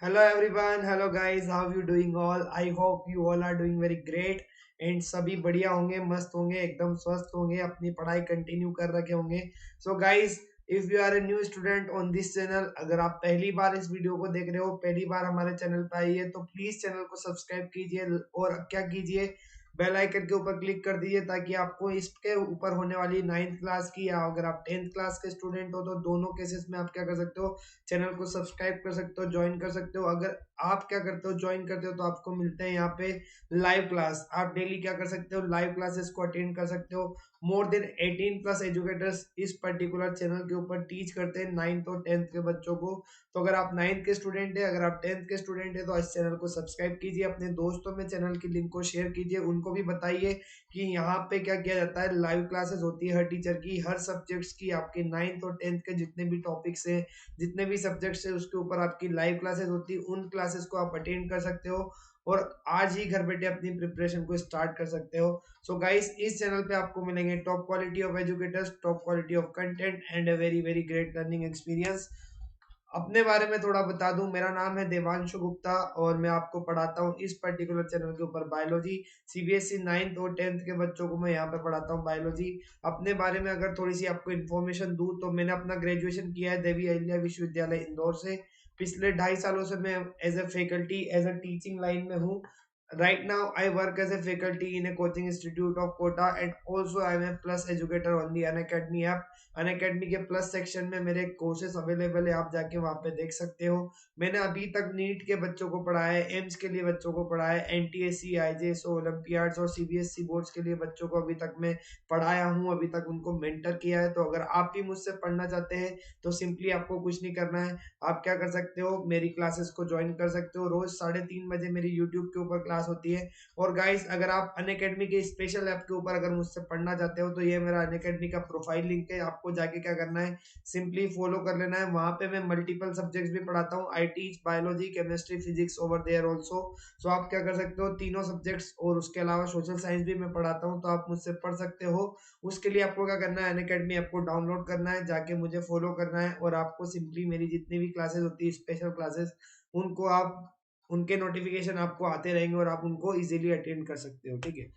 Hello everyone, hello guys, how you doing all? I hope you all are doing very great and सभी बढ़िया होंगे, मस्त होंगे, एकदम स्वस्थ होंगे, अपनी पढ़ाई कंटिन्यू कर रखे होंगे. So guys, if you are a new student on this channel, अगर आप पहली बार इस वीडियो को देख रहे हो, पहली बार हमारे चैनल पे आई है, तो प्लीज चैनल को सब्सक्राइब कीजिए और क्या कीजिए, बेल आइकन के ऊपर क्लिक कर दीजिए ताकि आपको इसके ऊपर होने वाली 9th क्लास की या अगर आप 10th क्लास के स्टूडेंट हो तो दोनों केसेस में आप क्या कर सकते हो, चैनल को सब्सक्राइब कर सकते हो, ज्वाइन कर सकते हो. अगर आप क्या करते हो, ज्वाइन करते हो, तो आपको मिलते हैं यहाँ पे लाइव क्लास. आप डेली क्या कर सकते हो, लाइव क्लासेस को अटेंड कर सकते हो. मोर देन 18 प्लस एजुकेटर्स इस पर्टिकुलर चैनल के ऊपर टीच करते हैं 9th और 10th के बच्चों को. तो अगर आप 9th के स्टूडेंट है, अगर आप 10th के स्टूडेंट है, तो इस चैनल को सब्सक्राइब कीजिए, अपने दोस्तों में चैनल की लिंक को शेयर कीजिए, उनको भी बताइए कि यहाँ पे क्या किया जाता है. लाइव क्लासेस होती है हर टीचर की, हर सब्जेक्ट्स की, आपके 9th और 10th के जितने भी टॉपिक्स हैं, जितने भी सब्जेक्ट्स है, उसके ऊपर आपकी लाइव क्लासेस होती है. उन क्लासेस को आप अटेंड कर सकते हो और आज ही घर बैठे अपनी प्रिपरेशन को स्टार्ट कर सकते हो. सो गाइस, इस चैनल पे आपको मिलेंगे top quality of educators, top quality of content and a very very great learning experience. अपने बारे में थोड़ा बता दूं, मेरा नाम है देवांशु गुप्ता और मैं आपको पढ़ाता हूं इस पर्टिकुलर चैनल के ऊपर बायोलॉजी. सीबीएसई 9th और 10th के बच्चों को मैं यहाँ पे पढ़ाता हूँ बायोलॉजी. अपने बारे में अगर थोड़ी सी आपको इन्फॉर्मेशन दूं तो मैंने अपना ग्रेजुएशन किया है देवी अहिल्या विश्वविद्यालय इंदौर से. पिछले 2.5 सालों से मैं as a faculty, as a teaching line में हूँ. Right now, I work as a faculty in a coaching institute of Kota and also I am a plus educator on the Unacademy app. Unacademy के plus section में मेरे courses available है, आप जाके वहाँ पे देख सकते हो. मैंने अभी तक नीट के बच्चों को पढ़ाया है, एम्स के लिए बच्चों को पढ़ाया है, एनटीएससी, आईजेएस, ओलंपियाड्स और सीबीएसई बोर्ड्स के लिए बच्चों को अभी तक मैं पढ़ाया हूँ, अभी तक उनको मेंटर किया है. तो अगर आप भी मुझसे पढ़ना चाहते हैं तो सिंपली आपको कुछ नहीं करना है. आप क्या कर सकते हो, मेरी क्लासेस को ज्वाइन कर सकते हो. रोज 3:30 बजे मेरी यूट्यूब के ऊपर क्लास होती है. और गाइस, अगर आप अनअकैडमी के स्पेशल ऐप के ऊपर अगर मुझसे पढ़ना चाहते हो तो ये मेरा अनअकैडमी का प्रोफाइल लिंक है. आपको जाके क्या करना है, सिंपली फॉलो कर लेना है. वहां पे मैं मल्टीपल सब्जेक्ट्स भी पढ़ाता हूँ. I teach biology, chemistry, physics over there also. So आप क्या कर सकते हो, तीनों सब्जेक्ट्स और उसके अलावा सोशल साइंस भी मैं पढ़ाता हूँ, तो आप मुझसे पढ़ सकते हो. उसके लिए आपको क्या करना है, अनअकैडमी ऐप को डाउनलोड करना है, जाके मुझे फॉलो करना है और आपको सिंपली मेरी जितनी भी क्लासेस होती है, स्पेशल क्लासेस, उनको आप, उनके नोटिफिकेशन आपको आते रहेंगे और आप उनको इजीली अटेंड कर सकते हो. ठीक है,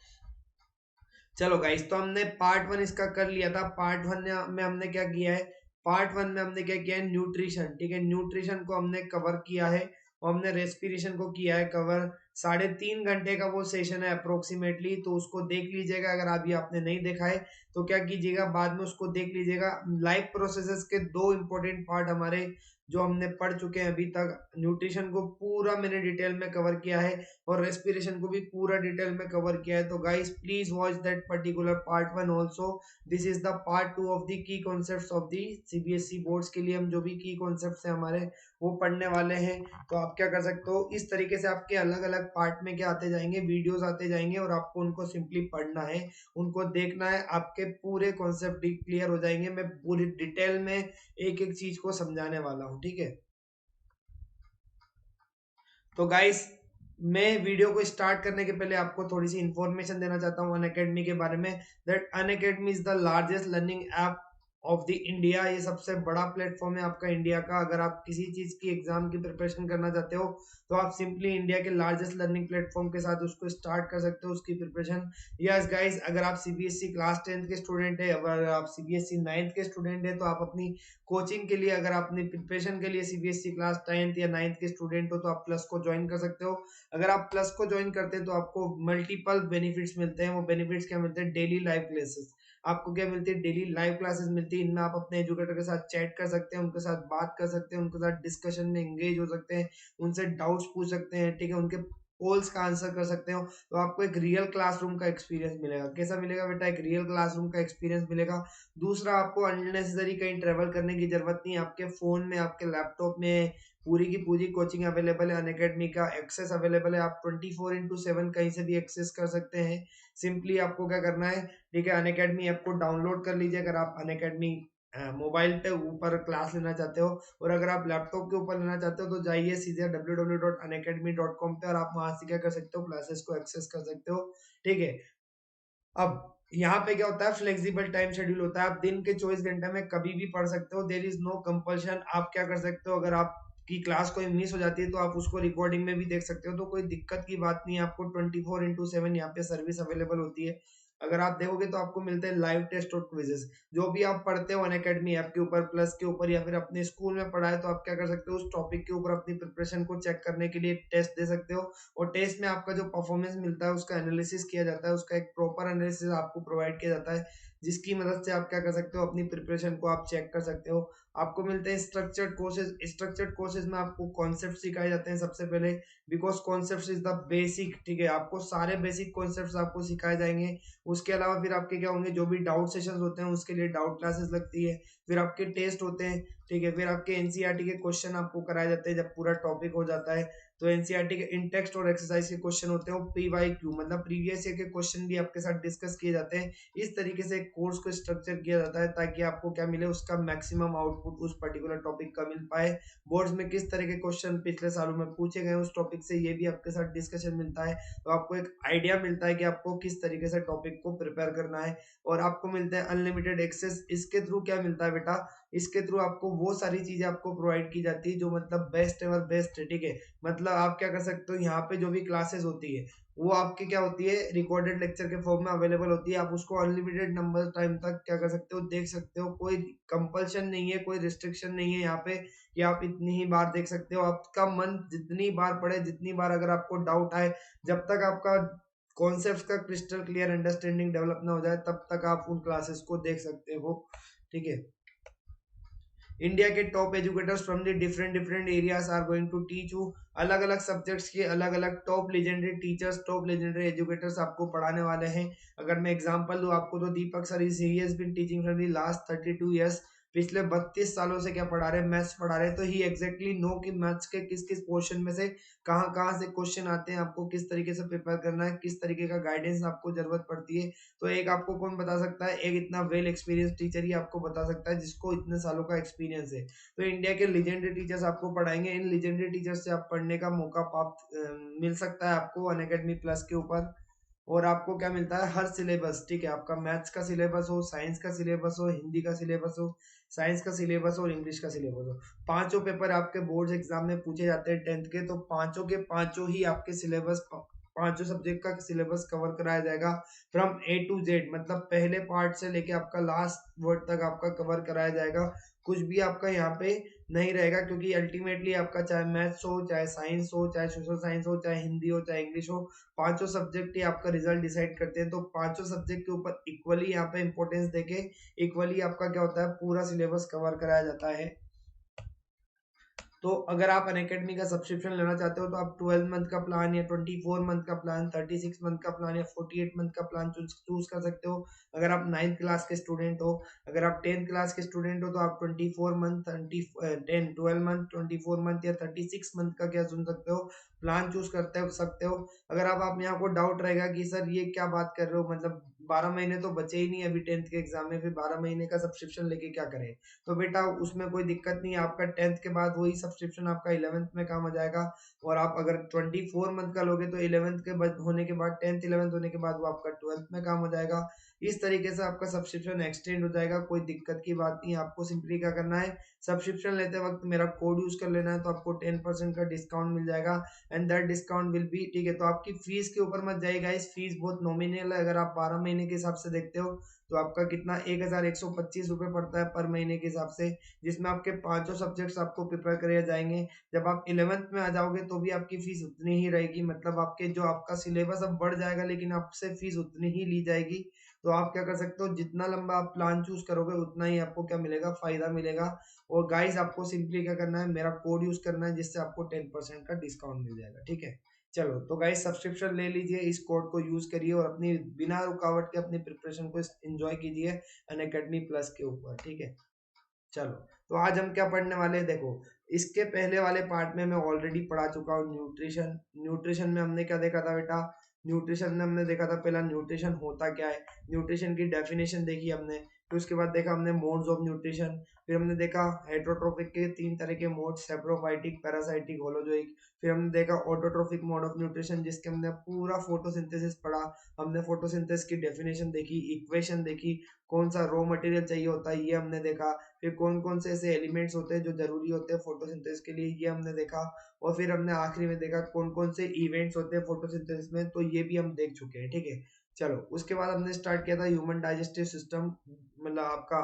चलो गाइस, तो हमने पार्ट 1 इसका कर लिया था. पार्ट 1 में हमने क्या किया है, पार्ट 1 में हमने क्या किया है, न्यूट्रिशन. ठीक है, न्यूट्रिशन को हमने कवर किया है और हमने रेस्पिरेशन को किया है कवर. 3.5 घंटे का वो सेशन है अप्रोक्सीमेटली, तो उसको देख लीजिएगा. अगर अभी आपने नहीं देखा है तो क्या कीजिएगा, बाद में उसको देख लीजिएगा. लाइफ प्रोसेसेस के दो इंपॉर्टेंट पार्ट हमारे जो हमने पढ़ चुके हैं अभी तक. न्यूट्रिशन को पूरा मैंने डिटेल में कवर किया है और रेस्पिरेशन को भी पूरा डिटेल में कवर किया है. तो guys, please watch that particular part 1 also. This is the part 2 of the key concepts of the CBSE boards के लिए हम जो भी की कॉन्सेप्ट्स हैं हमारे, वो पढ़ने वाले हैं. तो आप क्या कर सकते हो, इस तरीके से आपके अलग अलग पार्ट में क्या आते जाएंगे, वीडियोस आते जाएंगे और आपको उनको सिंपली पढ़ना है, उनको देखना है. आपके पूरे कॉन्सेप्ट क्लियर हो जाएंगे. मैं पूरी डिटेल में एक एक चीज को समझाने वाला हूँ. ठीक है, तो गाइस, मैं वीडियो को स्टार्ट करने के पहले आपको थोड़ी सी इंफॉर्मेशन देना चाहता हूँ अनअकैडमी के बारे में. That Unacademy is the largest learning app of the India. ये सबसे बड़ा प्लेटफॉर्म है आपका इंडिया का. अगर आप किसी चीज की एग्जाम की प्रिपरेशन करना चाहते हो तो आप सिंपली इंडिया के लार्जेस्ट लर्निंग प्लेटफॉर्म के साथ उसको स्टार्ट कर सकते हो, उसकी प्रिपरेशन. यस गाइस, अगर आप सीबीएसई क्लास 10th के स्टूडेंट है, अगर आप सीबीएसई 9th के स्टूडेंट है, तो आप अपनी कोचिंग के लिए, अगर आप अपनी प्रिपरेशन के लिए सीबीएसई क्लास 10th या 9th के स्टूडेंट हो तो आप प्लस को ज्वाइन कर सकते हो. अगर आप प्लस को ज्वाइन करते हैं तो आपको मल्टीपल बेनिफिट्स मिलते हैं. वो बेनिफिट्स क्या मिलते हैं, डेली लाइव क्लासेस. आपको क्या मिलती है, डेली लाइव क्लासेस मिलती है. इनमें आप अपने एजुकेटर के साथ चैट कर सकते हैं, उनके साथ बात कर सकते हैं, उनके साथ डिस्कशन में एंगेज हो सकते हैं, उनसे डाउट्स पूछ सकते हैं. ठीक है, उनके पोल्स का आंसर कर सकते हो. तो आपको एक रियल क्लासरूम का एक्सपीरियंस मिलेगा. कैसा मिलेगा बेटा, एक रियल क्लासरूम का एक्सपीरियंस मिलेगा. दूसरा, आपको अननेसेसरी कहीं ट्रेवल करने की जरूरत नहीं है. आपके फोन में, आपके लैपटॉप में पूरी की पूरी कोचिंग अवेलेबल है. अनअकैडमी का एक्सेस अवेलेबल है. आप 24/7 कहीं से भी एक्सेस कर सकते हैं. सिंपली आपको क्या करना है, ठीक है, अनअकैडमी ऐप को डाउनलोड कर लीजिए अगर आप अनअकैडमी मोबाइल पे ऊपर क्लास लेना चाहते हो. और अगर आप लैपटॉप के ऊपर लेना चाहते हो तो जाइए सीधे www.unacademy.com पे और आप वहां से क्या कर सकते हो, क्लासेस को एक्सेस कर सकते हो. ठीक है, अब यहाँ पे क्या होता है, फ्लेक्सिबल टाइम शेड्यूल होता है. आप दिन के 24 घंटे में कभी भी पढ़ सकते हो. There is no compulsion. आप क्या कर सकते हो, अगर आप कि क्लास कोई मिस हो जाती है तो आप उसको रिकॉर्डिंग में भी देख सकते हो, तो कोई दिक्कत की बात नहीं है। आपको 24/7 यहाँ पे सर्विस अवेलेबल होती है। अगर आप देखोगे तो आपको मिलते हैं लाइव टेस्ट और क्विजेस। जो भी आप पढ़ते हो अनअकैडमी ऐप के ऊपर, प्लस के ऊपर, या फिर अपने स्कूल में पढ़ा है, तो आप क्या कर सकते हो, उस टॉपिक के ऊपर अपनी प्रिपरेशन को चेक करने के लिए टेस्ट दे सकते हो। और टेस्ट में आपका जो परफॉर्मेंस मिलता है उसका एनालिसिस किया जाता है, उसका एक प्रॉपर एनालिसिस आपको प्रोवाइड किया जाता है, जिसकी मदद से आप क्या कर सकते हो, अपनी प्रिपरेशन को आप चेक कर सकते हो। आपको मिलते हैं स्ट्रक्चर्ड कोर्सेज। स्ट्रक्चर्ड कोर्सेज में आपको कॉन्सेप्ट सिखाए जाते हैं सबसे पहले, because concept is the basic, ठीक है। आपको सारे बेसिक कॉन्सेप्ट आपको सिखाए जाएंगे। उसके अलावा फिर आपके क्या होंगे, जो भी डाउट सेशंस होते हैं उसके लिए डाउट क्लासेस लगती है। फिर आपके टेस्ट होते हैं, ठीक है। फिर आपके एनसीईआरटी के क्वेश्चन आपको कराए जाते हैं जब पूरा टॉपिक हो जाता है। तो एनसीईआरटी के इन टेक्स्ट और एक्सरसाइज के क्वेश्चन होते हैं, पीवाईक्यू मतलब प्रीवियस ईयर के क्वेश्चन भी आपके साथ डिस्कस किए जाते हैं। इस तरीके से कोर्स को स्ट्रक्चर किया जाता है ताकि आपको क्या मिले, उसका मैक्सिमम आउटपुट उस पर्टिकुलर टॉपिक का मिल पाए। बोर्ड्स में किस तरह के क्वेश्चन पिछले सालों में पूछे गए उस टॉपिक से, ये भी आपके साथ डिस्कशन मिलता है। तो आपको एक आइडिया मिलता है कि आपको किस तरीके से टॉपिक को प्रिपेयर करना है। और आपको मिलता है अनलिमिटेड एक्सेस। इसके थ्रू क्या मिलता है बेटा, इसके थ्रू आपको वो सारी चीजें आपको प्रोवाइड की जाती है जो मतलब बेस्ट एवर बेस्ट है, ठीक है। मतलब आप क्या कर सकते हो, यहाँ पे जो भी क्लासेस होती है वो आपकी क्या होती है, रिकॉर्डेड लेक्चर के फॉर्म में अवेलेबल होती है। आप उसको अनलिमिटेड नंबर टाइम तक क्या कर सकते हो, देख सकते हो। कोई कंपल्शन नहीं है, कोई रिस्ट्रिक्शन नहीं है यहाँ पे कि आप इतनी ही बार देख सकते हो। आपका मन जितनी बार पढ़े, जितनी बार अगर आपको डाउट आए, जब तक आपका कॉन्सेप्ट का क्रिस्टल क्लियर अंडरस्टैंडिंग डेवलप ना हो जाए, तब तक आप उन क्लासेस को देख सकते हो, ठीक है। इंडिया के top educators from the different different areas are going to teach you. अलग अलग सब्जेक्ट्स के अलग अलग top legendary teachers, top legendary educators आपको पढ़ाने वाले हैं। अगर मैं एग्जांपल दूं आपको, तो Deepak sir is he has been teaching from the last 32 years. पिछले 32 सालों से क्या पढ़ा रहे हैं, मैथ्स पढ़ा रहे हैं। तो ही एग्जैक्टली नो कि मैथ्स के किस किस पोर्शन में से कहाँ कहाँ से क्वेश्चन आते हैं, आपको किस तरीके से प्रिपेयर करना है, किस तरीके का गाइडेंस आपको जरूरत पड़ती है। तो एक आपको कौन बता सकता है, एक इतना वेल एक्सपीरियंस टीचर ही आपको बता सकता है, जिसको इतने सालों का एक्सपीरियंस है। तो इंडिया के लेजेंडरी टीचर्स आपको पढ़ाएंगे। इन लेजेंडरी टीचर्स से आप पढ़ने का मौका मिल सकता है आपको अनअकैडमी प्लस के ऊपर। और आपको क्या मिलता है, हर सिलेबस, ठीक है। आपका मैथ्स का सिलेबस हो, साइंस का सिलेबस हो, हिंदी का सिलेबस हो, साइंस का सिलेबस हो और इंग्लिश का सिलेबस हो। पांचों पेपर आपके बोर्ड एग्जाम में पूछे जाते हैं 10th के, तो पांचों के पांचों ही आपके सिलेबस, पांचों सब्जेक्ट का सिलेबस कवर कराया जाएगा फ्रॉम ए टू जेड। मतलब पहले पार्ट से लेके आपका लास्ट वर्ड तक आपका कवर कराया जाएगा। कुछ भी आपका यहाँ पे नहीं रहेगा, क्योंकि अल्टीमेटली आपका चाहे मैथ्स हो, चाहे साइंस हो, चाहे सोशल साइंस हो, चाहे हिंदी हो, चाहे इंग्लिश हो, पांचों सब्जेक्ट ही आपका रिजल्ट डिसाइड करते हैं। तो पांचों सब्जेक्ट के ऊपर इक्वली यहाँ पे इंपॉर्टेंस देके इक्वली आपका क्या होता है, पूरा सिलेबस कवर कराया जाता है। तो अगर आप अनअकैडमी का सब्सक्रिप्शन लेना चाहते हो तो आप 12 मंथ का प्लान या 24 मंथ का प्लान, 36 मंथ का प्लान या 48 मंथ का प्लान चूज कर सकते हो। अगर आप 9th क्लास के स्टूडेंट हो, अगर आप 10th क्लास के स्टूडेंट हो, तो आप 24 मंथ, 12 मंथ, 24 मंथ या 36 मंथ का क्या चुन सकते हो, प्लान चूज करते हो सकते हो। अगर आप यहाँ को डाउट रहेगा कि सर ये क्या बात कर रहे हो, मतलब 12 महीने तो बचे ही नहीं अभी 10th के एग्जाम में, फिर 12 महीने का सब्सक्रिप्शन लेके क्या करें। तो बेटा उसमें कोई दिक्कत नहीं है, आपका 10th के बाद वही सब्सक्रिप्शन आपका 11th में काम आ जाएगा। और आप अगर 24 मंथ का लोगे तो 11th के बाद होने के बाद 10th 11th होने के बाद वो आपका 12th में काम आ जाएगा। इस तरीके से आपका सब्सक्रिप्शन एक्सटेंड हो जाएगा, कोई दिक्कत की बात नहीं है। आपको सिंपली क्या करना है, सब्सक्रिप्शन लेते वक्त मेरा कोड यूज कर लेना है, तो आपको 10% का डिस्काउंट मिल जाएगा। And that discount will be, ठीक है। तो आपकी फीस के ऊपर मत जाएगा, इस फीस बहुत नॉमिनल है। अगर आप 12 महीने के हिसाब से देखते हो तो आपका कितना 1125 रुपये पड़ता है पर महीने के हिसाब से, जिसमें आपके पांचों सब्जेक्ट्स आपको प्रिपेयर करे जाएंगे। जब आप 11th में आ जाओगे तो भी आपकी फीस उतनी ही रहेगी, मतलब आपके जो आपका सिलेबस अब बढ़ जाएगा लेकिन आपसे फीस उतनी ही ली जाएगी। तो आप क्या कर सकते हो, जितना लंबा आप प्लान चूज करोगे उतना ही आपको क्या मिलेगा, फायदा मिलेगा। और गाइस आपको सिंपली क्या करना है, मेरा कोड यूज करना है, जिससे आपको 10% का डिस्काउंट मिल जाएगा, ठीक है। चलो तो गाइस सब्सक्रिप्शन ले लीजिए, इस कोड को यूज करिए और अपनी बिना रुकावट के अपनी प्रिपरेशन को एंजॉय कीजिए अनअकैडमी प्लस के ऊपर, ठीक है। चलो तो आज हम क्या पढ़ने वाले हैं, देखो इसके पहले वाले पार्ट में मैं ऑलरेडी पढ़ा चुका हूँ न्यूट्रिशन। न्यूट्रिशन में हमने क्या देखा था बेटा, न्यूट्रिशन में हमने देखा था पहला न्यूट्रिशन होता क्या है, न्यूट्रिशन की डेफिनेशन देखी हमने। फिर उसके बाद देखा हमने मोड्स ऑफ न्यूट्रिशन, फिर हमने देखा हेटरोट्रोफिक के 3 तरह के मोड, सेप्रोफाइटिक, पैरासाइटिक, होलोजोइक। फिर हमने देखा ऑटोट्रोफिक मोड ऑफ न्यूट्रिशन जिसके हमने पूरा फोटोसिंथेसिस पढ़ा, हमने फोटोसिंथेसिस की डेफिनेशन देखी, इक्वेशन देखी, कौन सा रॉ मटेरियल चाहिए होता है ये हमने देखा, फिर कौन कौन से ऐसे एलिमेंट्स होते हैं जो जरूरी होते हैं फोटोसिंथेसिस के लिए ये हमने देखा, और फिर हमने आखिरी में देखा कौन कौन से इवेंट्स होते हैं फोटोसिंथेसिस में, तो ये भी हम देख चुके हैं। ठीक है, चलो उसके बाद हमने स्टार्ट किया था ह्यूमन डाइजेस्टिव सिस्टम, मतलब आपका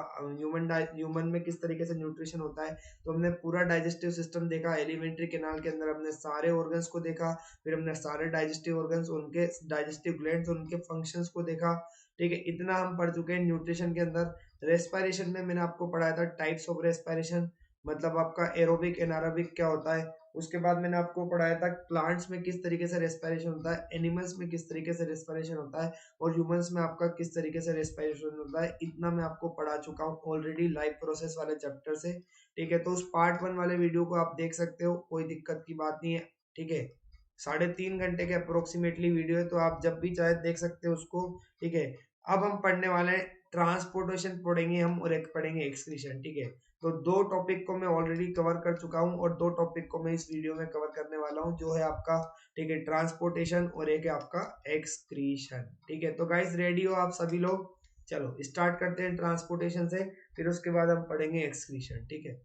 ह्यूमन में किस तरीके से न्यूट्रिशन होता है। तो हमने पूरा डाइजेस्टिव सिस्टम देखा, एलिमेंट्री कैनाल के अंदर हमने सारे ऑर्गन्स को देखा, फिर हमने सारे डाइजेस्टिव ऑर्गन्स, उनके डाइजेस्टिव ग्लैंड्स, उनके फंक्शंस को देखा। ठीक है, इतना हम पढ़ चुके हैं न्यूट्रिशन के अंदर। रेस्पिरेशन में मैंने आपको पढ़ाया था टाइप्स ऑफ रेस्पिरेशन, मतलब आपका एरोबिक एनारोबिक क्या होता है। उसके बाद मैंने आपको पढ़ाया था प्लांट्स में किस तरीके से रेस्पिरेशन होता है, एनिमल्स में किस तरीके से रेस्पिरेशन होता है, और ह्यूमंस में आपका किस तरीके से रेस्पिरेशन होता है। इतना मैं आपको पढ़ा चुका हूँ ऑलरेडी लाइफ प्रोसेस वाले चैप्टर से। ठीक है, तो उस पार्ट 1 वाले वीडियो को आप देख सकते हो, कोई दिक्कत की बात नहीं है। ठीक है, 3.5 घंटे के अप्रोक्सीमेटली वीडियो है, तो आप जब भी चाहे देख सकते हो उसको। ठीक है, अब हम पढ़ने वाले हैं ट्रांसपोर्टेशन पढ़ेंगे हम, और एक पढ़ेंगे एक्सक्रीशन। ठीक है, तो 2 टॉपिक को मैं ऑलरेडी कवर कर चुका हूं, और 2 टॉपिक को मैं इस वीडियो में कवर करने वाला हूं, जो है आपका, ठीक है, ट्रांसपोर्टेशन, और एक है आपका एक्सक्रीशन। ठीक है, तो गाइस रेडी हो आप सभी लोग? चलो स्टार्ट करते हैं ट्रांसपोर्टेशन से, फिर उसके बाद हम पढ़ेंगे एक्सक्रीशन। ठीक है,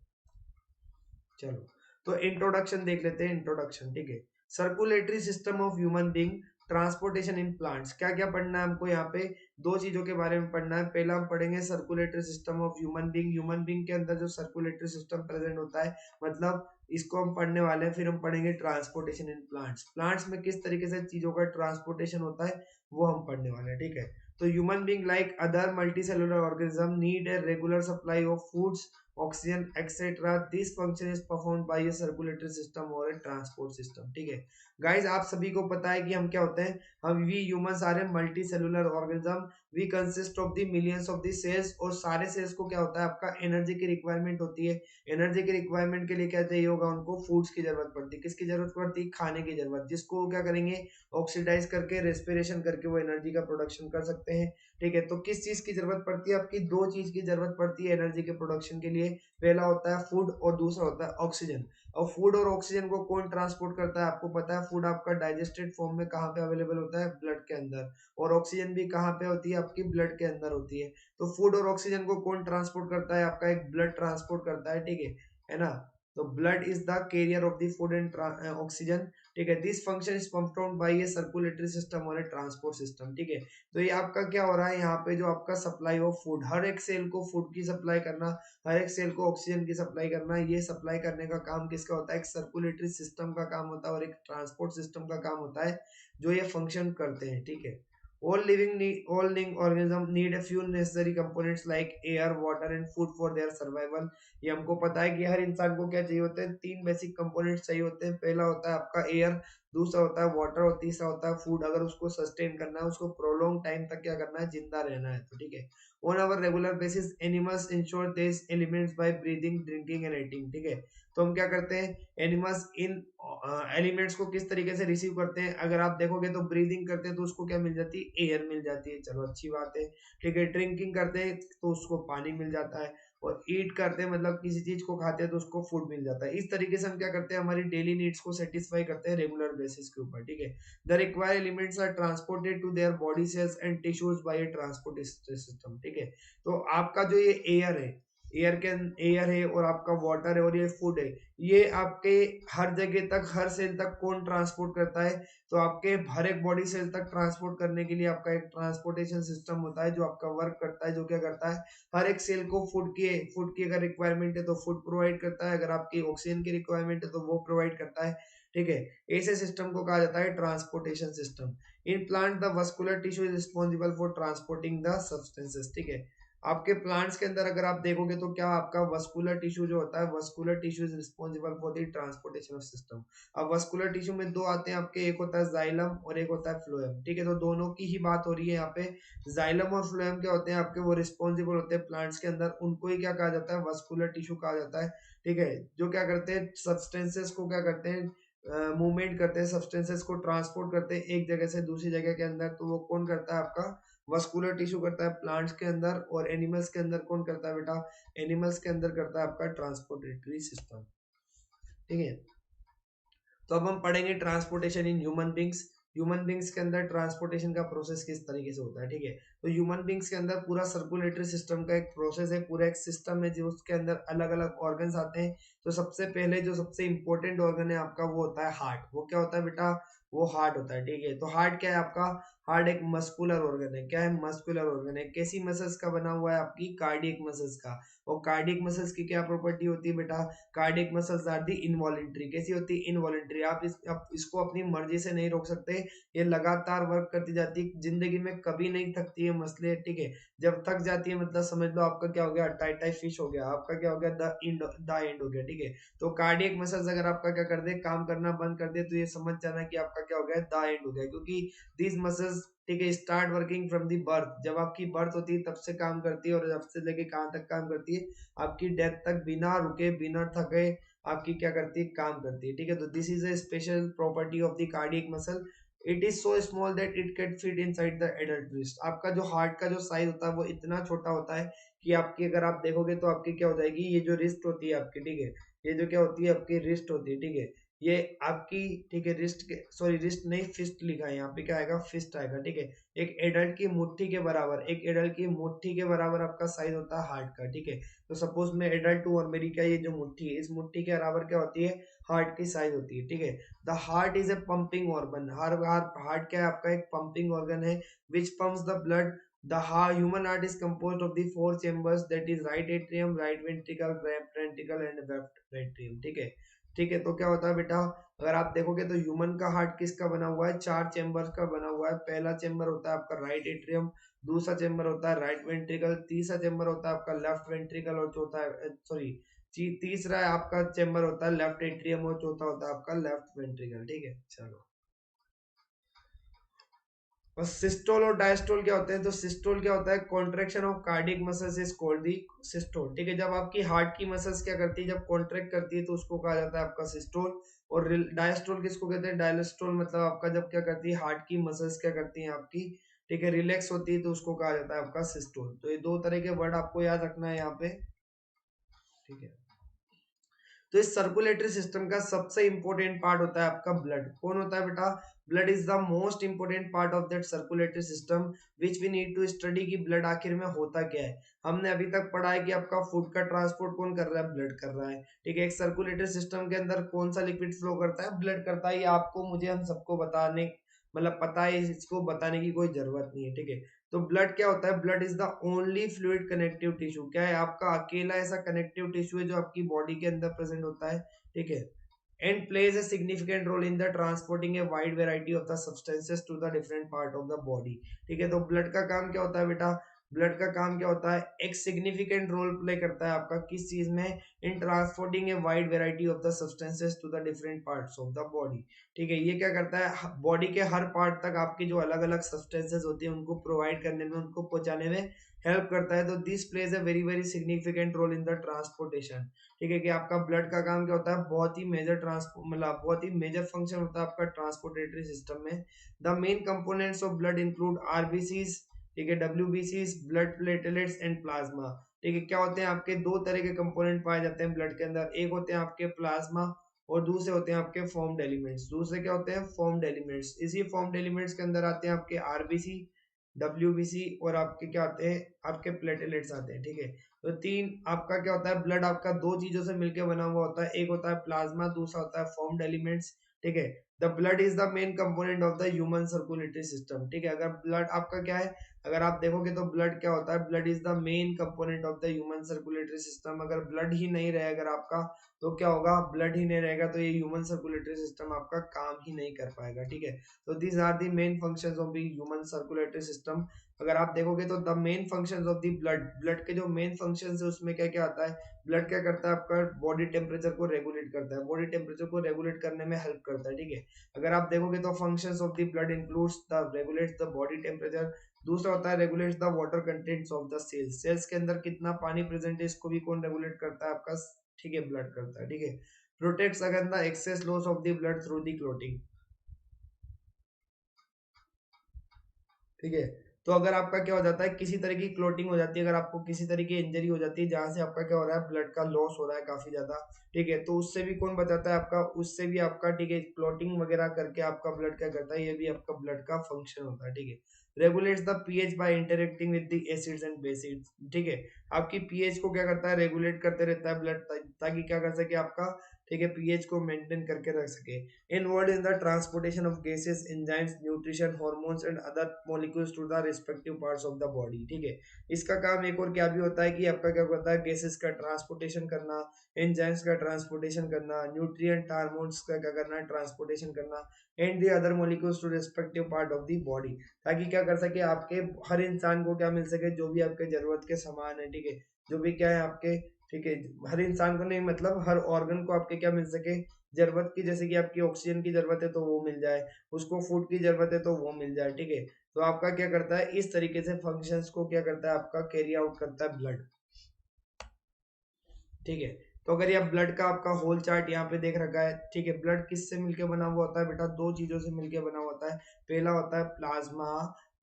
चलो तो इंट्रोडक्शन देख लेते हैं। इंट्रोडक्शन, ठीक है, circulatory system of human being, transportation in plants. क्या क्या पढ़ना है हमको यहाँ पे? 2 चीजों के बारे में पढ़ना है। पहला हम पढ़ेंगे circulatory system of human being, human being के अंदर जो सर्कुलेटरी सिस्टम प्रेजेंट होता है, मतलब इसको हम पढ़ने वाले हैं। फिर हम पढ़ेंगे ट्रांसपोर्टेशन इन प्लांट्स, प्लांट्स में किस तरीके से चीजों का ट्रांसपोर्टेशन होता है वो हम पढ़ने वाले हैं। ठीक है, तो human being like other multicellular organism need a regular supply of foods, oxygen etcetera. This function is performed by A circulatory system और ए ट्रांसपोर्ट सिस्टम। ठीक है गाइस, आप सभी को पता है कि हम क्या होते हैं, हम we humans are a multi cellular organism, we consist of the millions of the cells, और सारे सेल्स को क्या होता है, आपका एनर्जी की रिक्वायरमेंट होती है। एनर्जी की रिक्वायरमेंट के लिए क्या चाहिए होगा उनको? फूड्स की जरूरत पड़ती है। किसकी जरूरत पड़ती है? खाने की जरूरत, जिसको क्या करेंगे, ऑक्सीडाइज करके, रेस्पिरेशन करके वो एनर्जी का प्रोडक्शन कर सकते हैं। ठीक है, तो किस चीज की जरूरत पड़ती है? आपकी 2 चीज की जरूरत पड़ती है एनर्जी के प्रोडक्शन के लिए। पहला होता है फूड, और दूसरा होता है ऑक्सीजन। और फूड और ऑक्सीजन को कौन ट्रांसपोर्ट करता है? आपको पता है, फूड आपका डाइजेस्टेड फॉर्म में कहाँ पे अवेलेबल होता है? ब्लड के अंदर। और ऑक्सीजन भी कहाँ पे होती है? आपकी ब्लड के अंदर होती है। तो फूड और ऑक्सीजन को कौन ट्रांसपोर्ट करता है? आपका एक ब्लड ट्रांसपोर्ट करता है। ठीक है ना? तो blood is the carrier of the food and oxygen. ठीक है, this function is performed by A circulatory system और ए ट्रांसपोर्ट सिस्टम। ठीक है, तो ये आपका क्या हो रहा है यहाँ पे, जो आपका सप्लाई ऑफ फूड, हर एक सेल को फूड की सप्लाई करना, हर एक सेल को ऑक्सीजन की सप्लाई करना, ये सप्लाई करने का काम किसका होता है? एक सर्कुलेटरी सिस्टम का काम होता है, और एक ट्रांसपोर्ट सिस्टम का काम होता है, जो ये फंक्शन करते हैं। ठीक है, all living organism need a few necessary components like air, water and food for their survival। ये हमको पता है कि हर इंसान को क्या चाहिए होते हैं? 3 बेसिक कंपोनेंट्स चाहिए होते हैं। पहला होता है आपका एयर, दूसरा होता है वाटर, और तीसरा होता है फूड। अगर उसको सस्टेन करना है, उसको प्रोलॉन्ग टाइम तक क्या करना है? जिंदा रहना है। तो ठीक है, on our regular basis animals ensure this elements bye breathing, drinking and eating. ठीक है, तो हम क्या करते हैं? एनिमल्स इन एलिमेंट्स को किस तरीके से रिसीव करते हैं? अगर आप देखोगे तो ब्रीदिंग करते हैं तो उसको क्या मिल जाती है? एयर मिल जाती है। चलो अच्छी बात है। ठीक है, ड्रिंकिंग करते हैं तो उसको पानी मिल जाता है, और ईट करते हैं मतलब किसी चीज को खाते हैं तो उसको फूड मिल जाता है। इस तरीके से हम क्या करते हैं? हमारी डेली नीड्स को सेटिस्फाई करते हैं रेगुलर बेसिस के ऊपर। ठीक है, the required elements are transported to their body cells and tissues by a transport system. ठीक है, तो आपका जो ये एयर है, एयर है, और आपका वाटर है, और ये फूड है, ये आपके हर जगह तक, हर सेल तक कौन ट्रांसपोर्ट करता है? तो आपके हर एक बॉडी सेल तक ट्रांसपोर्ट करने के लिए आपका एक ट्रांसपोर्टेशन सिस्टम होता है, जो आपका वर्क करता है, जो क्या करता है? हर एक सेल को फूड की अगर रिक्वायरमेंट है तो फूड प्रोवाइड करता है, अगर आपकी ऑक्सीजन की रिक्वायरमेंट है तो वो प्रोवाइड करता है। ठीक है, ऐसे सिस्टम को कहा जाता है transportation system. In plant the vascular tissue is responsible for transporting the substances. ठीक है, आपके प्लांट्स के अंदर अगर आप देखोगे तो क्या आपका वस्कुलर टिश्यू जो होता है, vascular tissue is responsible for the transportation of system. अब वस्कुलर टिश्यू में 2 आते हैं आपके, एक होता है जाइलम और एक होता है फ्लोएम। ठीक है, तो दोनों की ही बात हो रही है यहाँ पे। जाइलम और फ्लोएम क्या होते हैं आपके? वो रिस्पॉन्सिबल होते हैं प्लांट्स के अंदर, उनको ही क्या कहा जाता है? वस्कुलर टिश्यू कहा जाता है। ठीक है, जो क्या करते हैं? सब्सटेंसेस को क्या करते हैं? मूवमेंट करते हैं, सब्सटेंसेस को ट्रांसपोर्ट करते हैं एक जगह से दूसरी जगह के अंदर। तो वो कौन करता है? आपका मस्कुलर टिश्यू करता है प्लांट्स के अंदर, और एनिमल्स के अंदर कौन करता है बेटा, एनिमल्स के अंदर करता है आपका ट्रांसपोर्टेटरी सिस्टम। ठीक है, तो अब हम पढ़ेंगे transportation in human beings. Human beings के अंदर ट्रांसपोर्टेशन का प्रोसेस किस तरीके से होता है। ठीक है, तो ह्यूमन बींग्स के अंदर पूरा सर्कुलेटरी सिस्टम का एक प्रोसेस है, पूरा एक सिस्टम है जो उसके अंदर अलग अलग ऑर्गन्स आते हैं। तो सबसे पहले जो सबसे इंपॉर्टेंट ऑर्गन है आपका वो होता है हार्ट। वो क्या होता है बेटा, वो हार्ट होता है। ठीक है, तो हार्ट क्या है आपका, हार्ट एक मस्कुलर ऑर्गन है। क्या है, मस्कुलर ऑर्गन है। कैसी मसल्स का बना हुआ है, आपकी कार्डियक मसल्स का। और कार्डियक मसल्स की क्या प्रॉपर्टी होती है बेटा, cardiac muscles are the involuntary. कैसी होती है, इनवॉलेंट्री। आप इसको अपनी मर्जी से नहीं रोक सकते, ये लगातार वर्क करती जाती है, जिंदगी में कभी नहीं थकती है मसले। ठीक है, जब थक जाती है मतलब समझ लो आपका क्या हो गया, टाई टाई फिश हो गया, आपका क्या हो गया, द एंड हो गया। ठीक है, तो कार्डियक मसल्स अगर आपका क्या कर दे, काम करना बंद कर दे, तो ये समझ जाना कि आपका क्या हो गया, द एंड हो गया। क्योंकि दीज मसल्स, ठीक है, start working from the birth. जब आपकी बर्थ होती है तब से काम करती है, और जब से लेके कहाँ तक काम करती है, आपकी डेथ तक बिना रुके बिना थके आपकी क्या करती है, काम करती है। ठीक है, तो this is a special property of the cardiac muscle. It is so small that it can fit inside the adult wrist. आपका जो हार्ट का जो साइज होता है वो इतना छोटा होता है कि आपकी, अगर आप देखोगे तो आपकी क्या हो जाएगी, ये जो रिस्ट होती है आपकी, ठीक है, ये जो क्या होती है आपकी रिस्ट होती है। ठीक है, ये आपकी, ठीक है, रिस्ट के, सॉरी रिस्ट नहीं फिस्ट लिखा है यहाँ पे, क्या आएगा, फिस्ट आएगा। ठीक है, एक एडल्ट की मुट्ठी के बराबर, एक एडल्ट की मुट्ठी के बराबर आपका साइज होता है हार्ट का। ठीक है, तो सपोज मैं एडल्ट हूँ और मेरी क्या, ये जो मुट्ठी है, इस मुट्ठी के बराबर क्या होती है, हार्ट की साइज होती है। ठीक है, the heart is a pumping organ. Heart क्या है आपका, एक पंपिंग ऑर्गन है which pumps the blood. The human heart is composed of the four chambers, that is right atrium, right ventricle, left ventricle and left atrium। ठीक है, ठीक है, तो क्या होता है बेटा, अगर आप देखोगे तो ह्यूमन का हार्ट किसका बना हुआ है, चार चेंबर्स का बना हुआ है। पहला चेंबर होता है आपका राइट एट्रियम, दूसरा चेंबर होता है राइट वेंट्रिकल, तीसरा चेंबर होता है आपका लेफ्ट वेंट्रिकल, और चौथा सॉरी तीसरा है आपका चेंबर होता है लेफ्ट एट्रियम, और चौथा होता है आपका लेफ्ट वेंट्रिकल। ठीक है, चलो। और सिस्टोल और डायस्टोल क्या होते हैं, तो सिस्टोल क्या होता है, contraction of cardiac muscles is called the systole. ठीक है, जब आपकी हार्ट की मसल्स क्या करती है, जब कॉन्ट्रैक्ट करती है तो उसको कहा जाता है आपका सिस्टोल। और डायस्टोल किसको कहते हैं, डायस्टोल मतलब आपका जब क्या करती है, हार्ट की मसल्स क्या करती हैं आपकी, ठीक है, रिलैक्स होती है, तो उसको कहा जाता है आपका सिस्टोल। तो ये दो तरह के वर्ड आपको याद रखना है यहाँ पे। ठीक है, तो इस सर्कुलेटरी सिस्टम का सबसे इंपॉर्टेंट पार्ट होता है आपका ब्लड। कौन होता है बेटा, blood is the most important part of that circulatory system which we need to study कि ब्लड आखिर में होता क्या है। हमने अभी तक पढ़ा है कि आपका फूड का ट्रांसपोर्ट कौन कर रहा है, ब्लड कर रहा है। ठीक है, एक सर्कुलेटरी सिस्टम के अंदर कौन सा लिक्विड फ्लो करता है, ब्लड करता है। ये आपको, मुझे, हम सबको बताने, मतलब पता है, इसको बताने की कोई जरूरत नहीं है। ठीक है, तो ब्लड क्या होता है, blood is the only fluid connective tissue. क्या है, आपका अकेला ऐसा कनेक्टिव टिश्यू है जो आपकी बॉडी के अंदर प्रेजेंट होता है। ठीक है, and plays a significant role in the transporting a wide variety of the substances to the different part of the body। ठीक है, तो ब्लड का काम क्या होता है बेटा, ब्लड का काम क्या होता है, एक सिग्निफिकेंट रोल प्ले करता है आपका किस चीज में, in transporting a wide variety of the substances to the different parts of the body. ठीक है, ये क्या करता है, बॉडी के हर पार्ट तक आपकी जो अलग अलग सब्सटेंसेस होती है उनको प्रोवाइड करने में, उनको पहुंचाने में हेल्प करता है। तो this plays a very very significant role in the transportation. ठीक है, कि आपका ब्लड का काम क्या होता है, बहुत ही मेजर ट्रांसपोर्ट, मतलब बहुत ही मेजर फंक्शन होता है आपका ट्रांसपोर्टेटरी सिस्टम में। The main components of blood include RBCs, ठीक है, डब्ल्यूबीसीज, ब्लड प्लेटलेट्स एंड प्लाज्मा। ठीक है, क्या होते हैं आपके, दो तरह के कंपोनेंट पाए जाते हैं ब्लड के अंदर। एक होते हैं आपके प्लाज्मा, और दूसरे होते हैं आपके फॉर्म्ड एलिमेंट्स। दूसरे क्या होते हैं, फॉर्म्ड एलिमेंट्स। इसी फॉर्म्ड एलिमेंट्स के अंदर आते हैं आपके आरबीसी, डब्ल्यूबीसी, और आपके क्या आते हैं, आपके प्लेटलेट्स आते हैं। ठीक है, तो तीन आपका क्या होता है, ब्लड आपका दो चीजों से मिलकर बना हुआ होता है। एक होता है प्लाज्मा, दूसरा होता है फॉर्म्ड एलिमेंट्स। ठीक है, the blood is the main component of the human circulatory system. ठीक है, अगर ब्लड आपका क्या है, अगर आप देखोगे तो ब्लड क्या होता है, blood is the main component of the human circulatory system. अगर ब्लड ही नहीं रहे अगर आपका, तो क्या होगा, ब्लड ही नहीं रहेगा तो ये ह्यूमन सर्कुलेटरी सिस्टम आपका काम ही नहीं कर पाएगा। ठीक है, तो these are the main functions of the human circulatory system. अगर आप देखोगे तो the main functions of the blood, blood के जो मेन फंक्शंस है उसमें क्या क्या आता है, ब्लड क्या करता है आपका, बॉडी टेम्परेचर को रेगुलेट करता है, बॉडी टेम्परेचर को रेगुलेट करने में हेल्प करता है। ठीक है, अगर आप देखोगे तो functions of the blood includes the regulates the body temperature. दूसरा होता है regulates the water contents of the cells. Cells के अंदर कितना पानी प्रेजेंट है इसको भी कौन रेगुलेट करता है, आपका, ठीक है, ब्लड करता है। ठीक है, protects against the excess loss of the blood through the clotting. ठीक है, तो अगर आपका क्या हो जाता है, किसी तरह की क्लोटिंग हो जाती है, अगर आपको किसी तरह की इंजरी हो जाती है जहां से आपका क्या हो रहा है, ब्लड का लॉस हो रहा है काफी ज्यादा, ठीक है, तो उससे भी कौन बचाता है आपका, उससे भी आपका, ठीक है, क्लोटिंग वगैरह करके आपका ब्लड क्या करता है, ये भी आपका ब्लड का फंक्शन होता है, ठीक है। Regulates the pH by interacting with the acids and bases, ठीक है, आपकी पीएच को क्या करता है, रेगुलेट करते रहता है ब्लड, ताकि क्या कर सके आपका, ठीक है, पीएच को मेंटेन करके रख सके। Involved in the transportation of gases, enzymes, nutrition, hormones and other molecules to the respective parts of the body, ठीक है। इसका काम एक और क्या भी होता है कि आपका क्या होता है, गैसेस का ट्रांसपोर्टेशन करना, एंजाइम्स का ट्रांसपोर्टेशन करना, न्यूट्रिएंट हार्मोन्स का क्या करना, ट्रांसपोर्टेशन करना, and the other molecules to respective part of the body, ताकि क्या कर सके आपके हर इंसान को क्या मिल सके, जो भी आपके जरूरत के सामान है, ठीक है, जो भी क्या है आपके, ठीक है, हर इंसान को नहीं, मतलब हर ऑर्गन को आपके क्या मिल सके, जरूरत की, जैसे कि आपकी ऑक्सीजन की जरूरत है तो वो मिल जाए, उसको फूड की जरूरत है तो वो मिल जाए, ठीक है। तो आपका क्या करता है, इस तरीके से फंक्शंस को क्या करता है आपका, कैरी आउट करता है ब्लड, ठीक है। तो अगर ये ब्लड का आपका होल चार्ट यहाँ पे देख रखा है, ठीक है, ब्लड किससे मिलके बना हुआ होता है बेटा, दो चीजों से मिलके बना हुआ होता है। पहला होता है प्लाज्मा,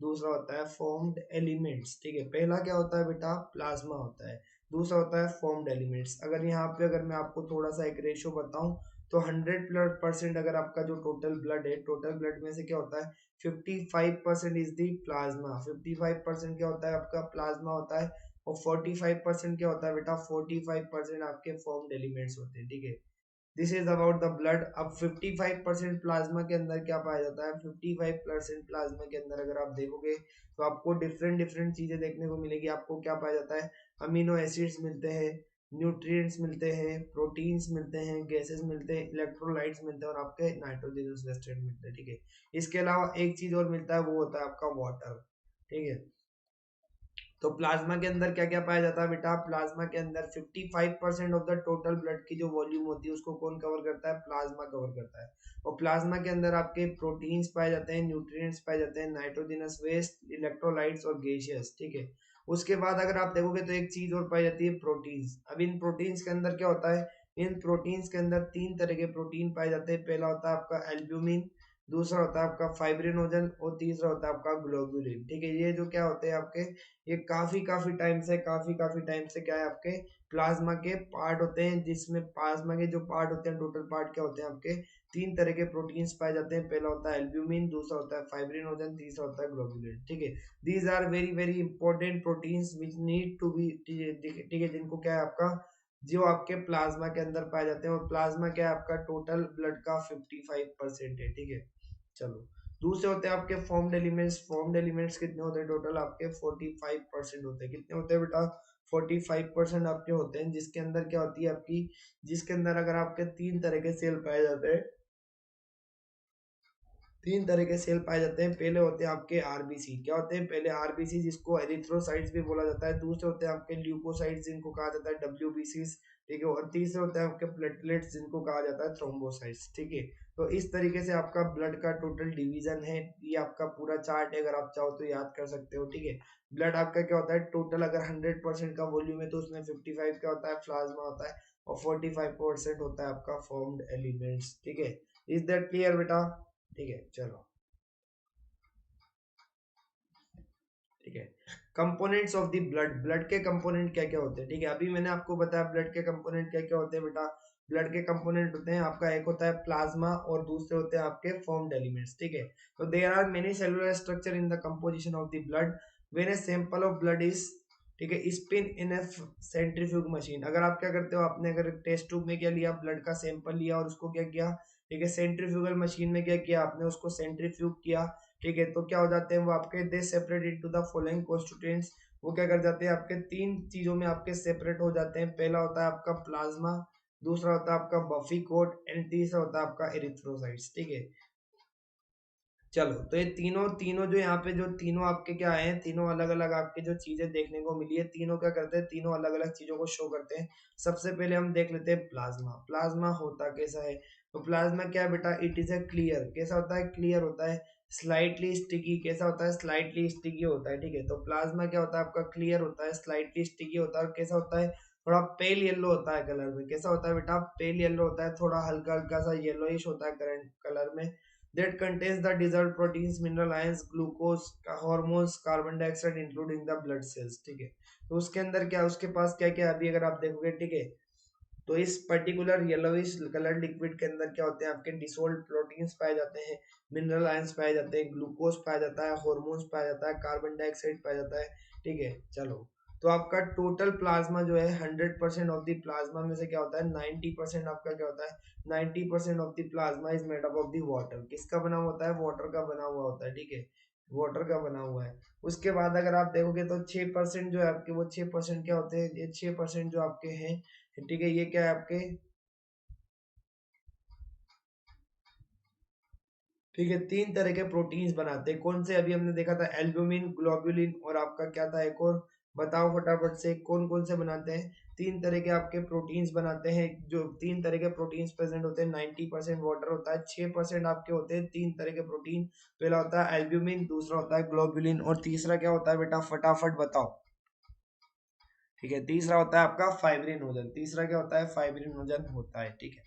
दूसरा होता है फॉर्म्ड एलिमेंट्स, ठीक है। पहला क्या होता है बेटा, प्लाज्मा होता है, दूसरा होता है फॉर्म्ड एलिमेंट्स। अगर यहाँ पे अगर मैं आपको थोड़ा सा एक रेशियो बताऊं, तो 100% अगर आपका जो टोटल ब्लड है, टोटल ब्लड में से क्या होता है, 55% इज दी प्लाज्मा, 55% क्या होता है आपका, प्लाज्मा होता है, और 45% क्या होता है बेटा, 45% आपके फॉर्म्ड एलिमेंट्स होते हैं, ठीक है। This is about the blood. अब 55% प्लाज्मा के अंदर क्या पाया जाता है, 55% प्लाज्मा के अंदर अगर आप देखोगे तो आपको डिफरेंट डिफरेंट चीजें देखने को मिलेगी। आपको क्या पाया जाता है, अमीनो एसिड्स मिलते हैं, न्यूट्रिएंट्स मिलते हैं, प्रोटीन्स मिलते हैं, गैसेस मिलते हैं, इलेक्ट्रोलाइट्स मिलते हैं, और आपके नाइट्रोजनस वेस्टेट मिलते हैं, ठीक है। इसके अलावा एक चीज और मिलता है, वो होता है आपका वाटर, ठीक है। तो प्लाज्मा के अंदर क्या क्या पाया जाता है बेटा, प्लाज्मा के अंदर 55% ऑफ द टोटल ब्लड की जो वॉल्यूम होती है उसको कौन कवर करता है, प्लाज्मा कवर करता है। और प्लाज्मा के अंदर आपके प्रोटीन्स पाए जाते हैं, न्यूट्रिएंट्स पाए जाते हैं, नाइट्रोजनस वेस्ट, इलेक्ट्रोलाइट्स और गैसियस, ठीक है। उसके बाद अगर आप देखोगे तो एक चीज और पाई जाती है, प्रोटीन्स। अब इन प्रोटीन्स के अंदर क्या होता है, इन प्रोटीन्स के अंदर तीन तरह के प्रोटीन पाए जाते हैं। पहला होता है आपका एल्ब्यूमिन, दूसरा होता है आपका फाइब्रिनोजन, और तीसरा होता है आपका ग्लोबुलिन, ठीक है। ये जो क्या होते हैं आपके, ये काफी काफी टाइम से क्या है आपके प्लाज्मा के पार्ट होते हैं, जिसमें प्लाज्मा के जो पार्ट होते हैं, टोटल पार्ट क्या होते हैं आपके, तीन तरह के प्रोटीन्स पाए जाते हैं। पहला होता है एल्ब्यूमिन, दूसरा होता है फाइब्रिनोजन, तीसरा होता है ग्लोबुलिन, ठीक है। These are very very important proteins which need to be, ठीक है, जिनको क्या है आपका, जो आपके प्लाज्मा के अंदर पाए जाते हैं। और प्लाज्मा क्या है आपका, टोटल ब्लड का 55% है, ठीक है। चलो, दूसरे होते हैं आपके फॉर्म्ड एलिमेंट्स। फॉर्म्ड एलिमेंट्स कितने होते हैं टोटल आपके, 45% होते हैं। कितने होते हैं बेटा, 45% आपके होते हैं, जिसके अंदर क्या होती है आपकी, जिसके अंदर अगर आपके तीन तरह के सेल पाए जाते हैं, तीन तरह के सेल पाए जाते हैं। पहले होते हैं आपके आरबीसी, क्या होते हैं, पहले आरबीसी जिसको एरिथ्रोसाइट्स भी बोला जाता है, दूसरे होते हैं आपके ल्यूकोसाइट्स जिनको कहा जाता है डब्ल्यूबीसीज, ठीक है, और तीसरे होते हैं आपके प्लेटलेट्स जिनको कहा जाता है थ्रोम्बोसाइट्स, ठीक है। तो इस तरीके से आपका ब्लड का टोटल डिवीजन है। ये आपका पूरा चार्ट है, अगर आप चाहो तो याद कर सकते हो, ठीक है। ब्लड आपका क्या होता है, टोटल अगर 100% का वॉल्यूम है तो उसमें 55 क्या होता है, प्लाज्मा होता है, और 45% होता है आपका फॉर्म्ड एलिमेंट्स, ठीक है। इज दैट क्लियर बेटा, ठीक है। चलो, ठीक है। Components of the blood, blood के कंपोनेंट क्या क्या होते हैं, ठीक है। अभी मैंने आपको बताया ब्लड के कंपोनेंट क्या क्या होते हैं बेटा। ब्लड के कंपोनेंट होते हैं आपका, एक होता है प्लाज्मा और दूसरे होते हैं आपके फॉर्म्ड एलिमेंट्स, ठीक है। तो there are many cellular structure in the composition of the blood when a sample of blood is, ठीक है, spin in a centrifuge machine. अगर आप क्या करते हो, आपने अगर टेस्ट ट्यूब में क्या लिया, ब्लड का सैंपल लिया और उसको क्या किया, ठीक है, सेंट्रीफ्यूगल मशीन में क्या किया आपने, उसको सेंट्रीफ्यूग किया, ठीक है। तो क्या हो जाते हैं वो आपके, they separate into the following constituents. वो क्या कर जाते हैं आपके, तीन चीजों में आपके सेपरेट हो जाते हैं। पहला होता है आपका प्लाज्मा, दूसरा होता है आपका बफी कोट, एंड तीसरा होता है आपका एरिथ्रोसाइट्स, ठीक है। चलो, तो ये तीनों तीनों जो यहाँ पे जो तीनों आपके क्या आए हैं, तीनों अलग अलग आपके जो चीजें देखने को मिली है, तीनों क्या करते हैं, तीनों अलग अलग चीजों को शो करते हैं। सबसे पहले हम देख लेते हैं प्लाज्मा। प्लाज्मा होता कैसा है, तो प्लाज्मा क्या है बेटा, इट इज ए क्लियर, कैसा होता है, क्लियर होता है, स्लाइटली स्टिकी, कैसा होता है, स्लाइटली स्टिकी होता है, ठीक है। तो प्लाज्मा क्या होता है आपका, क्लियर होता है, स्लाइटली स्टिकी होता है, और कैसा होता है, थोड़ा पेल येलो होता है कलर में। कैसा होता है बेटा, पेल येलो होता है, थोड़ा हल्का हल्का सा येलोइश होता है करंट कलर में। that contains the dissolved proteins, mineral ions, glucose, hormones, carbon dioxide including the blood cells. ठीक है, तो उसके अंदर क्या, उसके पास क्या क्या अभी अगर आप देखोगे, ठीक है, तो इस पर्टिकुलर येलोइश कलर लिक्विड के अंदर क्या होते हैं, आपके डिसोल्व प्रोटीन्स पाए जाते हैं, मिनरल आयंस पाए जाते हैं, ग्लूकोज पाया जाता है, हार्मोन्स पाया जाता है, कार्बन डाइऑक्साइड पाया जाता है। ठीक है, चलो, तो आपका टोटल प्लाज्मा जो है 100% ऑफ द प्लाज्मा में से क्या होता है, 90% आपका क्या होता है, 90% of the plasma is made up of the water. किसका बना हुआ होता है, वाटर का बना हुआ होता है। ठीक है, वाटर का बना हुआ है। उसके बाद अगर आप देखोगे तो 6% जो है आपके, वो 6% क्या होते हैं, ये 6% जो आपके हैं, ठीक है, ये क्या है आपके, ठीक है, तीन तरह के प्रोटीन्स बनाते हैं। कौन से, अभी हमने देखा था एल्बुमिन, ग्लोबुलिन और आपका क्या था एक और, बताओ फटाफट से कौन कौन से बनाते हैं। तीन तरह के आपके प्रोटीन्स बनाते हैं, जो तीन तरह के प्रोटीन्स प्रेजेंट होते हैं। 90% वाटर होता है, 6% आपके होते हैं तीन तरह के प्रोटीन। पहला होता है एल्ब्यूमिन, दूसरा होता है ग्लोबुलिन और तीसरा क्या होता है बेटा, फटाफट बताओ। ठीक है, तीसरा होता है आपका फाइब्रिनोजन। तीसरा क्या होता है, फाइब्रिनोजन होता है। ठीक है,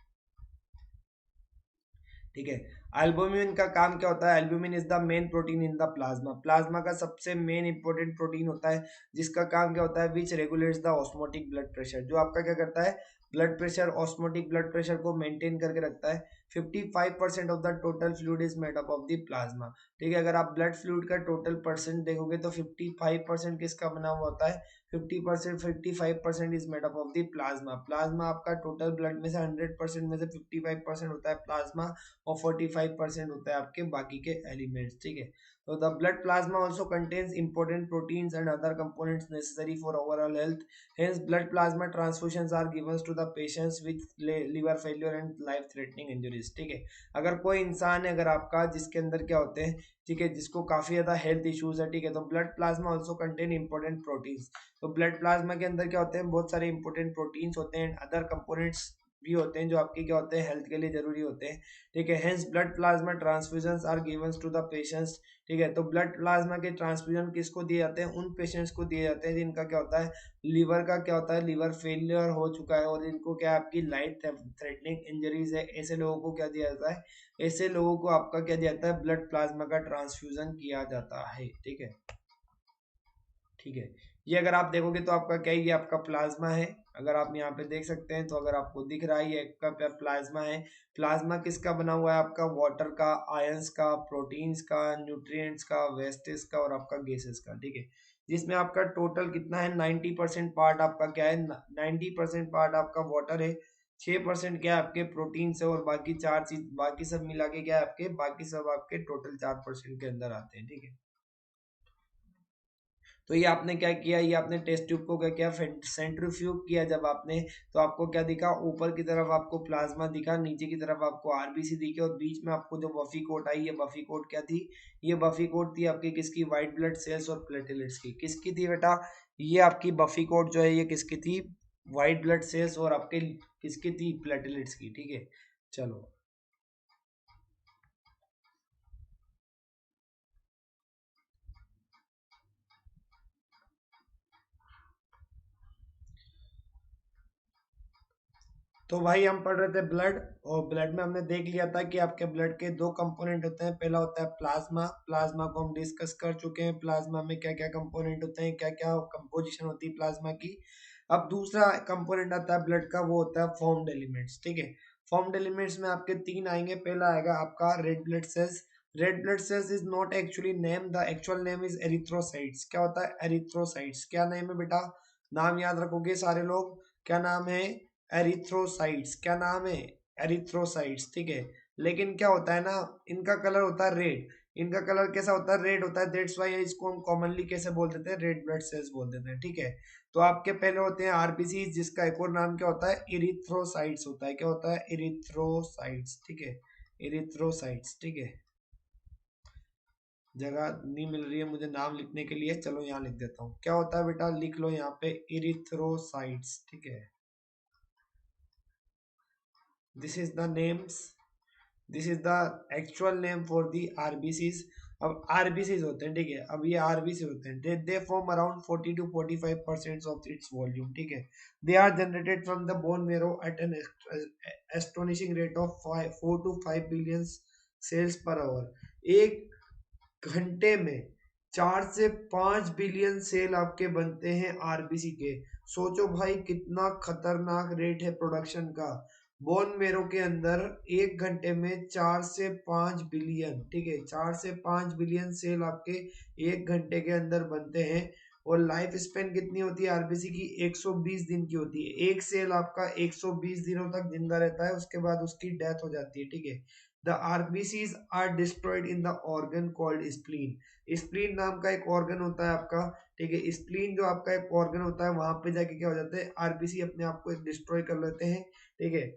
ठीक है। एल्बुमिन का काम क्या होता है, albumin is the main protein in the plasma. Plasma का सबसे मेन इंपॉर्टेंट प्रोटीन होता है, जिसका काम क्या होता है, which regulates the osmotic blood pressure. जो आपका क्या करता है, blood pressure, osmotic blood pressure को मेंटेन करके रखता है। 55% of the total fluid is made up of the plasma. ठीक है, अगर आप ब्लड फ्लूइड का टोटल परसेंट देखोगे तो 55% किसका बना हुआ होता है, 55% is made up of the plasma. Plasma आपका टोटल ब्लड में से 100% में से 55% होता है प्लाज्मा, और 45% होता है आपके बाकी के एलिमेंट्स। ठीक है, तो the blood plasma also contains important proteins and other components necessary for overall health. Hence blood plasma transfusions are given to the patients with liver failure and life threatening injuries. ठीक है, अगर कोई इंसान है अगर आपका, जिसके अंदर क्या होते हैं, ठीक है, जिसको काफी ज्यादा हेल्थ इश्यूज है, ठीक है, तो blood plasma also contain important proteins. तो ब्लड प्लाज्मा के अंदर क्या होते हैं, बहुत सारे इंपॉर्टेंट प्रोटीन्स होते हैं, अदर कंपोनेंट्स भी होते हैं जो आपके क्या होते हैं, हेल्थ के लिए जरूरी होते हैं। ठीक है, hence blood plasma transfusions are given to the patients. ठीक है, तो ब्लड प्लाज्मा के ट्रांसफ्यूजन किसको दिए जाते हैं, उन पेशेंट्स को दिए जाते हैं जिनका क्या होता है, लीवर का क्या होता है, लीवर फेलियर हो चुका है और इनको क्या है, आपकी लाइफ थ्रेटनिंग इंजरीज है। ऐसे लोगों को क्या दिया जाता है, ऐसे लोगों को आपका क्या दिया जाता है, ब्लड प्लाज्मा का ट्रांसफ्यूजन किया जाता है। ठीक है, ठीक है, ये अगर आप देखोगे तो आपका क्या है, ये आपका प्लाज्मा है। अगर आप यहाँ पे देख सकते हैं तो अगर आपको दिख रहा है, ये आपका प्लाज्मा है। प्लाज्मा किसका बना हुआ है, आपका वाटर का, आयंस का, प्रोटीन्स का, न्यूट्रिएंट्स का, वेस्टेज का और आपका गैसेस का। ठीक है, जिसमें आपका टोटल कितना है, 90% पार्ट आपका क्या है, 90% पार्ट आपका वाटर है, 6% क्या है आपके प्रोटीन है और बाकी चार चीज, बाकी सब मिला के क्या है आपके, बाकी सब आपके टोटल 4% के अंदर आते हैं। ठीक है, तो ये आपने क्या किया, ये आपने टेस्ट ट्यूब को क्या किया, सेंट्रीफ्यूग किया जब आपने, तो आपको क्या दिखा, ऊपर की तरफ आपको प्लाज्मा दिखा, नीचे की तरफ आपको आरबीसी दिखे और बीच में आपको जो बफी कोट आई, ये बफी कोट क्या थी, ये बफी कोट थी आपकी किसकी, व्हाइट ब्लड सेल्स और प्लेटलेट्स की। किसकी थी बेटा, ये आपकी बफी कोट जो है ये किसकी थी, व्हाइट ब्लड सेल्स और आपके किसकी थी, प्लेटलेट्स की। ठीक है, चलो, तो भाई हम पढ़ रहे थे ब्लड, और ब्लड में हमने देख लिया था कि आपके ब्लड के दो कंपोनेंट होते हैं। पहला होता है प्लाज्मा, प्लाज्मा को हम डिस्कस कर चुके हैं, प्लाज्मा में क्या क्या कंपोनेंट होते हैं, क्या क्या कंपोजिशन होती है प्लाज्मा की। अब दूसरा कंपोनेंट आता है ब्लड का, वो होता है फॉर्म्ड एलिमेंट्स। ठीक है, फॉर्म्ड एलिमेंट्स में आपके तीन आएंगे। पहला आएगा आपका red blood cells. Red blood cells is not actually name, the actual name is erythrocytes. क्या होता है, एरिथ्रोसाइट्स। क्या नेम है बेटा, नाम याद रखोगे सारे लोग, क्या नाम है, एरिथ्रोसाइट्स। क्या नाम है, एरिथ्रोसाइट्स। ठीक है, लेकिन क्या होता है ना, इनका कलर होता है रेड। इनका कलर कैसा होता है, रेड होता है। दैट्स व्हाई इसको हम कॉमनली कैसे बोल देते हैं, रेड ब्लड सेल्स बोल देते हैं। ठीक है, तो आपके पहले होते हैं आरबीसी, जिसका एक और नाम क्या होता है, इरिथ्रोसाइट्स होता है। क्या होता है, इरिथ्रोसाइट्स। ठीक है, इरिथ्रोसाइट्स। ठीक है, जगह नहीं मिल रही है मुझे नाम लिखने के लिए, चलो यहाँ लिख देता हूँ। क्या होता है बेटा, लिख लो यहाँ पे, इरिथ्रोसाइट्स। ठीक है, this is the names, this is the actual name for the RBCs. अब आरबीसीज होते हैं, ठीक है, अब ये आरबीसी होते हैं, they form around 40 to 45% of its volume. ठीक है, they are generated from the bone marrow at an astonishing rate of 4 to 5 billion cells per hour. एक घंटे में 4 से 5 बिलियन सेल आपके बनते हैं आरबीसी के। सोचो भाई कितना खतरनाक रेट है प्रोडक्शन का। बोन मेरो के अंदर एक घंटे में 4 से 5 बिलियन, ठीक है, 4 से 5 बिलियन सेल आपके एक घंटे के अंदर बनते हैं। और लाइफ स्पेन कितनी होती है आरबीसी की? 120 दिन की होती है। एक सेल आपका 120 दिनों तक जिंदा रहता है, उसके बाद उसकी डेथ हो जाती है, ठीक है। The RBCs are destroyed in the organ called spleen. Spleen नाम का एक ऑर्गन होता है आपका, ठीक है। स्प्लीन जो आपका एक ऑर्गन होता है, वहां पे जाके क्या हो जाता है, आरबीसी अपने आप को डिस्ट्रॉय कर लेते हैं, ठीक है।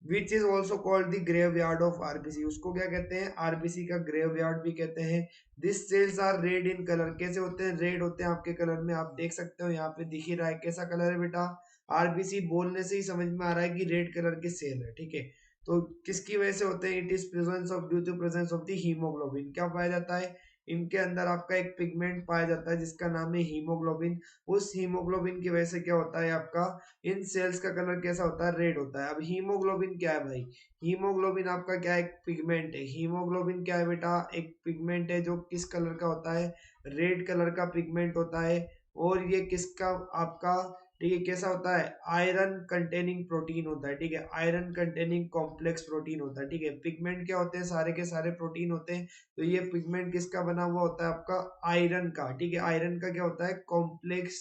Which is also called the graveyard of RBC. उसको क्या कहते हैं? आरबीसी का ग्रेव यार्ड भी कहते हैं। This cells are red in colour. कैसे होते हैं? रेड होते हैं आपके कलर में। आप देख सकते हो यहाँ पे दिख ही रहा है कैसा कलर है बेटा। आरबीसी बोलने से ही समझ में आ रहा है कि रेड कलर के सेल है, ठीक है। तो किसकी वजह से होते हैं? It is presence of, due to presence of the haemoglobin. क्या पाया जाता है? इनके अंदर आपका एक पिगमेंट पाया जाता है जिसका नाम है हीमोग्लोबिन। उस हीमोग्लोबिन की वजह से क्या होता है आपका, इन सेल्स का कलर कैसा होता है? रेड होता है। अब हीमोग्लोबिन क्या है भाई? हीमोग्लोबिन आपका क्या है? एक पिगमेंट है। हीमोग्लोबिन क्या है बेटा? एक पिगमेंट है जो किस कलर का होता है? रेड कलर का पिगमेंट होता है। और ये किसका आपका, ठीक है, कैसा होता है? आयरन कंटेनिंग प्रोटीन होता है, ठीक है। आयरन कंटेनिंग कॉम्प्लेक्स प्रोटीन होता है, ठीक है। पिगमेंट क्या होते हैं? सारे के सारे प्रोटीन होते हैं। तो ये पिगमेंट किसका बना हुआ होता है? आपका आयरन का, ठीक है। आयरन का क्या होता है? कॉम्प्लेक्स,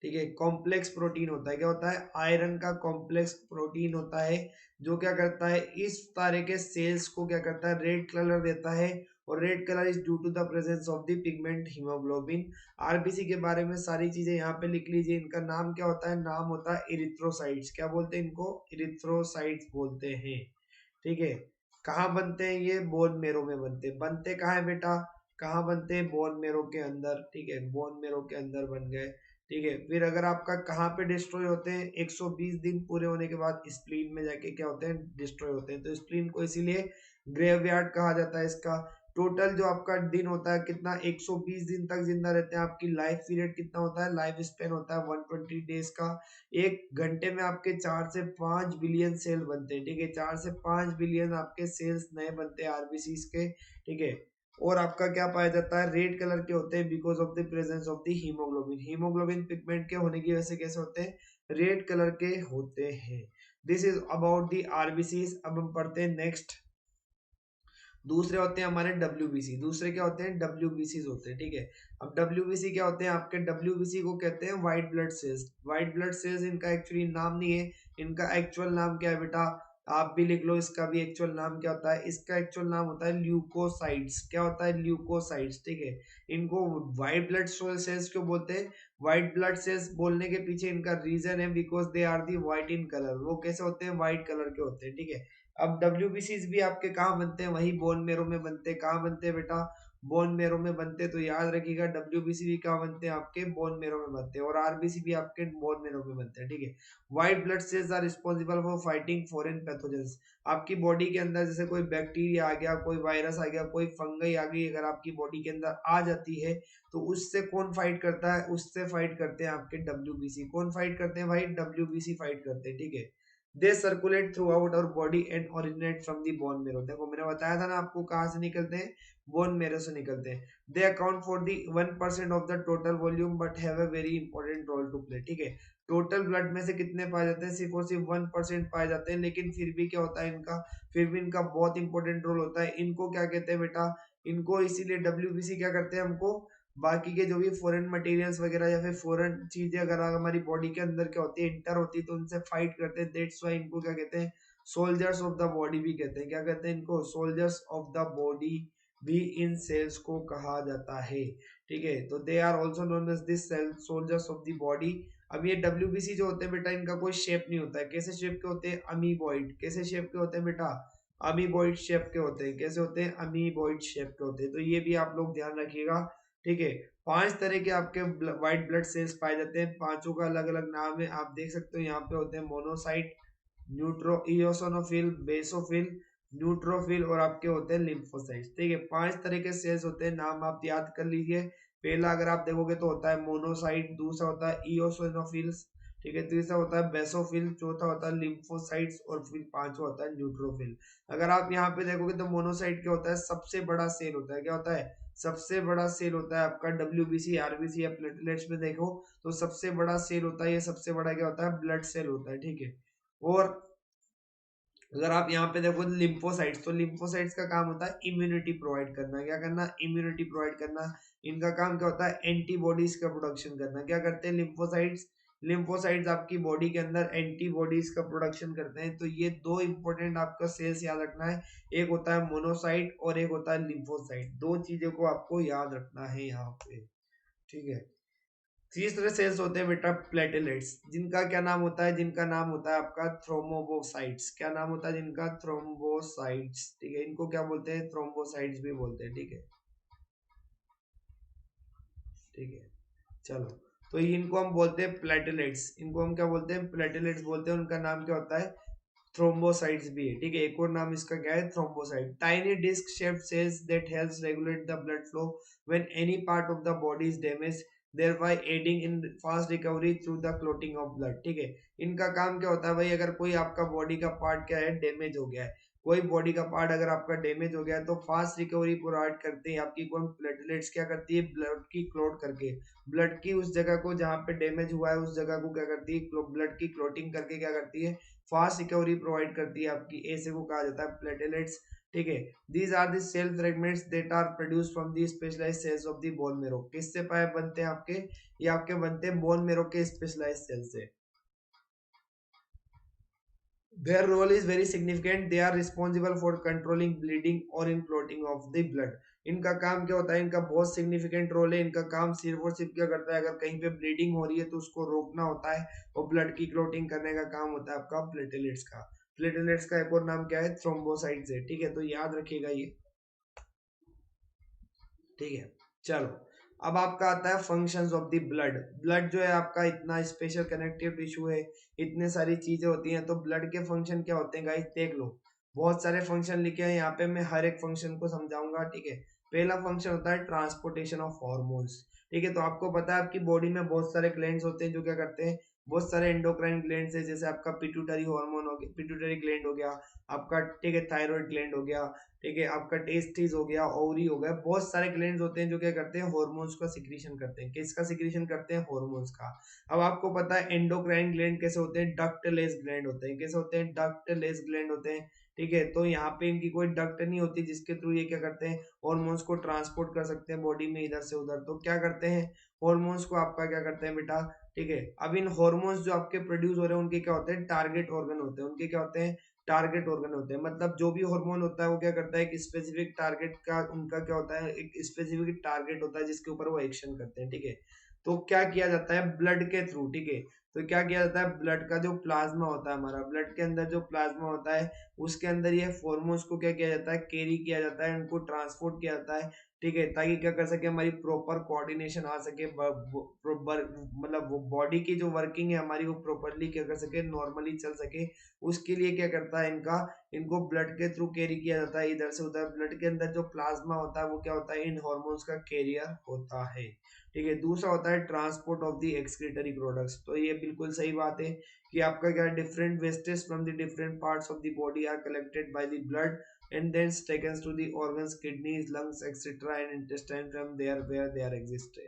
ठीक है, कॉम्प्लेक्स प्रोटीन होता है। क्या होता है? आयरन का कॉम्प्लेक्स प्रोटीन होता है, जो क्या करता है, इस तरह के सेल्स को क्या करता है? रेड कलर देता है। और red colour is due to the presence of the pigment haemoglobin. RBC के बारे में सारी चीजें यहाँ पे लिख लीजिए। इनका नाम क्या होता है? नाम होता है इरिथ्रोसाइट्स। क्या बोलते हैं इनको? इरिथ्रोसाइट्स बोलते हैं, ठीक है। कहाँ बनते हैं ये? बोन मेरो में बनते हैं। बनते कहाँ है बेटा? कहाँ बनते हैं? बोन मेरो के अंदर, ठीक है। बोन मेरो के अंदर बन गए, ठीक है। फिर अगर आपका कहाँ पे डिस्ट्रॉय होते हैं? 120 दिन पूरे होने के बाद स्प्लीन में जाके क्या होते हैं? डिस्ट्रॉय होते हैं। तो स्प्लीन को इसीलिए ग्रेवयार्ड कहा जाता है इसका। टोटल जो आपका दिन होता है कितना? 120 दिन तक जिंदा रहते हैं। आपकी लाइफ पीरियड कितना होता है? लाइफ स्पेन होता है 120 डेज का। एक घंटे में आपके 4 से 5 बिलियन सेल बनते हैं, ठीक है। 4 से 5 बिलियन आपके सेल्स नए बनते हैं आरबीसी के, ठीक है। और आपका क्या पाया जाता है? रेड कलर के होते हैं because of the presence of the haemoglobin. Haemoglobin pigment के होने की वजह से कैसे होते हैं? रेड कलर के होते हैं। This is about the RBCs. अब हम पढ़ते हैं नेक्स्ट। दूसरे होते हैं हमारे डब्ल्यूबीसी। दूसरे क्या होते हैं? डब्ल्यूबीसी होते हैं, ठीक है। अब डब्ल्यूबीसी क्या होते हैं आपके? डब्ल्यूबीसी को कहते हैं white blood sales. White blood sales इनका एक्चुअली नाम नहीं है। इनका एक्चुअल नाम क्या है बेटा? आप भी लिख लो इसका भी एक्चुअल नाम क्या होता है। इसका एक्चुअल नाम होता है ल्यूकोसाइट्स। क्या होता है? ल्यूकोसाइट्स, ठीक है। इनको व्हाइट ब्लड सेल्स क्यों बोलते हैं? व्हाइट ब्लड सेल्स बोलने के पीछे इनका रीजन है because they are the white in colour. वो कैसे होते हैं? व्हाइट कलर के होते हैं, ठीक है। अब डब्ल्यूबीसीज भी आपके कहाँ बनते हैं? वही बोन मेरो में बनते हैं। कहाँ बनते हैं बेटा? बोन मेरो में बनते हैं। तो याद रखिएगा डब्ल्यूबीसी भी कहाँ बनते हैं? आपके बोन मेरो में बनते हैं। और आरबीसी भी आपके बोन मेरो में बनते हैं, ठीक है। White blood cells are responsible for fighting foreign pathogens. आपकी बॉडी के अंदर जैसे कोई बैक्टीरिया आ गया, कोई वायरस आ गया, कोई फंगई आ गई, अगर आपकी बॉडी के अंदर आ जाती है तो उससे कौन फाइट करता है? उससे फाइट करते हैं आपके डब्ल्यूबीसी। कौन फाइट करते हैं भाई? डब्ल्यूबीसी फाइट करते हैं, ठीक है। They circulate throughout our body and originate from the bone marrow. देखो मैंने बताया था ना आपको कहाँ से निकलते हैं? बोन मेरो से निकलते हैं। They account for the 1% of the total volume but have a very important role to play, ठीक है। टोटल ब्लड में से कितने पाए जाते हैं? सिर्फ और सिर्फ 1% पाए जाते हैं, लेकिन फिर भी क्या होता है इनका? फिर भी इनका बहुत इंपॉर्टेंट रोल होता है। इनको क्या कहते हैं बेटा? इनको इसीलिए डब्ल्यूबीसी क्या करते हैं? हमको बाकी के जो भी फॉरेन मटेरियल्स वगैरह या फिर फॉरेन चीजें अगर हमारी बॉडी के अंदर क्या होती है? इंटर होती है, तो उनसे फाइट करते हैं। दैट्स व्हाई इनको क्या कहते हैं? सोल्जर्स ऑफ द बॉडी भी कहते हैं। क्या कहते हैं इनको? सोल्जर्स ऑफ द बॉडी भी इन सेल्स को कहा जाता है, ठीक है। तो they are also known as this cell soldiers of the body. अब ये डब्ल्यूबीसी जो होते हैं बेटा, इनका कोई शेप नहीं होता है। कैसे शेप के होते हैं? अमीबॉइड। कैसे शेप के होते हैं बेटा? अमीबॉइड शेप के होते हैं। कैसे होते हैं? अमीबॉइड शेप के होते हैं। तो ये भी आप लोग ध्यान रखिएगा, ठीक है। 5 तरह के आपके व्हाइट ब्लड सेल्स पाए जाते हैं। पांचों का अलग अलग नाम है, आप देख सकते हो यहाँ पे होते हैं मोनोसाइट, न्यूट्रो इयोसिनोफिल, बेसोफिल, न्यूट्रोफिल और आपके होते हैं लिम्फोसाइट्स, ठीक है। 5 तरह के सेल्स होते हैं, नाम आप याद कर लीजिए। पहला अगर आप देखोगे तो होता है मोनोसाइट, दूसरा होता है इयोसिनोफिल्स, ठीक है। तीसरा होता है बेसोफिल, चौथा होता है लिम्फोसाइट्स और फिर पांचवा होता है न्यूट्रोफिल। अगर आप यहाँ पे देखोगे तो मोनोसाइट क्या होता है, सबसे बड़ा सेल होता है। क्या होता है, सबसे बड़ा सेल होता है आपका डब्ल्यूबीसी, आरबीसी या प्लेटलेट्स में देखो तो सबसे बड़ा सेल होता है, ये सबसे बड़ा क्या होता है, ब्लड सेल होता है। ठीक है। और अगर आप यहाँ पे देखो लिम्फोसाइट्स, तो लिम्फोसाइट्स का काम होता है इम्यूनिटी प्रोवाइड करना। क्या करना, इम्यूनिटी प्रोवाइड करना। इनका काम क्या होता है, एंटीबॉडीज का प्रोडक्शन करना। क्या करते हैं लिम्फोसाइट्स, लिम्फोसाइट्स आपकी बॉडी के अंदर एंटीबॉडीज का प्रोडक्शन करते हैं। तो ये दो इंपॉर्टेंट आपका सेल्स याद रखना है, एक होता है मोनोसाइट और एक होता है लिम्फोसाइट। दो चीजों को आपको याद रखना है यहाँ पे। ठीक है। तीसरे सेल्स होते हैं बेटा प्लेटलेट्स, जिनका क्या नाम होता है, जिनका नाम होता है आपका थ्रोम्बोसाइट्स। क्या नाम होता है जिनका, थ्रोम्बोसाइट्स। ठीक है। इनको क्या बोलते हैं, थ्रोम्बोसाइट्स भी बोलते हैं। ठीक है। ठीक है। चलो, तो इनको हम बोलते हैं प्लेटलेट्स, इनको हम क्या बोलते हैं, प्लेटलेट्स बोलते हैं। उनका नाम क्या होता है, थ्रोम्बोसाइट्स भी है। ठीक है। एक और नाम इसका क्या है, thrombocyte. Tiny disc shaped cells that helps regulate the blood flow when any part of the body is damaged, thereby aiding in fast recovery through the clotting of blood। ठीक है। इनका काम क्या होता है भाई, अगर कोई आपका बॉडी का पार्ट क्या है, डैमेज हो गया है, कोई बॉडी का पार्ट अगर आपका डैमेज हो गया है तो फास्ट रिकवरी प्रोवाइड करते हैं आपकी कौन, प्लेटलेट्स। क्या करती है, ब्लड की क्लोट करके, ब्लड की उस जगह को जहाँ पे डैमेज हुआ है उस जगह को क्या करती है, ब्लड की क्लोटिंग करके क्या करती है, फास्ट रिकवरी प्रोवाइड करती है आपकी, ऐसे को कहा जाता है प्लेटलेट्स। ठीक है। These are the cell fragments that are produce from the specialised cells of the bone marrow. किससे पाए बनते हैं आपके, ये आपके बनते हैं बोन मेरो के स्पेशलाइज्ड सेल से। Their role is very significant. They are responsible for controlling bleeding or in clotting of the blood। इनका काम क्या होता है, इनका बहुत सिग्निफिकेंट रोल है। इनका काम सिर्फ और सिर्फ क्या करता है, अगर कहीं पे ब्लीडिंग हो रही है तो उसको रोकना होता है, और ब्लड की क्लोटिंग करने का काम होता है आपका प्लेटलेट्स का। प्लेटलेट्स का एक और नाम क्या है, थ्रोम्बोसाइट्स है। ठीक है। तो याद रखिएगा ये। ठीक है। चलो, अब आपका आता है functions of the blood. Blood जो है आपका इतना स्पेशल कनेक्टिव टिश्यू है, इतने सारी चीजें होती हैं, तो ब्लड के फंक्शन क्या होते हैं गाइस, देख लो। बहुत सारे फंक्शन लिखे हैं यहाँ पे, मैं हर एक फंक्शन को समझाऊंगा। ठीक है। पहला फंक्शन होता है ट्रांसपोर्टेशन ऑफ हॉर्मोन्स। ठीक है। तो आपको पता है आपकी बॉडी में बहुत सारे ग्लैंड्स होते हैं जो क्या करते हैं, बहुत सारे एंडोक्राइन ग्लैंड्स है, जैसे आपका पिट्यूटरी हार्मोन हो गया, पिट्यूटरी ग्लैंड हो गया आपका। ठीक है। थायराइड ग्लैंड हो गया। ठीक है। आपका टेस्टिस हो गया, ओवरी हो गया, बहुत सारे ग्लैंड्स होते हैं जो क्या करते हैं, हॉर्मोन्स का सिक्रीशन करते हैं। किसका सिक्रीशन करते हैं, हॉर्मोन्स का। अब आपको पता है एंडोक्राइन ग्लैंड कैसे होते हैं, डक्टलेस ग्लैंड होते हैं। कैसे होते हैं, डक्टलेस ग्लैंड होते हैं। ठीक है। तो यहाँ पे इनकी कोई डक्ट नहीं होती जिसके थ्रू ये क्या करते हैं, हॉर्मोन्स को ट्रांसपोर्ट कर सकते हैं बॉडी में इधर से उधर। तो क्या करते हैं, हॉर्मोन्स को आपका क्या करते हैं बेटा। ठीक है। अब इन हॉर्मोन्स जो आपके प्रोड्यूस हो रहे हैं उनके क्या होते हैं, टारगेट ऑर्गन होते हैं। उनके क्या होते हैं, टारगेट ऑर्गन होते हैं। मतलब जो भी हार्मोन होता है वो क्या करता है, एक स्पेसिफिक टारगेट का उनका क्या होता है, एक स्पेसिफिक टारगेट होता है जिसके ऊपर वो एक्शन करते हैं। ठीक है। तो क्या किया जाता है ब्लड के थ्रू। ठीक है। तो क्या किया जाता है, ब्लड का जो प्लाज्मा होता है हमारा, ब्लड के अंदर जो प्लाज्मा होता है उसके अंदर ये हार्मोन्स को क्या किया जाता है, कैरी किया जाता है, उनको ट्रांसपोर्ट किया जाता है। ठीक है। ताकि क्या कर सके, हमारी प्रॉपर कोऑर्डिनेशन आ सके, मतलब वो बॉडी की जो वर्किंग है हमारी वो प्रॉपरली क्या कर सके, नॉर्मली चल सके। उसके लिए क्या करता है, इनका इनको ब्लड के थ्रू कैरी किया जाता है इधर से उधर। ब्लड के अंदर जो प्लाज्मा होता है वो क्या होता है, इन हार्मोन्स का कैरियर होता है। ठीक है। दूसरा होता है transport of the excretory products. तो ये बिल्कुल सही बात है कि आपका क्या, different wastage from the different parts of the body are collected by the blood and then taken to the organs, kidneys, lungs, etc. and intestine from there where they are exist।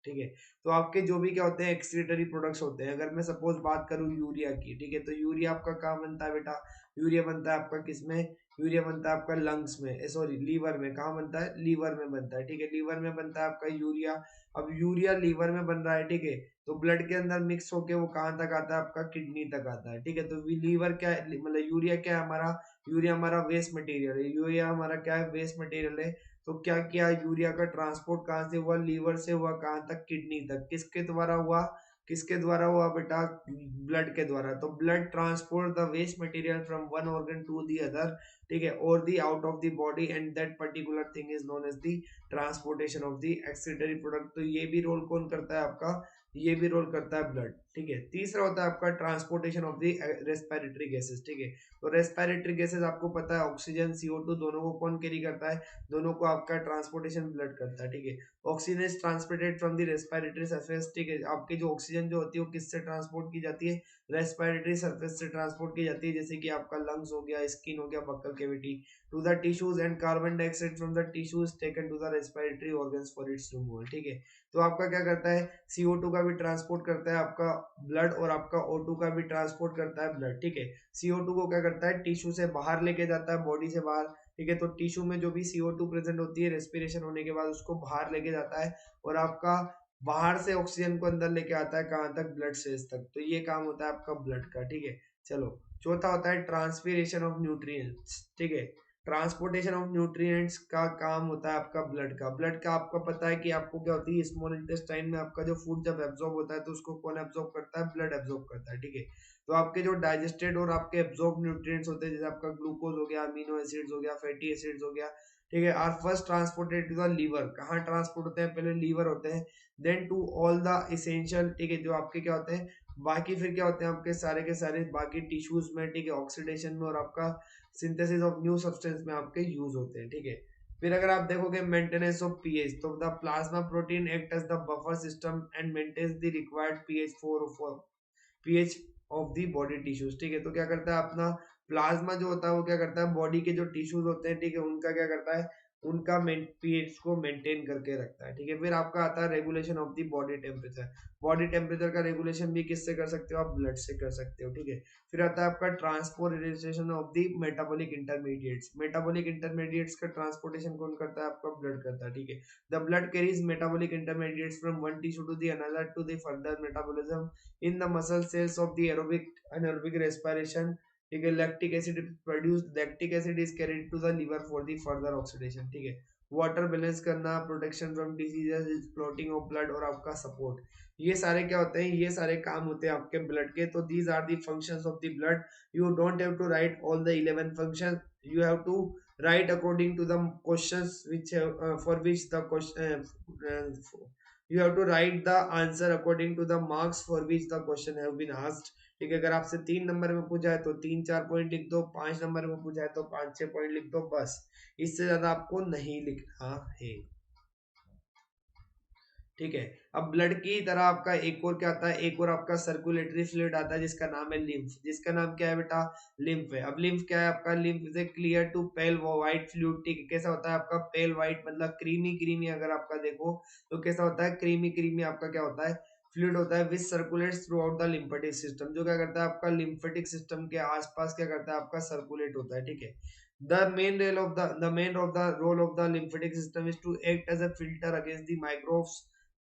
ठीक है। तो आपके जो भी क्या होते हैं excretory products होते हैं, अगर मैं सपोज बात करूं यूरिया की। ठीक है। तो यूरिया आपका कहाँ बनता है बेटा, यूरिया बनता है आपका किसमें, यूरिया बनता है आपका लंग्स में, सॉरी लीवर में। कहाँ बनता है, लीवर में बनता है। ठीक है। लीवर में बनता है आपका यूरिया। अब यूरिया लीवर में बन रहा है। ठीक है। तो ब्लड के अंदर मिक्स होके वो कहाँ तक आता है, आपका किडनी तक आता है। ठीक है। तो लीवर क्या है, मतलब यूरिया क्या है हमारा, यूरिया हमारा वेस्ट मटेरियल है। यूरिया हमारा क्या है, वेस्ट मटेरियल है। तो क्या किया, यूरिया का ट्रांसपोर्ट कहाँ से हुआ, लीवर से हुआ, कहाँ तक, किडनी तक। किसके द्वारा हुआ, किसके द्वारा हुआ बेटा, ब्लड के द्वारा। तो blood transport the waste material from one organ to the other. ठीक है। और the out of the body and that particular thing is known as the transportation of the excretory product. तो ये भी रोल कौन करता है आपका, ये भी रोल करता है ब्लड, ठीक है। तीसरा होता है आपका transportation of the respiratory gases, ठीक है। तो रेस्पिरेटरी गैसेस आपको पता है ऑक्सीजन CO2 दोनों को कौन कैरी करता है, दोनों को आपका ट्रांसपोर्टेशन ब्लड करता है, ठीक है। Oxygen is transported from the respiratory surface, ठीक है। आपकी जो ऑक्सीजन जो होती है वो किससे ट्रांसपोर्ट की जाती है, रेस्पिरेटरी सरफेस से ट्रांसपोर्ट की जाती है, जैसे कि आपका लंग्स हो गया, स्किन हो गया, buccal cavity, to the tissues, and carbon dioxide from the tissues taken to the respiratory organs for its removal, ठीक है। तो आपका क्या करता है, CO2 का भी ट्रांसपोर्ट करता है आपका ब्लड, और आपका O2 का भी ट्रांसपोर्ट करता है ब्लड, ठीक है। CO2 को क्या करता है, टिश्यू से बाहर लेके जाता है, बॉडी से बाहर, ठीक है। तो टिश्यू में जो भी CO2 प्रेजेंट होती है रेस्पिरेशन होने के बाद उसको बाहर लेके जाता है, और आपका बाहर से ऑक्सीजन को अंदर लेके आता है, कहाँ तक, ब्लड सेल्स तक। तो ये काम होता है आपका ब्लड का, ठीक है। चलो, चौथा होता है ट्रांसपीरेशन ऑफ न्यूट्रिएंट्स, ठीक है। ट्रांसपोर्टेशन ऑफ न्यूट्रिएंट्स का काम होता है आपका ब्लड का। ब्लड का आपको पता है कि आपको क्या होती है, स्मॉल इंटेस्टाइन में आपका जो फूड जब एब्जॉर्ब होता है तो उसको कौन एब्जॉर्ब करता है, ब्लड एब्जॉर्ब करता है, ठीक है। तो आपके जो डाइजेस्टेड और आपके एब्जॉर्ब न्यूट्रिएंट्स होते हैं, जैसे आपका ग्लूकोज हो गया, अमीनो एसिड्स हो गया, फैटी एसिड्स हो गया, ठीक है, are first transported to the liver. कहाँ ट्रांसपोर्ट होते हैं, पहले लीवर होते हैं, then to all the essential, ठीक है, जो आपके क्या होते हैं बाकी, फिर क्या होते हैं आपके सारे के सारे बाकी टिश्यूज में, ठीक है, ऑक्सीडेशन में, और आपका सिंथेसिस ऑफ न्यू सब्सटेंस में आपके यूज होते हैं, ठीक है। फिर अगर आप देखोगे मेंटेनेंस ऑफ पीएच, तो the plasma protein act as the buffer system and maintains the required pH of the body tissues, ठीक है। तो क्या करता है अपना प्लाज्मा जो होता है वो क्या करता है, बॉडी के जो टिश्यूज होते हैं, ठीक है, उनका क्या करता है, उनका पीएच को मेंटेन करके रखता है, ठीक है। फिर आपका आता है regulation of the body temperature. Body temperature का रेगुलेशन भी किससे कर सकते हो, आप ब्लड से कर सकते हो, ठीक है। फिर आता है आपका transportation of the metabolic intermediates. Metabolic intermediates का ट्रांसपोर्टेशन कौन करता है, आपका ब्लड करता है, ठीक है। The blood carries metabolic intermediates from one tissue to the another to the further metabolism in the muscle cells of the aerobic anaerobic respiration, ठीक है। Lactic acid produce, lactic acid is carried to the liver for the further oxidation, ठीक है। Water balance करना, protection from diseases, floating of blood, और आपका support, ये सारे क्या होते हैं, ये सारे काम होते हैं आपके ब्लड के। तो these are the functions of the blood. You don't have to write all the 11 function, you have to write according to the questions which have, for which the question you have to write the answer according to the marks for which the question have been asked, ठीक है। अगर आपसे 3 number में पूछा है तो 3-4 point लिख दो, 5 नंबर में पूछा है तो 5-6 पॉइंट लिख दो, बस, इससे ज्यादा आपको नहीं लिखना है, ठीक है। अब ब्लड की तरह आपका एक और क्या आता है, एक और आपका सर्कुलेटरी फ्लूइड आता है जिसका नाम है लिम्फ। जिसका नाम क्या है बेटा, लिम्फ है। अब लिम्फ क्या है आपका, lymph is a clear to pale white fluid, ठीक है। कैसा होता है आपका, पेल व्हाइट मतलब क्रीमी क्रीमी, अगर आपका देखो तो कैसा होता है, क्रीमी क्रीमी आपका क्या होता है, फ्लूइड होता है, which circulates throughout the lymphatic system, जो क्या करता है आपका लिम्फेटिक सिस्टम के आसपास क्या करता है, आपका सर्कुलेट होता है, ठीक है। The main role of the lymphatic system is to act as a filter against the microbes,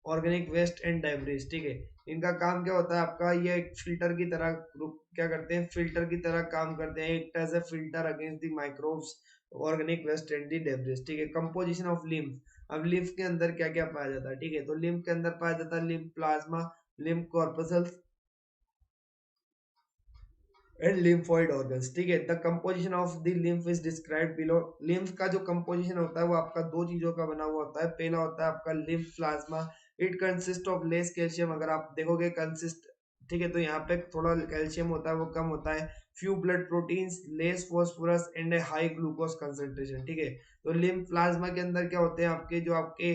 organic waste and debris, ठीक है। इनका काम क्या होता है आपका, ये एक फिल्टर की तरह क्या करते हैं, फिल्टर की तरह काम करते हैं, act as a filter against the microbes, organic waste and the debris, ठीक है। कंपोजिशन ऑफ लिम्फ, अब लिम्फ के अंदर क्या क्या पाया जाता है, ठीक है। तो लिम्फ के अंदर पाया जाता है lymph plasma, lymph corpuscles and lymphoid organs, ठीक है। The composition of the lymph is described below. Lymph का जो कंपोजिशन होता है वो आपका दो चीजों का बना हुआ होता है। पहला होता है आपका lymph plasma, it consist of less calcium, अगर आप देखोगे कंसिस्ट, ठीक है, तो यहाँ पे थोड़ा कैल्शियम होता है वो कम होता है, few blood proteins, less phosphorus and A high glucose concentration, ठीक है। तो लिम्फ प्लाज्मा के अंदर क्या होते हैं आपके, जो आपके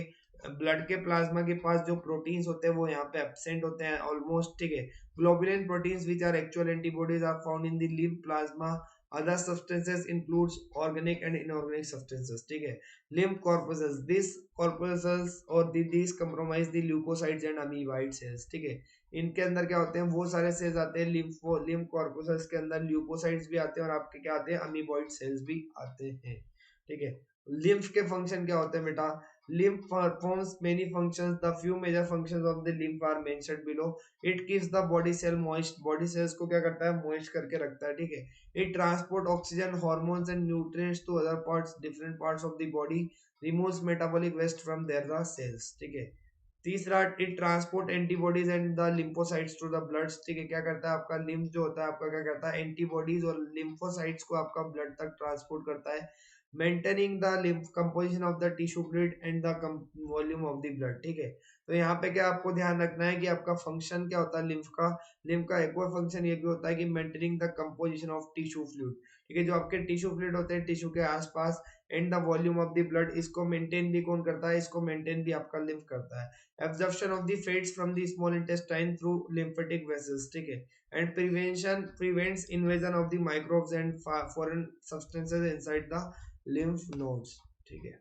ब्लड के प्लाज्मा के पास जो प्रोटीन्स होते हैं वो यहाँ पे एब्सेंट होते हैं ऑलमोस्ट, ठीक है। Globulin proteins, which are actual antibodies, are found in the lymph plasma. Other substances includes organic and inorganic substances, ठीक है। Lymph corpuscles, these corpuscles or these comprise the leukocytes and amoeboid cells, ठीक है। इनके अंदर क्या होते हैं, वो सारे सेल्स आते हैं, लिम्फ कॉर्पुसल्स के अंदर ल्यूकोसाइट्स भी आते हैं, और आपके क्या आते हैं, अमीबॉइड सेल्स भी आते हैं, ठीक है। लिम्फ के फंक्शन क्या होते हैं बेटा, lymph performs many functions. The few major functions of the lymph are mentioned below. It keeps the body cell moist. Body cells को क्या करता है, moist करके रखता है, ठीक है। It transport oxygen, hormones and nutrients to other parts, different parts of the body. Removes metabolic waste from their cells, ठीक है। तीसरा, it transport antibodies and the lymphocytes to the blood, ठीक है। क्या करता है आपका लिम्फ जो होता है आपका क्या करता है, एंटीबॉडीज और लिम्फोसाइट्स को आपका ब्लड तक ट्रांसपोर्ट करता है, maintaining the lymph composition of the tissue grid and the volume of the blood, ठीक है। तो यहाँ पे क्या आपको ध्यान रखना है कि आपका फंक्शन क्या होता है लिम्फ का एक और फंक्शन ये भी होता है कि maintaining the composition of tissue fluid, ठीक है। जो आपके टिश्यू फ्लूइड होते हैं टिश्यू के आसपास and the volume of the blood, इसको मेंटेन भी कौन करता है, इसको मेंटेन भी आपका लिम्फ करता है। Absorption of the fats from the small intestine through lymphatic vessels, ठीक है। And prevents invasion of the microbes and foreign substances inside the lymph nodes, ठीक है।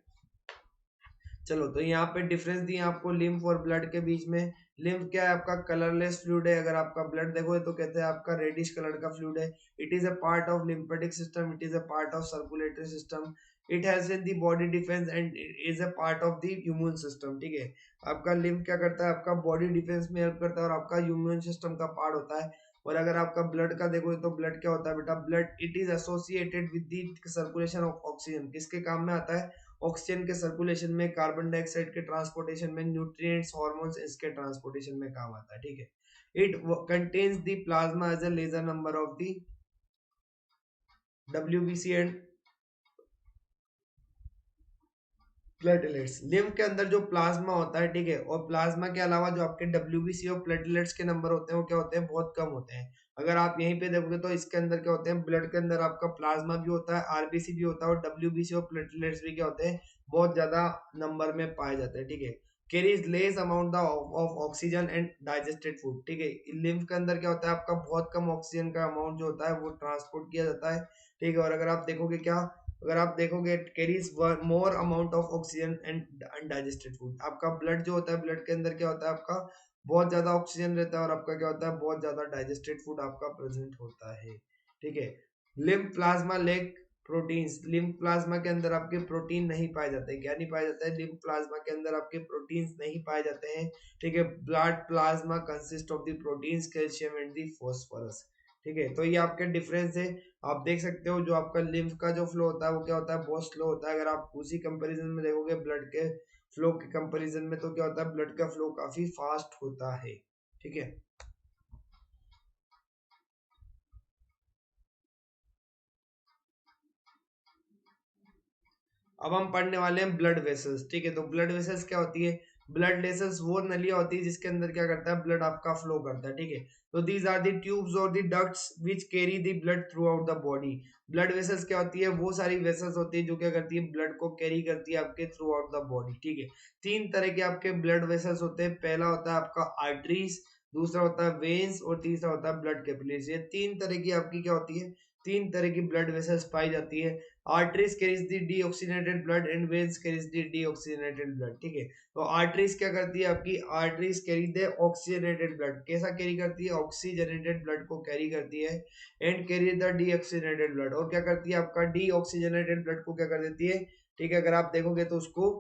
चलो तो यहाँ पे डिफरेंस दिए आपको लिम्फ और ब्लड के बीच में। लिम्फ क्या है, आपका कलरलेस फ्लूइड है। अगर आपका ब्लड देखोगे तो कहते हैं आपका रेडिश कलर का फ्लूइड है। It is a part of lymphatic system, it is a part of circulatory system, it has in the body defence and is a part of the immune system, ठीक है। आपका lymph क्या करता है, आपका body defence में help करता है और आपका इम्यून सिस्टम का पार्ट होता है। और अगर आपका ब्लड का देखोगे तो ब्लड क्या होता है बेटा, blood it is associated with the circulation of oxygen. किसके काम में आता है, ऑक्सीजन के सर्कुलेशन में, कार्बन डाइऑक्साइड के ट्रांसपोर्टेशन में, न्यूट्रिएंट्स हार्मोन्स इसके ट्रांसपोर्टेशन में काम आता है, ठीक है। It contains the plasma as a lesser number of the WBC and platelets. Lymph के अंदर जो प्लाज्मा होता है, ठीक है, और प्लाज्मा के अलावा जो आपके WBC और प्लेटलेट्स के नंबर होते हैं वो क्या होते हैं, बहुत कम होते हैं। अगर आप यहीं पे देखोगे तो इसके अंदर क्या होते हैं, ब्लड के अंदर आपका प्लाज्मा भी होता है, RBC भी होता है और WBC और प्लेटलेट्स भी क्या होते हैं, बहुत ज्यादा नंबर में पाए जाते हैं, ठीक है। Carries less amount of oxygen and digested food, ठीक है। लिम्फ के अंदर क्या होता है, आपका बहुत कम ऑक्सीजन का अमाउंट जो होता है वो ट्रांसपोर्ट किया जाता है, ठीक है। और अगर आप देखोगे क्या, अगर आप देखोगे carries more amount of oxygen and undigested food. आपका ब्लड जो होता है, ब्लड के अंदर क्या होता है, आपका बहुत ज्यादा ऑक्सीजन रहता है और आपका क्या होता है, बहुत ज्यादा डाइजेस्टेड फूड आपका प्रेजेंट होता है, ठीक है। Lymph plasma lake proteins. Lymph plasma के अंदर आपके प्रोटीन नहीं पाए जाते हैं। क्या नहीं पाए जाते हैं, लिम्फ प्लाज्मा के अंदर आपके प्रोटीन्स नहीं पाए जाते हैं, ठीक है। Blood plasma consist of the proteins, calcium and the phosphorus, ठीक है। तो ये आपके डिफरेंस है। आप देख सकते हो जो आपका लिम्फ का जो फ्लो होता है वो क्या होता है, बहुत स्लो होता है। अगर आप उसी कंपैरिजन में देखोगे ब्लड के फ्लो के कंपैरिजन में तो क्या होता है, ब्लड का फ्लो काफी फास्ट होता है, ठीक है। अब हम पढ़ने वाले हैं ब्लड वेसल्स, ठीक है। तो ब्लड वेसल्स क्या होती है, ब्लड वेसल्स वो नलियां होती है जिसके अंदर क्या करता है, ब्लड आपका फ्लो करता है, ठीक है। तो दीज आर द ट्यूब्स और the ducts which carry the blood through out the body. Blood vessels क्या होती है, वो सारी वेसल्स होती है जो क्या करती है, ब्लड को कैरी करती है आपके थ्रू आउट द बॉडी, ठीक है। तीन तरह के आपके ब्लड वेसल्स होते हैं। पहला होता है आपका आर्टरीज, दूसरा होता है वेन्स और तीसरा होता है ब्लड कैपिलरीज। ये तीन तरह की आपकी क्या होती है, तीन तरह की ब्लड वेसल्स पाई जाती है। Arteries carries the deoxygenated blood and veins carries the deoxygenated blood, ठीक है। तो आर्टरीज क्या करती है, आपकी arteries carry the oxygenated blood. कैसा कैरी करती है, ऑक्सीजनेटेड ब्लड को कैरी करती है। And carry the deoxygenated blood, और क्या करती है, आपका डीऑक्सीजनेटेड ब्लड को क्या कर देती है, ठीक है। अगर आप देखोगे तो उसको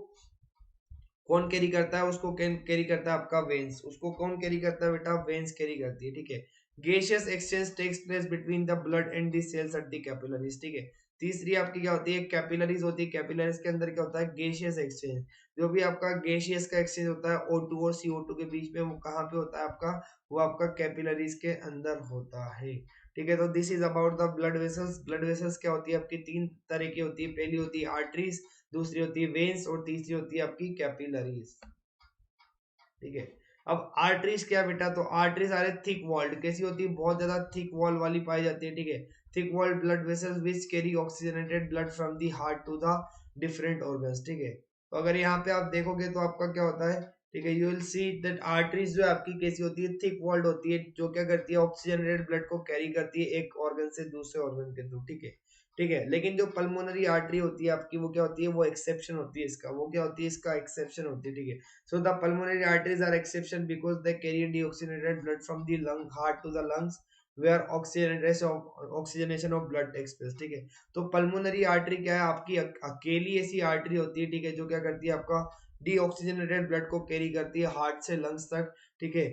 कौन कैरी करता है, उसको कैरी करता है आपका वेन्स। उसको कौन कैरी करता है बेटा, वेन्स कैरी करती है, ठीक है। Gaseous exchange takes place between the blood and the cells at the capillaries, ठीक है। तीसरी आपकी क्या होती है, कैपिलरीज होती है। कैपिलरीज के अंदर क्या होता है, गेशियस एक्सचेंज। जो भी आपका गेशियस का एक्सचेंज होता है O2 और CO2 के बीच में, वो कहाँ पे होता है आपका, वो आपका कैपिलरीज के अंदर होता है, ठीक है। तो this is about the blood vessels. Blood vessels क्या होती है, आपकी तीन तरह की होती है। पहली होती है आर्टरीज, दूसरी होती है वेन्स और तीसरी होती है आपकी कैपिलरीज, ठीक है। अब आर्टरीज क्या बेटा, तो आर्टरीज आर थिक वॉल्ड। कैसी होती है, बहुत ज्यादा थिक वॉल वाली पाई जाती है, ठीक है। Thick walled blood vessels which carry oxygenated blood from the heart to the different organs, ठीक है। तो अगर यहाँ पे आप देखोगे तो आपका क्या होता है, ठीक है, you will see that arteries जो आपकी कैसी होती है, थिक वॉल्ड होती है, जो क्या करती है, ऑक्सीजनेटेड ब्लड को कैरी करती है एक ऑर्गन से दूसरे ऑर्गन के थ्रू, ठीक है, ठीक है। लेकिन जो पल्मोनरी आर्टरी होती है आपकी, वो क्या होती है, वो एक्सेप्शन होती है इसका, वो क्या होती है, इसका एक्सेप्शन होती है, ठीक है। So the pulmonary arteries are exception because they carry deoxygenated blood from the lung heart to the lungs where oxygenation of blood takes place, ठीक है। तो पल्मोनरी आर्टरी क्या है, आपकी अकेली ऐसी आर्टरी होती है, ठीक है, जो क्या करती है, आपका डीऑक्सीजनेटेड ब्लड को कैरी करती है हार्ट से लंग्स तक, ठीक है।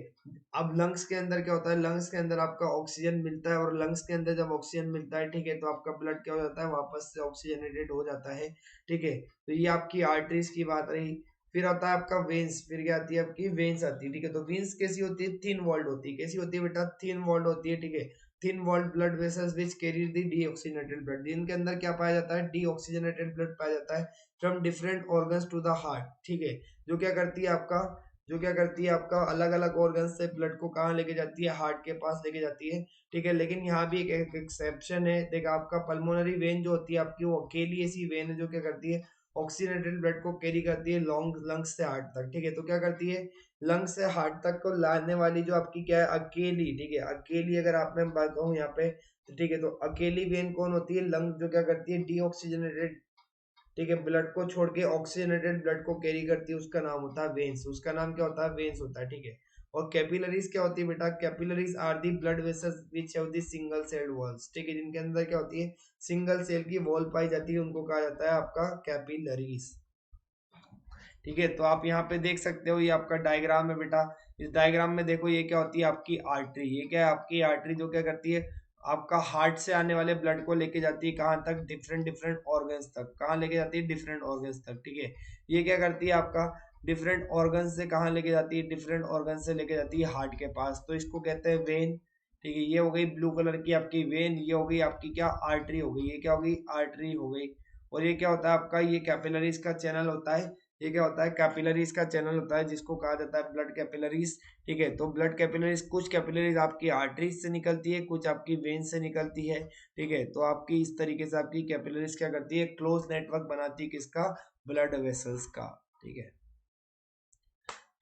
अब लंग्स के अंदर क्या होता है, लंग्स के अंदर आपका ऑक्सीजन मिलता है और लंग्स के अंदर जब ऑक्सीजन मिलता है, ठीक है, तो आपका ब्लड क्या हो जाता है, वापस से ऑक्सीजनेटेड हो जाता है, ठीक है। तो ये आपकी आर्टरीज की बात रही। फिर आता है आपका वेन्स। फिर क्या आती है, आपकी वेन्स आती है, ठीक है। तो वेन्स कैसी होती है, थिन वॉल्ड होती है। कैसी होती है बेटा, थिन वॉल्ड होती है, ठीक है। Thin walled blood vessels which carry the deoxygenated blood. इनके अंदर क्या पाया जाता है, डीऑक्सीजनेटेड ब्लड पाया जाता है from different organs to the heart, ठीक है। जो क्या करती है, आपका जो क्या करती है आपका अलग अलग ऑर्गन से ब्लड को कहाँ लेके जाती है, हार्ट के पास लेके जाती है, ठीक है। लेकिन यहाँ भी एक एक्सेप्शन है, देखा आपका पल्मोनरी वेन जो होती है आपकी वो अकेली ऐसी वेन है जो क्या करती है ऑक्सीजनेटेड ब्लड को कैरी करती है लंग्स से हार्ट तक, ठीक है। तो क्या करती है लंग्स से हार्ट तक को लाने वाली जो आपकी क्या है अकेली, ठीक है, अकेली अगर आप मैं बात कहूँ यहाँ पे तो ठीक है, तो अकेली वेन कौन होती है, लंग जो क्या करती है डीऑक्सीजनेटेड, ठीक है, ब्लड को छोड़ के ऑक्सीजनेटेड ब्लड को कैरी करती है, उसका नाम होता है वेन्स, उसका नाम क्या होता है वेन्स होता है, ठीक है। और कैपिलरीज क्या होती है बेटा, capillaries are the blood vessels which have the single celled walls, ठीक है, जिनके अंदर क्या होती है सिंगल सेल की वॉल पाई जाती है, उनको कहा जाता है आपका कैपिलरीज, ठीक है। तो आप यहाँ पे देख सकते हो ये आपका डायग्राम है बेटा, इस डायग्राम में देखो ये क्या होती है आपकी आर्टरी, ये क्या है आपकी आर्टरी जो क्या करती है आपका हार्ट से आने वाले ब्लड को लेके जाती है कहाँ तक, डिफरेंट डिफरेंट ऑर्गन्स तक, कहाँ लेके जाती है डिफरेंट ऑर्गन्स तक, ठीक है। ये क्या करती है आपका डिफरेंट ऑर्गन से कहाँ लेके जाती है, डिफरेंट ऑर्गन से लेके जाती है हार्ट के पास, तो इसको कहते हैं वेन, ठीक है। ये हो गई ब्लू कलर की आपकी वेन, ये हो गई आपकी क्या आर्टरी हो गई, ये क्या हो गई आर्टरी हो गई। और ये क्या होता है आपका ये कैपिलरीज का चैनल होता है, ये क्या होता है कैपिलरीज का चैनल होता है जिसको कहा जाता है ब्लड कैपिलरीज, ठीक है। तो ब्लड कैपिलरीज कुछ कैपिलरीज आपकी आर्टरीज से निकलती है, कुछ आपकी वेन से निकलती है, ठीक है। तो आपकी इस तरीके से आपकी कैपिलरीज क्या करती है क्लोज नेटवर्क बनाती है किसका, ब्लड वेसल्स का, ठीक है।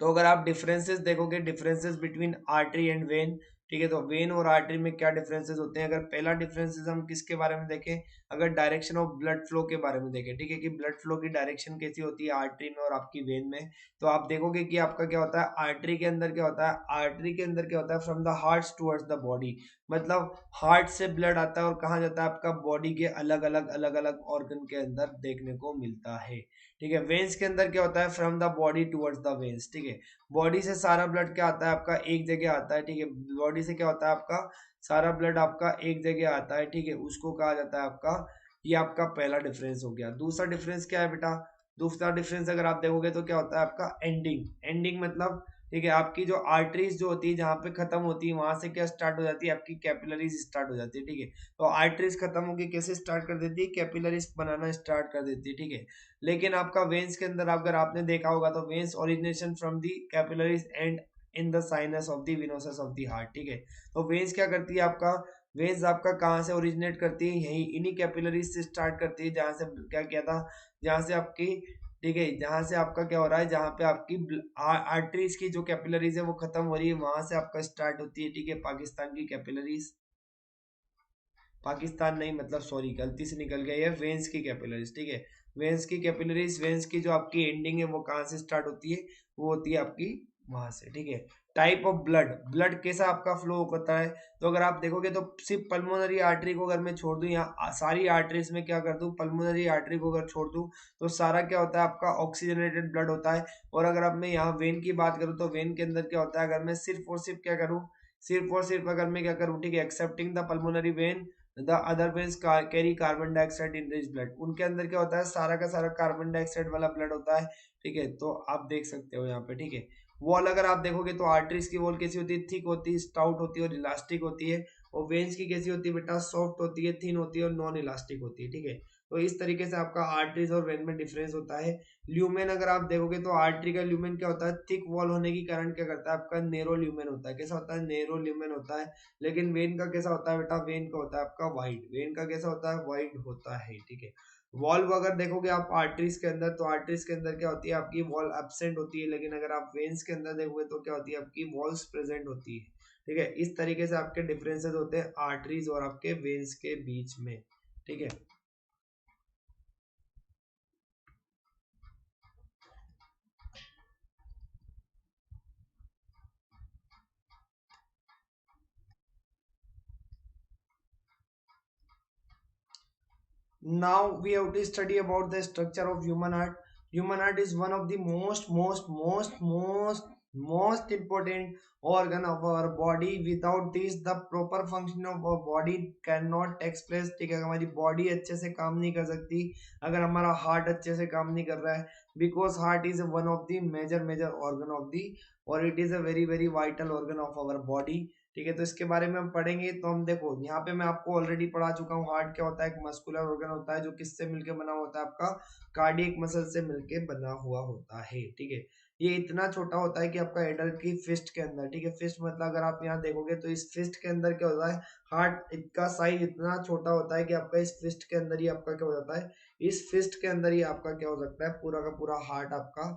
तो अगर आप डिफरेंसेस देखोगे, differences between artery and when, ठीक है, तो वेन और आर्टरी में क्या डिफरेंसेस होते हैं, अगर पहला डिफरेंसेस हम किसके बारे में देखें, अगर डायरेक्शन ऑफ ब्लड फ्लो के बारे में देखें, ठीक है, कि ब्लड फ्लो की डायरेक्शन कैसी होती है आर्टरी में और आपकी वेन में, तो आप देखोगे कि आपका क्या होता है आर्टरी के अंदर क्या होता है, आर्टरी के अंदर क्या होता है from the heart towards the body, मतलब हार्ट से ब्लड आता है और कहाँ जाता है आपका बॉडी के अलग अलग ऑर्गन के अंदर देखने को मिलता है, ठीक है। वेन्स के अंदर क्या होता है from the body towards the veins, ठीक है, बॉडी से सारा ब्लड क्या आता है आपका एक जगह आता है, ठीक है, बॉडी से क्या होता है आपका सारा ब्लड आपका एक जगह आता है, ठीक है, उसको कहा जाता है आपका, ये आपका पहला डिफरेंस हो गया। दूसरा डिफरेंस क्या है बेटा, दूसरा डिफरेंस अगर आप देखोगे तो क्या होता है आपका एंडिंग, एंडिंग मतलब ठीक है आपकी जो आर्टरीज जो होती है जहाँ पे खत्म होती है वहां से क्या स्टार्ट हो जाती है आपकी कैपिलरीज स्टार्ट हो जाती है, ठीक है। तो आर्टरीज खत्म होगी कैसे स्टार्ट कर देती है, कैपिलरीज बनाना स्टार्ट कर देती है, ठीक है। लेकिन आपका वेन्स के अंदर अगर आपने देखा होगा तो veins origination from the capillaries and in the sinus of the venosus of the heart, ठीक है। तो वेन्स क्या करती है आपका, वेन्स आपका कहाँ से ओरिजिनेट करती है, यही इन्हीं कैपिलरीज से स्टार्ट करती है जहाँ से क्या किया था, जहाँ से आपकी, ठीक है, जहाँ से आपका क्या हो रहा है, जहाँ पे आपकी आर्टरीज की जो कैपिलरीज है वो खत्म हो रही है वहां से आपका स्टार्ट होती है, ठीक है, पाकिस्तान की कैपिलरीज, पाकिस्तान नहीं मतलब सॉरी गलती से निकल गया ये वेन्स की कैपिलरीज, ठीक है। वेन्स की कैपिलरीज, वेन्स की जो आपकी एंडिंग है वो कहाँ से स्टार्ट होती है, वो होती है आपकी वहां से, ठीक है। टाइप ऑफ ब्लड, ब्लड कैसा आपका फ्लो होता है, तो अगर आप देखोगे तो सिर्फ पल्मोनरी आर्टरी को अगर मैं छोड़ दूं यहाँ सारी आर्टरीज में क्या कर दूं, पल्मोनरी आर्टरी को अगर छोड़ दूं तो सारा क्या होता है आपका ऑक्सीजनेटेड ब्लड होता है। और अगर अब मैं यहाँ वेन की बात करूँ तो वेन के अंदर क्या होता है, अगर मैं सिर्फ और सिर्फ क्या करूँ, सिर्फ और सिर्फ अगर मैं क्या करूँ, ठीक है, accepting the pulmonary vein the other veins carry carbon dioxide in rich blood, उनके अंदर क्या होता है सारा का सारा कार्बन डाइऑक्साइड वाला ब्लड होता है, ठीक है। तो आप देख सकते हो यहाँ पे, ठीक है। वॉल अगर आप देखोगे तो आर्टरीज की वॉल कैसी होती है, थिक होती है, स्टाउट होती है और इलास्टिक होती है। और वेन्स की कैसी होती है बेटा, सॉफ्ट होती है, थिन होती है और नॉन इलास्टिक होती है, ठीक है। तो इस तरीके से आपका आर्टरीज और वेन में डिफरेंस होता है। ल्यूमेन अगर आप देखोगे तो आर्टरी का ल्यूमेन क्या होता है, थिक वॉल होने के कारण क्या करता है आपका नेरो ल्यूमेन होता है, कैसा होता है नेरो ल्यूमेन होता है। लेकिन वेन का कैसा होता है बेटा, वेन का होता है आपका वाइड, वेन का कैसा होता है वाइड होता है, ठीक है। वॉल्व अगर देखोगे आप आर्टरीज के अंदर तो आर्टरीज के अंदर क्या होती है आपकी वॉल एब्सेंट होती है, लेकिन अगर आप वेन्स के अंदर देखोगे तो क्या होती है आपकी वॉल्स प्रेजेंट होती है, ठीक है। इस तरीके से आपके डिफरेंसेस होते हैं आर्टरीज और आपके वेन्स के बीच में, ठीक है। Now we have to study about the structure of human heart. Human heart is one of the most important organ of our body. Without this the proper function of our body cannot takes place, ठीक है। हमारी body अच्छे से काम नहीं कर सकती अगर हमारा हार्ट अच्छे से काम नहीं कर रहा है, because heart is one of the major organ of the, और it is a very vital organ of our body, ठीक है। तो इसके बारे में हम पढ़ेंगे, तो हम देखो यहाँ पे मैं आपको ऑलरेडी पढ़ा चुका हूँ हार्ट क्या होता है, एक मस्कुलर ऑर्गन होता है जो किससे मिलके बना होता है आपका कार्डियक मसल से मिलके बना हुआ होता है, ठीक है। ये इतना छोटा होता है कि आपका एडल्ट की फिस्ट के अंदर, ठीक है। फिस्ट मतलब अगर आप यहाँ देखोगे तो इस फिस्ट के अंदर क्या होता है, हार्ट का साइज इतना छोटा होता है कि आपका इस फिस्ट के अंदर ही आपका क्या हो जाता है, इस फिस्ट के अंदर ही आपका क्या हो सकता है, पूरा का पूरा हार्ट आपका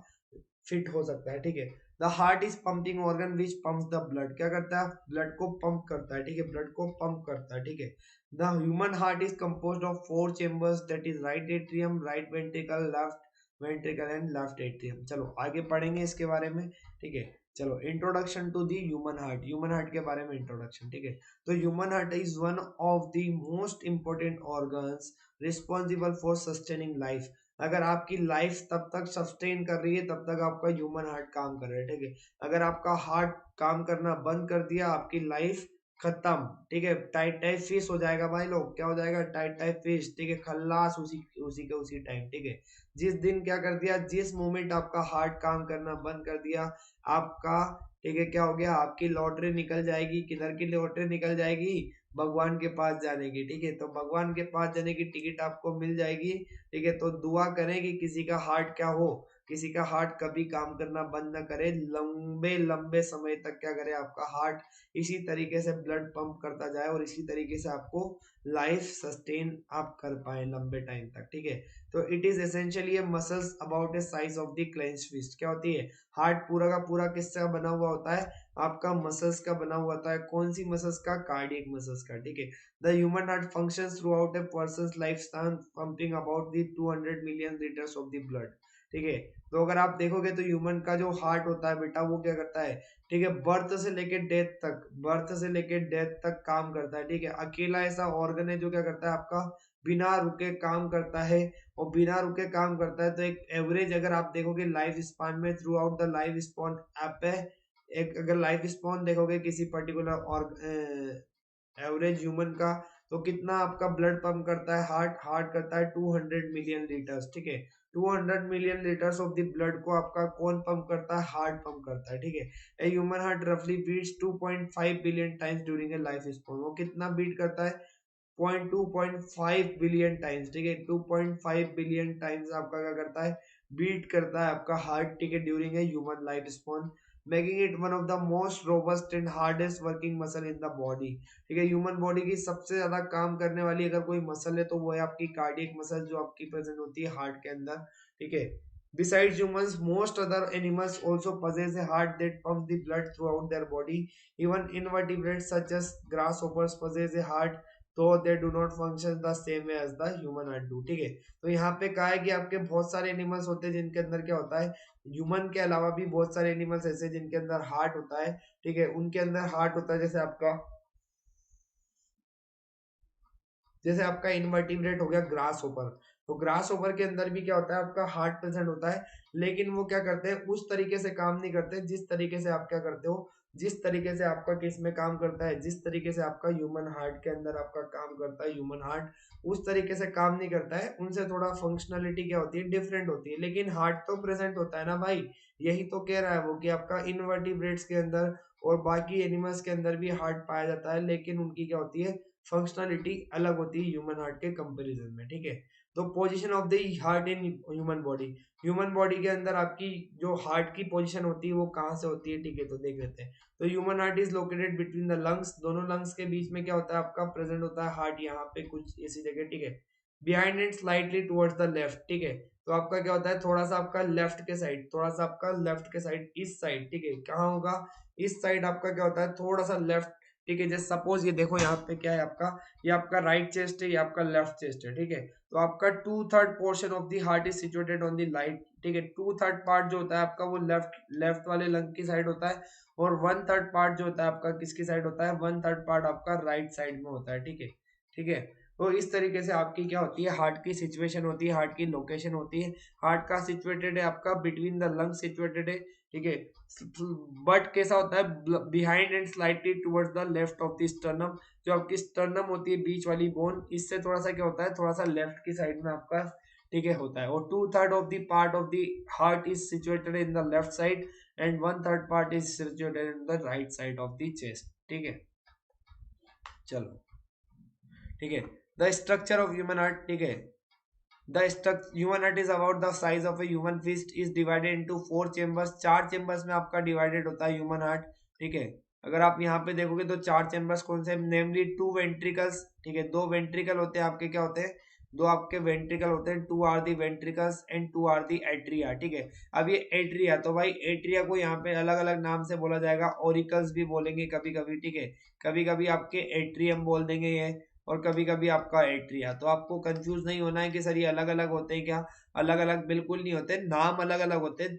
फिट हो सकता है, ठीक है। The heart is pumping organ which pump the blood, क्या करता है, ब्लड को पंप करता है, ठीक है, ब्लड को पंप करता है, ठीक है। The human heart is composed of 4 chambers, that is right atrium, right ventricle, left ventricle and left atrium. चलो आगे पढ़ेंगे इसके बारे में, ठीक है। चलो introduction to the human heart, human heart के बारे में इंट्रोडक्शन, ठीक है। तो human heart is one of the most important organs responsible for sustaining life. अगर आपकी लाइफ तब तक सस्टेन कर रही है तब तक आपका ह्यूमन हार्ट काम कर रहा है, ठीक है। अगर आपका हार्ट काम करना बंद कर दिया, आपकी लाइफ खत्म, ठीक है। टाइट टाइट फिश हो जाएगा भाई लोग, क्या हो जाएगा, टाइट टाइट फिश, ठीक है, खल्लास उसी उसी के उसी टाइम, ठीक है। जिस दिन क्या कर दिया, जिस मोमेंट आपका हार्ट काम करना बंद कर दिया आपका, ठीक है, क्या हो गया, आपकी लॉटरी निकल जाएगी। किधर की लॉटरी निकल जाएगी, भगवान के पास जाने की, ठीक है। तो भगवान के पास जाने की टिकट आपको मिल जाएगी, ठीक है। तो दुआ करें कि किसी का हार्ट क्या हो, किसी का हार्ट कभी काम करना बंद ना करे, लंबे लंबे समय तक क्या करे, आपका हार्ट इसी तरीके से ब्लड पंप करता जाए और इसी तरीके से आपको लाइफ सस्टेन आप कर पाए लंबे टाइम तक, ठीक है। तो it is essentially a muscles about a size of the clenched fist. क्या होती है, हार्ट पूरा का पूरा किससे बना हुआ होता है, आपका मसल्स का बना हुआ होता है। कौन सी मसल्स का, कार्डियक मसल्स का, ठीक है। The human heart functions through out A persons life span, pumping about the 200 million litres of the blood, ठीक है। तो अगर आप देखोगे तो ह्यूमन का जो हार्ट होता है बेटा, वो क्या करता है, ठीक है, बर्थ से लेके डेथ तक, बर्थ से लेके डेथ तक काम करता है, ठीक है। अकेला ऐसा ऑर्गन है जो क्या करता है, आपका बिना रुके काम करता है। और बिना रुके काम करता है तो एक एवरेज अगर आप देखोगे लाइफ स्पान में, through out the life spawn app है, एक अगर लाइफ स्पॉन देखोगे किसी पर्टिकुलर और एवरेज ह्यूमन का, तो कितना आपका ब्लड पंप करता है, हार्ट हार्ट करता है 200 मिलियन लीटर्स, ठीक है। 200 million litres of the blood को आपका कौन पंप करता है, हार्ट पंप करता है, ठीक है। ए ह्यूमन हार्ट रफली beats 2.5 billion times during a life span. वो कितना बीट करता है, 2.5 बिलियन टाइम्स, ठीक है। 2.5 बिलियन टाइम्स आपका क्या करता है, बीट करता है आपका हार्ट, ठीक है, during a human life spawn, making it one of the most robust and hardest working muscle in the body, ठीक है। ह्यूमन बॉडी की सबसे ज्यादा काम करने वाली अगर कोई मसल है तो वो है आपकी कार्डियक मसल, जो आपकी प्रेजेंट होती है हार्ट के अंदर, ठीक है। Besides humans, most other animals also possess a heart that pumps the blood throughout their body. Even invertebrates such as grasshoppers possess a heart, तो they do not function the same way as the human heart do, ठीक है। तो यहाँ पे कहा है कि आपके बहुत सारे एनिमल्स होते हैं जिनके अंदर क्या होता है, ह्यूमन के अलावा भी बहुत सारे एनिमल्स ऐसे जिनके अंदर हार्ट होता है, ठीक है। उनके अंदर हार्ट होता है, जैसे आपका इनवर्टिब्रेट हो गया ग्रास ओपर। तो ग्रास ओपर के अंदर भी क्या होता है, आपका हार्ट प्रेजेंट होता है, लेकिन वो क्या करते हैं, उस तरीके से काम नहीं करते जिस तरीके से आप क्या करते हो, जिस तरीके से आपका किस में काम करता है, जिस तरीके से आपका ह्यूमन हार्ट के अंदर आपका काम करता है ह्यूमन हार्ट, उस तरीके से काम नहीं करता है। उनसे थोड़ा फंक्शनलिटी क्या होती है, डिफरेंट होती है, लेकिन हार्ट तो प्रेजेंट होता है ना भाई। यही तो कह रहा है वो कि आपका इनवर्टिब्रेट्स के अंदर और बाकी एनिमल्स के अंदर भी हार्ट पाया जाता है, लेकिन उनकी क्या होती है, फंक्शनलिटी अलग होती है ह्यूमन हार्ट के कंपैरिजन में, ठीक है। तो position of the heart in human body, human body के अंदर आपकी जो हार्ट की पोजीशन होती है वो कहाँ से होती है, ठीक है। तो देख लेते हैं। तो human heart is located between the lungs, दोनों लंग्स के बीच में क्या होता है, आपका प्रेजेंट होता है हार्ट, यहाँ पे कुछ ऐसी जगह, ठीक है। Behind and slightly towards the left, ठीक है। तो आपका क्या होता है, थोड़ा सा आपका लेफ्ट के साइड, थोड़ा सा आपका लेफ्ट के साइड, इस साइड, ठीक है। कहाँ होगा, इस साइड आपका क्या होता है, थोड़ा सा लेफ्ट, ठीक है। जैसे सपोज ये देखो यहाँ पे क्या है आपका, ये आपका राइट चेस्ट है, ये आपका लेफ्ट चेस्ट है, ठीक है। तो आपका 2/3 portion of the heart is situated on the light, ठीक है। 2/3 पार्ट जो होता है आपका वो लेफ्ट लेफ्ट वाले लंग की साइड होता है, और 1/3 पार्ट जो होता है आपका किसकी साइड होता है, 1/3 पार्ट आपका राइट साइड में होता है, ठीक है, ठीक है। तो इस तरीके से आपकी क्या होती है, हार्ट की सिचुएशन होती है, हार्ट की लोकेशन होती है। हार्ट का सिचुएटेड है आपका बिटवीन द लंग सिचुएटेड है, ठीक है। बट कैसा होता है, behind and slightly towards the left of the sternum, जो आपकी स्टर्नम होती है बीच वाली बोन, इससे थोड़ा सा क्या होता है, थोड़ा सा लेफ्ट की साइड में आपका, ठीक है, होता है। और 2/3 of the part of the heart is situated in the left side, and 1/3 part is situated in the right side of the chest, ठीक है। चलो, ठीक है। The structure of human heart, ठीक है। The structure human heart is about the size of a human fist, is divided into 4 chambers, 4 chambers में आपका divided होता है ह्यूमन हार्ट। ठीक है, अगर आप यहाँ पे देखोगे तो 4 चेम्बर्स कौन से, नेमली 2 वेंट्रिकल्स। ठीक है, 2 वेंट्रिकल होते हैं आपके, क्या होते हैं, 2 आपके वेंट्रिकल होते हैं, 2 are the ventricles and 2 are the atria. ठीक है, अब ये एट्रिया, तो भाई एट्रिया को यहाँ पे अलग अलग नाम से बोला जाएगा, ओरिकल्स भी बोलेंगे कभी कभी। ठीक है, कभी कभी आपके एट्रियम बोल देंगे ये, और कभी कभी आपका एट्रिया। तो आपको कंफ्यूज नहीं होना है कि सर ये अलग अलग होते हैं क्या, अलग अलग बिल्कुल नहीं होते, नाम अलग अलग होते हैं,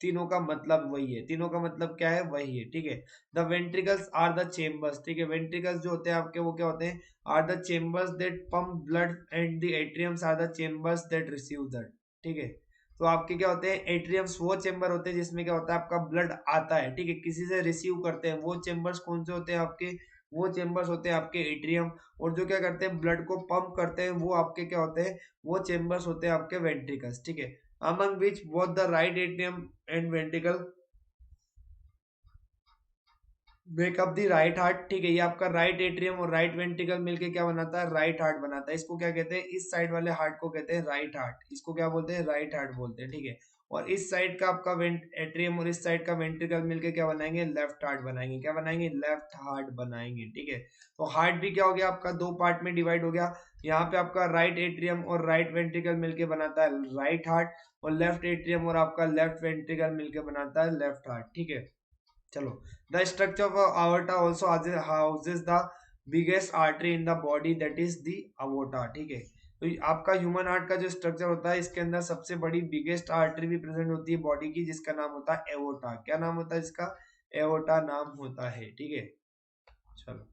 तीनों का मतलब वही है, तीनों का मतलब क्या है, वही है। ठीक है, the ventricles are the chambers. ठीक है, वेंट्रिकल्स जो होते हैं आपके वो क्या होते हैं, are the chambers that pump blood and the atriums are the chambers that receive that. ठीक है, तो आपके क्या होते हैं, एट्रियम्स वो चेम्बर होते हैं जिसमें क्या होता है आपका ब्लड आता है। ठीक है, किसी से रिसीव करते हैं, वो चेम्बर्स कौन से होते हैं आपके, वो चेम्बर्स होते हैं आपके एट्रियम। और जो क्या करते हैं, ब्लड को पंप करते हैं, वो आपके क्या होते हैं, वो चेम्बर्स होते हैं आपके वेंट्रिकल्स। ठीक है, among which both the right atrium and ventricle breakup the right heart. ठीक है, ये आपका राइट एट्रियम और राइट वेंट्रिकल मिलके क्या बनाता है, राइट हार्ट बनाता है। इसको क्या कहते हैं, इस साइड वाले हार्ट को कहते हैं राइट हार्ट, इसको क्या बोलते हैं, राइट हार्ट बोलते हैं। ठीक है, और इस साइड का आपका एट्रियम और इस साइड का वेंट्रिकल मिलके क्या बनाएंगे, लेफ्ट हार्ट बनाएंगे। क्या बनाएंगे, लेफ्ट हार्ट बनाएंगे। ठीक है, तो हार्ट भी क्या हो गया आपका, 2 पार्ट में डिवाइड हो गया। यहाँ पे आपका राइट एट्रियम और राइट वेंट्रिकल मिलके बनाता है राइट हार्ट, और लेफ्ट एट्रियम और आपका लेफ्ट वेंट्रिकल मिलके बनाता है लेफ्ट हार्ट। ठीक है, चलो, the structure of aorta also houses the biggest artery in the body, that is the aorta। ठीक है, तो आपका ह्यूमन हार्ट का जो स्ट्रक्चर होता है, इसके अंदर सबसे बड़ी बिगेस्ट आर्टरी भी प्रेजेंट होती है बॉडी की, जिसका नाम होता है एओर्टा। क्या नाम होता है इसका, एओर्टा नाम होता है। ठीक है, चलो,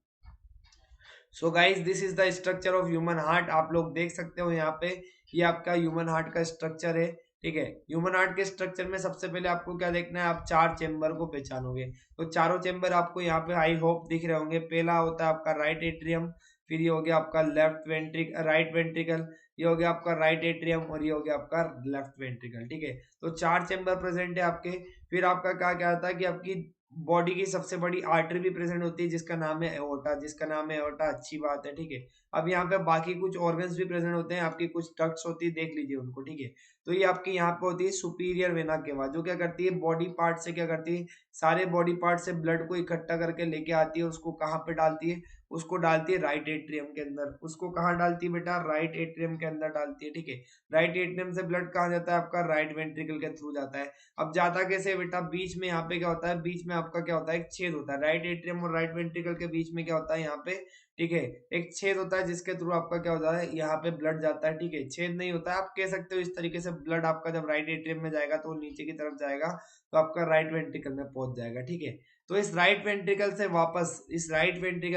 so guys this is the structure of human heart. आप लोग देख सकते हो यहाँ पे, ये आपका ह्यूमन हार्ट का स्ट्रक्चर है। ठीक है, ह्यूमन हार्ट के स्ट्रक्चर में सबसे पहले आपको क्या देखना है, आप 4 चेम्बर को पहचानोगे। तो चारों चेम्बर आपको यहाँ पे आई होप दिख रहे होंगे। पहला होता है आपका राइट एट्रियम, फिर ये हो गया आपका राइट वेंट्रिकल, ये हो गया आपका राइट एट्रियम, और ये हो गया आपका लेफ्ट वेंट्रिकल। ठीक है, तो 4 चेम्बर प्रेजेंट है आपके। फिर आपका क्या क्या आता है कि आपकी बॉडी की सबसे बड़ी आर्टरी भी प्रेजेंट होती है, जिसका नाम है एओर्टा, जिसका नाम है एओर्टा। अच्छी बात है। ठीक है, अब यहाँ पे बाकी कुछ ऑर्गन्स भी प्रेजेंट होते हैं आपकी, कुछ डक्ट्स होती है, देख लीजिए उनको। ठीक है, तो ये आपकी यहाँ पे होती है सुपीरियर वेना केवा, जो क्या करती है, बॉडी पार्ट से क्या करती है, सारे बॉडी पार्ट से ब्लड को इकट्ठा करके लेके आती है, उसको कहाँ पे डालती है, उसको डालती है राइट एट्रियम के अंदर। उसको कहाँ डालती है बेटा, राइट एट्रियम के अंदर डालती है। ठीक है, राइट एट्रियम से ब्लड कहाँ जाता है आपका, राइट वेंट्रिकल के थ्रू जाता है। अब जाता कैसे बेटा, बीच में यहाँ पे क्या होता है, बीच में आपका क्या होता है, एक छेद होता है, राइट एट्रियम और राइट वेंट्रिकल के बीच में क्या होता है यहाँ पे, ठीक है, एक छेद होता है, जिसके थ्रू आपका क्या होता है, यहाँ पे ब्लड जाता है। ठीक है, छेद नहीं होता है, आप कह सकते हो इस तरीके से, ब्लड आपका जब राइट एट्रियम में जाएगा तो नीचे की तरफ जाएगा, तो आपका राइट वेंट्रिकल में पहुंच जाएगा। ठीक है, तो इस राइट वेंट्रिकल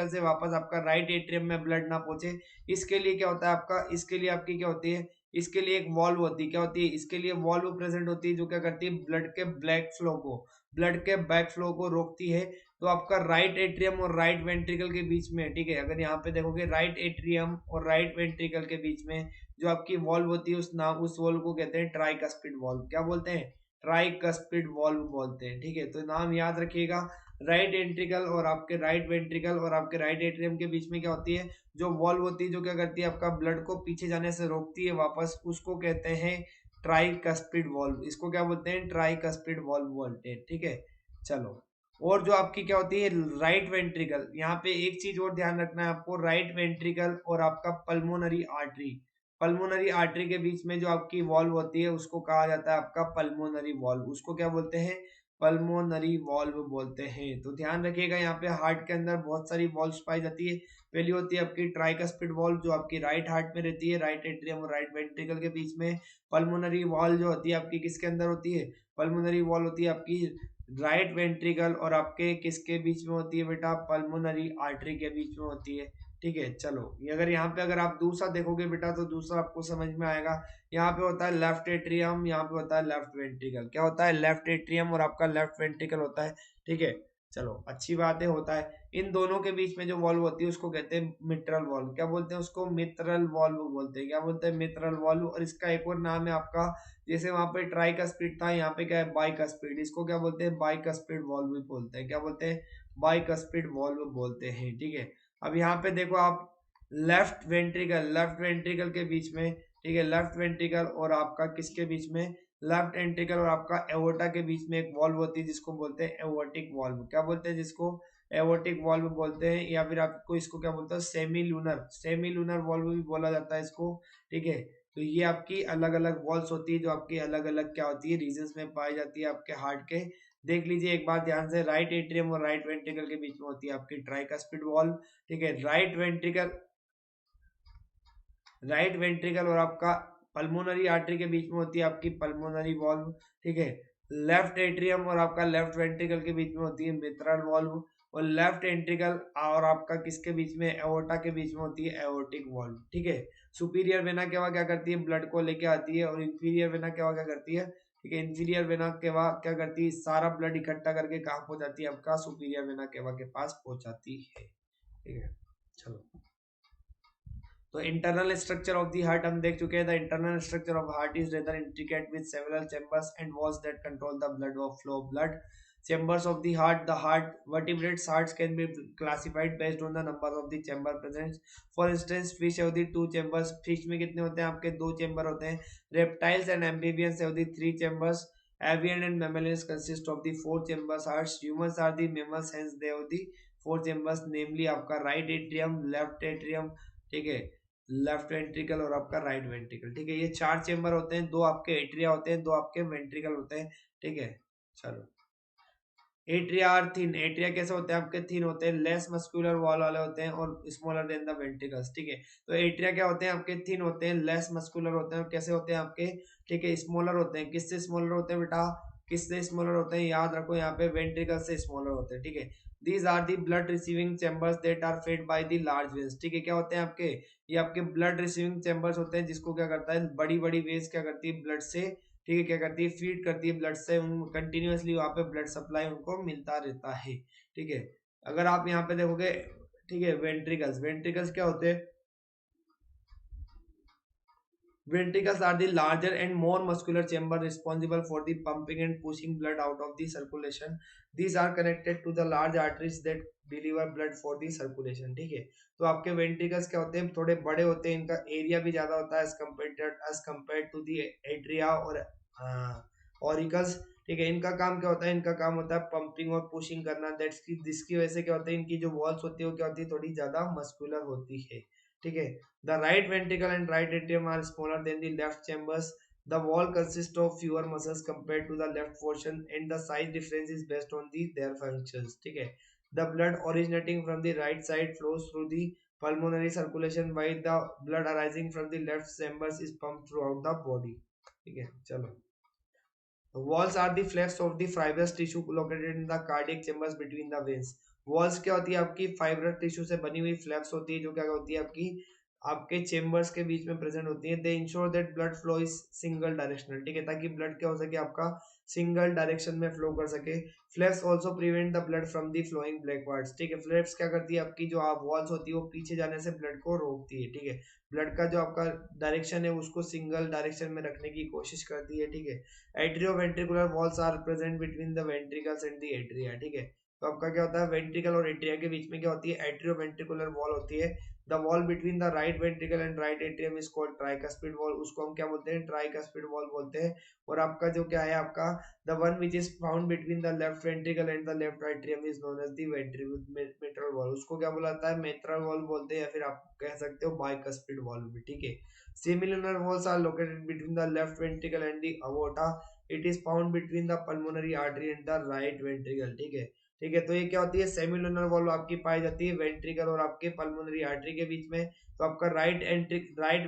से वापस आपका राइट एट्रियम में ब्लड ना पहुंचे, इसके लिए क्या होता है आपका, इसके लिए आपकी क्या होती है, इसके लिए एक वॉल्व होती है। क्या होती है, इसके लिए वॉल्व प्रेजेंट होती है, जो क्या करती है, ब्लड के बैक फ्लो को रोकती है। तो आपका राइट एट्रियम और राइट वेंट्रिकल के बीच में, ठीक है, अगर यहाँ पे देखोगे राइट एट्रियम और राइट वेंट्रिकल के बीच में जो आपकी वॉल्व होती है, उस वॉल्व को कहते हैं ट्राइकस्पिड वॉल्व। क्या बोलते हैं, ट्राइकस्पिड वॉल्व बोलते हैं। ठीक है, तो नाम याद रखिएगा, राइट एंट्रिकल और आपके राइट वेंट्रिकल और आपके राइट एट्रियम के बीच में क्या होती है, जो वॉल्व होती है, जो क्या करती है, आपका ब्लड को पीछे जाने से रोकती है वापस, उसको कहते हैं ट्राइकस्पिड वॉल्व। इसको क्या बोलते हैं, ट्राइकस्पिड वॉल्व बोलते हैं। ठीक है, चलो, और जो आपकी क्या होती है, राइट वेंट्रिकल, यहाँ पे एक चीज और ध्यान रखना है आपको, राइट वेंट्रिकल और आपका पल्मोनरी आर्टरी के बीच में जो आपकी वॉल्व होती है, उसको कहा जाता है आपका पल्मोनरी वॉल्व। उसको क्या बोलते हैं, पल्मोनरी वॉल्व बोलते हैं। तो ध्यान रखिएगा, यहाँ पे हार्ट के अंदर बहुत सारी वॉल्व्स पाई जाती है। पहली होती है आपकी ट्राइकस्पिड वॉल्व, जो आपकी राइट हार्ट में रहती है, राइट एट्रियम और राइट वेंट्रिकल के बीच में। पल्मोनरी वॉल्व जो होती है आपकी किसके अंदर होती है, पल्मोनरी वॉल्व होती है आपकी राइट वेंट्रिकल और आपके किसके बीच में होती है बेटा, पल्मोनरी आर्टरी के बीच में होती है। ठीक है, चलो, ये अगर यहाँ पे अगर आप दूसरा देखोगे बेटा, तो दूसरा आपको समझ में आएगा। यहाँ पे होता है लेफ्ट एट्रियम, यहाँ पे होता है लेफ्ट वेंट्रिकल। क्या होता है, लेफ्ट एट्रियम और आपका लेफ्ट वेंट्रिकल होता है। ठीक है, चलो, अच्छी बात है, होता है। इन दोनों के बीच में जो वॉल्व होती है, उसको कहते हैं मिट्रल वॉल्व। क्या बोलते हैं उसको, मिट्रल वॉल्व बोलते हैं। क्या बोलते हैं, मिट्रल वॉल्व। और इसका एक और नाम है आपका, जैसे वहां पे ट्राई का स्पीड था, यहाँ पे क्या है, बाई का स्पीड। इसको क्या बोलते हैं, बाई का स्पीड वॉल्व भी बोलते हैं। क्या बोलते हैं, बाई का स्पीड वॉल्व बोलते हैं। ठीक है, अब यहाँ पे देखो आप, लेफ्ट वेंट्रिकल के बीच में ठीक है, लेफ्ट वेंट्रिकल और आपका किसके बीच में, लेफ्ट वेंट्रिकल और आपका एओर्टा के बीच में एक वॉल्व होती है जिसको बोलते हैं एओर्टिक वॉल्व। क्या बोलते हैं जिसको, एओर्टिक वॉल्व बोलते हैं, या फिर आपको इसको क्या बोलते हैं, सेमी लूनर वॉल्व भी बोला जाता है इसको। ठीक है, तो ये आपकी अलग अलग वॉल्स होती है जो आपकी अलग अलग क्या होती है, रीजन्स में पाई जाती है आपके हार्ट के। देख लीजिए एक बार ध्यान से, राइट एट्रियम और राइट वेंट्रिकल के बीच में होती है आपकी ट्राइकस्पिड वॉल्व। ठीक है, राइट वेंट्रिकल और आपका पल्मोनरी आर्टरी के बीच में होती है आपकी पल्मोनरी वॉल्व। ठीक है, लेफ्ट एट्रियम और आपका लेफ्ट वेंट्रिकल के बीच में होती है मिट्रल वॉल्व, और लेफ्ट एंट्रिकल और आपका किसके बीच में, एओर्टा के बीच में होती है एओर्टिक वॉल्व। ठीक है, सुपीरियर वेना केवा क्या करती है, ब्लड को लेके आती है, और इंफीरियर वेना केवा क्या करती है, ठीक है, इंफीरियर वेना केवा क्या करती है, सारा ब्लड इकट्ठा करके कहाँ पहुंचाती है, आपका सुपीरियर वेना केवा के पास पहुंचाती है। ठीक है, चलो, तो internal structure of the heart हम देख चुके हैं। The internal structure of heart is rather intricate with several chambers and walls that control the blood of flow of blood. Chambers of the heart, the heart vertebrates hearts can be classified based on the number of the chamber present. For instance, fish have the 2 chambers. Fish में कितने होते हैं आपके, 2 chamber होते हैं। Reptiles and amphibians have the 3 chambers. Avian and mammalians consist of the 4 chambers hearts. Humans are the mammals, hence they have the 4 chambers, namely आपका right atrium, left atrium, ठीक है, लेफ्ट वेंट्रिकल और आपका right ventricle. ठीक है, ये 4 chamber होते हैं, 2 आपके एट्रिया होते हैं, 2 आपके वेंट्रिकल होते हैं। ठीक है, चलो, एट्रिया आर थिन, एट्रिया कैसे होते हैं आपके, थिन होते हैं, लेस मस्कुलर वॉल वाले होते हैं और स्मॉलर देन द वेंट्रिकल्स। ठीक है, तो एट्रिया क्या होते हैं आपके, थिन होते हैं, लेस मस्कुलर होते हैं, और कैसे होते हैं आपके, ठीक है, स्मॉलर होते हैं। किससे स्मॉलर होते हैं बेटा, किससे स्मॉलर होते हैं, याद रखो यहाँ पे वेंट्रिकल से स्मॉलर होते हैं। ठीक है, these are the blood receiving chambers that are fed by the large veins. ठीक है, क्या होते हैं आपके, ये आपके ब्लड रिसीविंग चैम्बर्स होते हैं जिसको क्या करता है, बड़ी बड़ी वेन्स क्या करती है, ब्लड से, ठीक है, क्या करती है, फीड करती है ब्लड से, कंटिन्यूअसली वहां पे ब्लड सप्लाई उनको मिलता रहता है। ठीक है, अगर आप यहाँ पे देखोगे, ठीक है, वेंट्रिकल्स, वेंट्रिकल्स क्या होते हैं, ventricles are the larger and more muscular chamber responsible for the pumping and pushing blood out of the circulation. These are connected to the large arteries that deliver blood for the circulation. ठीक है, तो आपके ventricles क्या होते हैं, थोड़े बड़े होते हैं, इनका एरिया भी ज्यादा होता है as compare to the atria और ऑरिकल्स। ठीक है, इनका काम क्या होता है, इनका काम होता है पंपिंग और पुशिंग करना। दैट्स की जिसकी वजह से क्या होता है, इनकी जो वॉल्स होती है वो क्या होती है, थोड़ी ज्यादा मस्कुलर होती है। ठीक है, the right ventricle and right atrium are smaller than the left chambers. The wall consists of fewer muscles compared to the left portion, and the size difference is based on their functions. ठीक है, the blood originating from the right side flows through the pulmonary circulation, while the blood arising from the left chambers is pumped throughout the body. ठीक है, चलो, walls are the flaps of the fibrous tissue located in the cardiac chambers between the veins. Walls क्या होती है आपकी, fibrous tissue से बनी हुई फ्लैप्स होती है जो क्या होती है आपकी, आपके चेम्बर्स के बीच में प्रेजेंट होती है। दे ensure that blood flow is single directional. ठीक है, ताकि ब्लड क्या हो सके आपका, सिंगल डायरेक्शन में फ्लो कर सके। Flaps also prevent the blood from the flowing backwards. ठीक है, फ्लैप्स क्या करती है आपकी, जो आप वॉल्स होती है वो पीछे जाने से ब्लड को रोकती है। ठीक है, ब्लड का जो आपका डायरेक्शन है उसको सिंगल डायरेक्शन में रखने की कोशिश करती है। ठीक है, atrioventricular valves are present between the ventricles and the atria. ठीक है, तो आपका क्या होता है, वेंट्रिकल और एट्रिया के बीच में क्या होती है, एट्रियोवेंट्रिकुलर वॉल होती है। The wall between the right ventricle and right atrium is called tricuspid wall. उसको हम क्या बोलते हैं, ट्राइकस्पिड वॉल बोलते हैं। और आपका जो क्या है आपका, the one which is found between the left ventricle and the left atrium is known as the mitral valve. उसको क्या बोला जाता है, मिट्रल वॉल बोलते हैं, या फिर आप कह सकते हो बाइकस्पिड वॉल भी। ठीक है, similar walls are located between the left ventricle and the aorta. It is found between the pulmonary artery and the right ventricle. ठीक है, ठीक है, तो ये क्या होती है, सेमिलुनर वॉल्व आपकी पाई जाती है वेंट्रिकल और आपके पल्मोनरी आर्टरी के बीच में। तो आपका राइट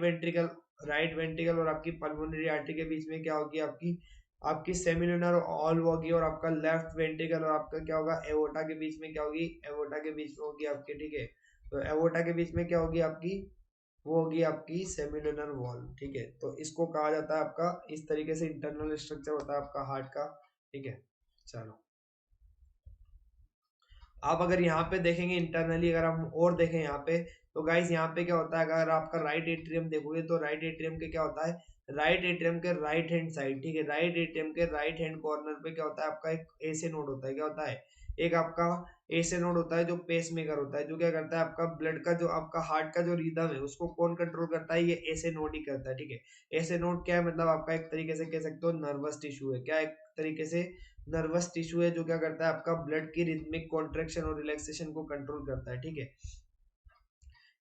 वेंट्रिकल और आपकी पल्मोनरी आर्टरी के बीच में क्या होगी आपकी, आपकी सेमिलुनर वॉल्व होगी। और आपका लेफ्ट वेंट्रिकल और आपका क्या होगा, एवोटा के बीच में क्या होगी, एवोटा के बीच में होगी आपकी। ठीक है, तो एवोटा के बीच में क्या होगी आपकी, वो होगी आपकी सेमिलुनर वॉल्व। ठीक है, तो इसको कहा जाता है आपका, इस तरीके से इंटरनल स्ट्रक्चर होता है आपका हार्ट का। ठीक है, चलो, आप अगर यहाँ पे देखेंगे इंटरनली, अगर हम और देखें यहाँ पे, तो गाइस यहाँ पे क्या होता है, अगर आपका राइट एट्रियम देखोगे तो राइट एट्रियम के क्या होता है, राइट एट्रियम के राइट हैंड साइड, ठीक है, राइट एट्रियम के राइट हैंड कॉर्नर पे क्या होता है आपका, एक ऐसे नोड होता है, क्या होता है, एक आपका एसे नोड होता है जो पेस मेकर होता है, जो क्या करता है आपका ब्लड का जो आपका हार्ट का जो रिदम है उसको कौन कंट्रोल करता है, ये एसे नोड ही करता है। ठीक है, एसे नोड क्या है, मतलब आपका एक तरीके से कह सकते हो नर्वस टिश्यू है, क्या एक तरीके से नर्वस टिश्यू है, जो क्या करता है आपका ब्लड की रिदमिक कॉन्ट्रेक्शन और रिलैक्सेशन को कंट्रोल करता है। ठीक है,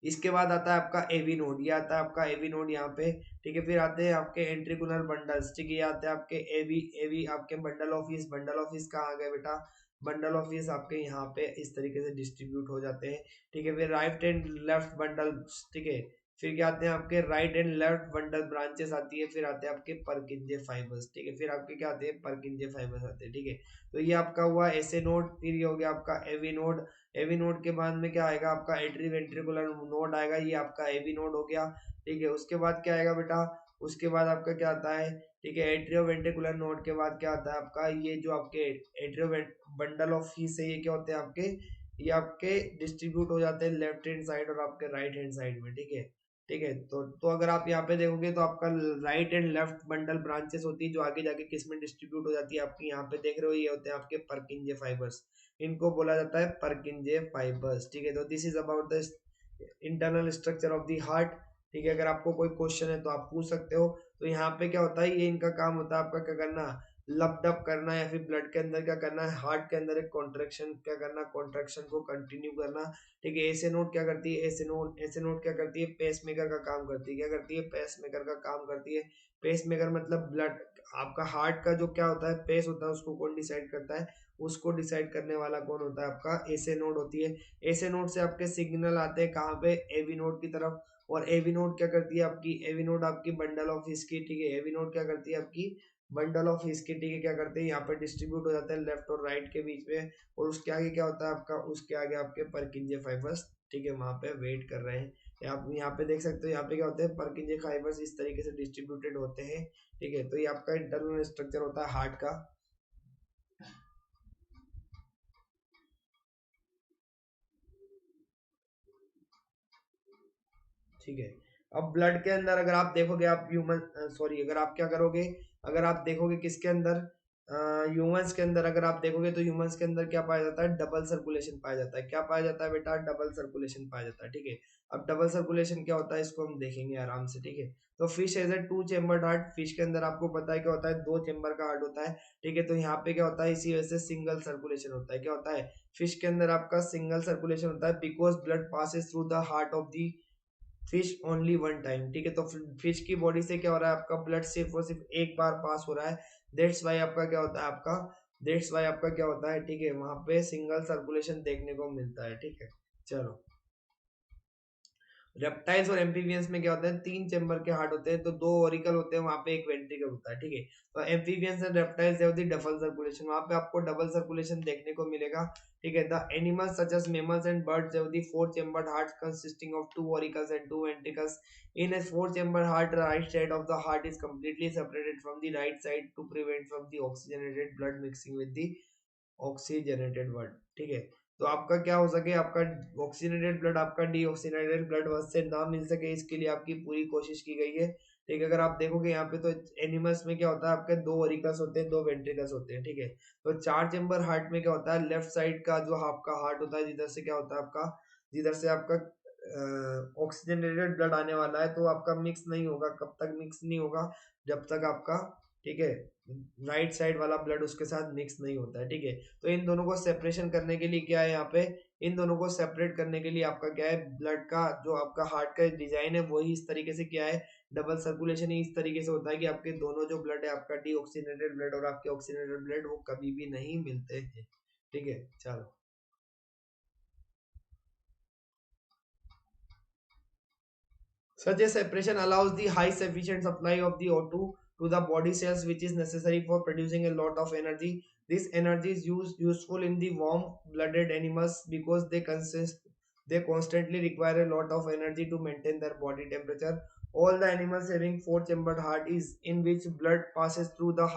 इसके बाद आता है आपका एवी नोड, ये आता है आपका एवी नोड यहाँ पे। ठीक है, फिर आते हैं आपके एंट्रिकुलर बंडल्स। ठीक है, ये आते हैं आपके एवी एवी आपके बंडल ऑफिस। बंडल ऑफिस कहाँ आ गए बेटा, बंडल ऑफिस आपके यहाँ पे इस तरीके से डिस्ट्रीब्यूट हो जाते हैं। ठीक है, फिर राइट एंड लेफ्ट बंडल। ठीक है, फिर क्या आते हैं आपके right and left bundle branches आती है, फिर आते हैं आपके परकिंजे फाइबर्स। ठीक है, फिर आपके क्या आते हैं, परकिंजे फाइबर्स आते हैं। ठीक है, तो ये आपका हुआ एसे नोड, फिर ये हो गया आपका एवी नोड। एवी नोड के बाद में क्या आएगा आपका एट्री वेंट्रिकुलर नोड आएगा, ये आपका एवी नोड हो गया। ठीक है, उसके बाद क्या आएगा बेटा, उसके बाद आपका क्या आता है, ठीक है, एट्रियो वेंट्रिकुलर नोड के बाद क्या आता है आपका, ये जो आपके एट्रियो बंडल ऑफ फीस है, ये क्या होते हैं आपके, ये आपके डिस्ट्रीब्यूट हो जाते हैं लेफ्ट हैंड साइड और आपके राइट हैंड साइड में। ठीक है, ठीक है, तो अगर आप यहाँ पे देखोगे तो आपका right and left bundle branches होती है, जो आगे जाके किस में डिस्ट्रीब्यूट हो जाती है, आपकी यहाँ पे देख रहे हो, ये होते हैं आपके परकिंजे फाइबर्स, इनको बोला जाता है परकिंजे फाइबर्स। ठीक है, तो this is about the internal structure of the heart. ठीक है, अगर आपको कोई क्वेश्चन है तो आप पूछ सकते हो। तो यहाँ पे क्या होता है, ये इनका काम होता है आपका क्या करना, लपडप करना, या फिर ब्लड के अंदर क्या करना है, हार्ट के अंदर एक कॉन्ट्रेक्शन क्या करना, कॉन्ट्रेक्शन को कंटिन्यू करना। ठीक है, एसे नोड क्या करती है, एसे नोड क्या करती है, पेस मेकर का काम करती है। क्या करती है, पेस मेकर का काम करती है। पेस मेकर मतलब ब्लड, आपका हार्ट का जो क्या होता है, पेस होता है, उसको कौन डिसाइड करता है, उसको डिसाइड करने वाला कौन होता है, आपका एसे नोड होती है। एसे नोड से आपके सिग्नल आते हैं कहाँ पे, एवी नोड की तरफ। और एवी नोड क्या करती है आपकी, एवी नोड आपकी बंडल ऑफ इसकी। ठीक है, एवी नोड क्या करती है आपकी बंडल ऑफ इसकी। ठीक है, क्या करते हैं, यहाँ पे डिस्ट्रीब्यूट हो जाता है लेफ्ट और राइट के बीच में। और उसके आगे क्या होता है आपका, उसके आगे आपके परकिंजे फाइबर्स, ठीक है, वहां पे वेट कर रहे हैं। आप यहाँ पे देख सकते हो, यहाँ पे क्या होते हैं, परकिंजे फाइबर्स इस तरीके से डिस्ट्रीब्यूटेड होते हैं। ठीक है, तो ये आपका इंटरनल स्ट्रक्चर होता है हार्ट का। ठीक है, अब ब्लड के अंदर अगर आप देखोगे, आप ह्यूमन सॉरी, अगर आप क्या करोगे, अगर आप देखोगे किसके अंदर, ह्यूमंस के अंदर अगर आप देखोगे तो ह्यूमंस के अंदर क्या पाया जाता है, डबल सर्कुलेशन पाया जाता है। क्या पाया जाता है बेटा, डबल सर्कुलेशन पाया जाता है। ठीक है, अब डबल सर्कुलेशन क्या होता है, इसको हम देखेंगे आराम से। ठीक है, तो fish as a two chambered heart, fish के अंदर आपको पता है क्या होता है, दो चेम्बर का हार्ट होता है। ठीक है, तो यहाँ पे क्या होता है, इसी वजह से सिंगल सर्कुलेशन होता है। क्या होता है, फिश के अंदर आपका सिंगल सर्कुलेशन होता है, because blood passes through the heart of the fish only one time. ठीक है, तो फिश की बॉडी से क्या हो रहा है, आपका ब्लड सिर्फ और सिर्फ एक बार पास हो रहा है। दैट्स वाई आपका क्या होता है, आपका दैट्स वाई आपका क्या होता है, ठीक है, वहां पे सिंगल सर्कुलेशन देखने को मिलता है। ठीक है, चलो, रेप्टाइल्स और एम्फीबियंस में क्या होता है, तीन चेम्बर के हार्ट होते हैं, तो दो ओरिकल होते हैं, वहां पे एक वेंट्रिकल होता है। ठीक है, तो amphibians and reptiles have the double circulation, वहां पे आपको डबल सर्कुलेशन देखने को मिलेगा। ठीक है, the animals such as mammals and birds have the four chambered heart consisting of two auricles and two ventricles. In a four chamber heart, the right side of the heart is completely separated from the right side to prevent from the oxygenated blood mixing with the oxygenated blood. ठीक है, तो आपका क्या हो सके, आपका oxygenated blood आपका deoxygenated blood से ना मिल सके, इसके लिए आपकी पूरी कोशिश की गई है। ठीक है, अगर आप देखोगे यहाँ पे तो एनिमल्स में क्या होता है, आपके दो ओरिकल्स होते हैं, दो वेंट्रिकल्स होते हैं। ठीक है, तो चार चेम्बर हार्ट में क्या होता है, लेफ्ट साइड का जो आपका हार्ट होता है, जिधर से क्या होता है आपका, जिधर से आपका ऑक्सीजनेटेड ब्लड आने वाला है, तो आपका मिक्स नहीं होगा। कब तक मिक्स नहीं होगा, जब तक आपका, ठीक है, राइट साइड वाला ब्लड उसके साथ मिक्स नहीं होता है। ठीक है, तो इन दोनों को सेपरेशन करने के लिए क्या है, यहाँ पे इन दोनों को सेपरेट करने के लिए आपका क्या है, ब्लड का जो आपका हार्ट का डिजाइन है वही इस तरीके से क्या है, डबल सर्कुलेशन ही इस तरीके से होता है कि आपके दोनों जो ब्लड है, आपका डीऑक्सीजनेटेड ब्लड और आपके ऑक्सीजनेटेड ब्लड, वो कभी भी नहीं मिलते हैं। ठीक है, चलो, such a separation allows the high sufficient supply of the O2 to the body cells, which is necessary for producing a lot of energy. This energy is useful in the warm-blooded animals because they constantly require a lot of energy to maintain their body temperature. All the animals having four-chambered heart is in which blood passes through the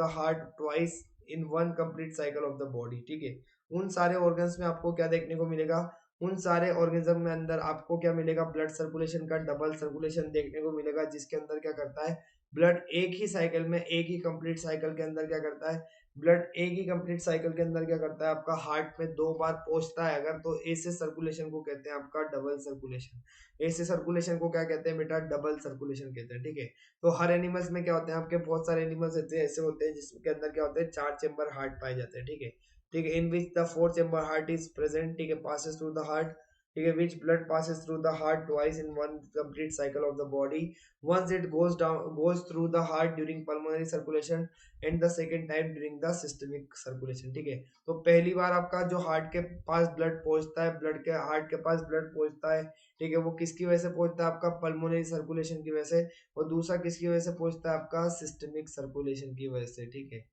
heart twice in one complete cycle of the body. ठीक है, उन सारे organs में आपको क्या देखने को मिलेगा, उन सारे ऑर्गेनिज्म में अंदर आपको क्या मिलेगा, ब्लड सर्कुलेशन का डबल सर्कुलेशन देखने को मिलेगा, जिसके अंदर क्या करता है, ब्लड एक ही साइकिल में, एक ही कंप्लीट साइकिल के अंदर क्या करता है, ब्लड एक ही कंप्लीट साइकिल के अंदर क्या करता है आपका हार्ट में 2 बार पहुंचता है अगर, तो ऐसे सर्कुलेशन को कहते हैं आपका डबल सर्कुलेशन। ऐसे सर्कुलेशन को क्या कहते हैं बेटा, डबल सर्कुलेशन कहते हैं, ठीक है। तो हर एनिमल्स में क्या होते हैं आपके, बहुत सारे एनिमल्स होते हैं ऐसे होते हैं जिसके अंदर क्या होते हैं 4 चेम्बर हार्ट पाए जाते हैं, ठीक है। ठीक है, in which the 4 chamber heart is present, ठीक है, पासिस थ्रू द हार्ट, ठीक है, which blood passes through the heart twice in one complete cycle of the body. Once it goes through the heart during pulmonary circulation and the second time during the systemic circulation, ठीक है। तो पहली बार आपका जो heart के पास blood पहुंचता है, blood के हार्ट के पास ब्लड पहुंचता है, ठीक है, वो किसकी वजह से पहुंचता है आपका, पल्मोनरी सर्कुलेशन की वजह से। और दूसरा किसकी वजह से पहुंचता है आपका, सिस्टमिक सर्कुलेशन की वजह से, ठीक है।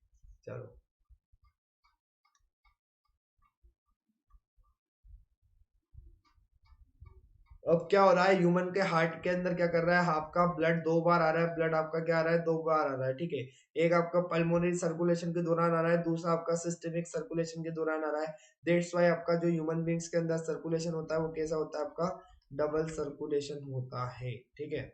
चलो, अब क्या हो रहा है, ह्यूमन के हार्ट के अंदर क्या कर रहा है, आपका ब्लड 2 बार आ रहा है, ब्लड आपका क्या आ रहा है, 2 बार आ रहा है, ठीक है। एक आपका पल्मोनरी सर्कुलेशन के दौरान आ रहा है, दूसरा आपका सिस्टेमिक सर्कुलेशन के दौरान आ रहा है। दैट्स व्हाई आपका जो ह्यूमन बींग्स के अंदर सर्कुलेशन होता है वो कैसा होता है आपका, डबल सर्कुलेशन होता है, ठीक है।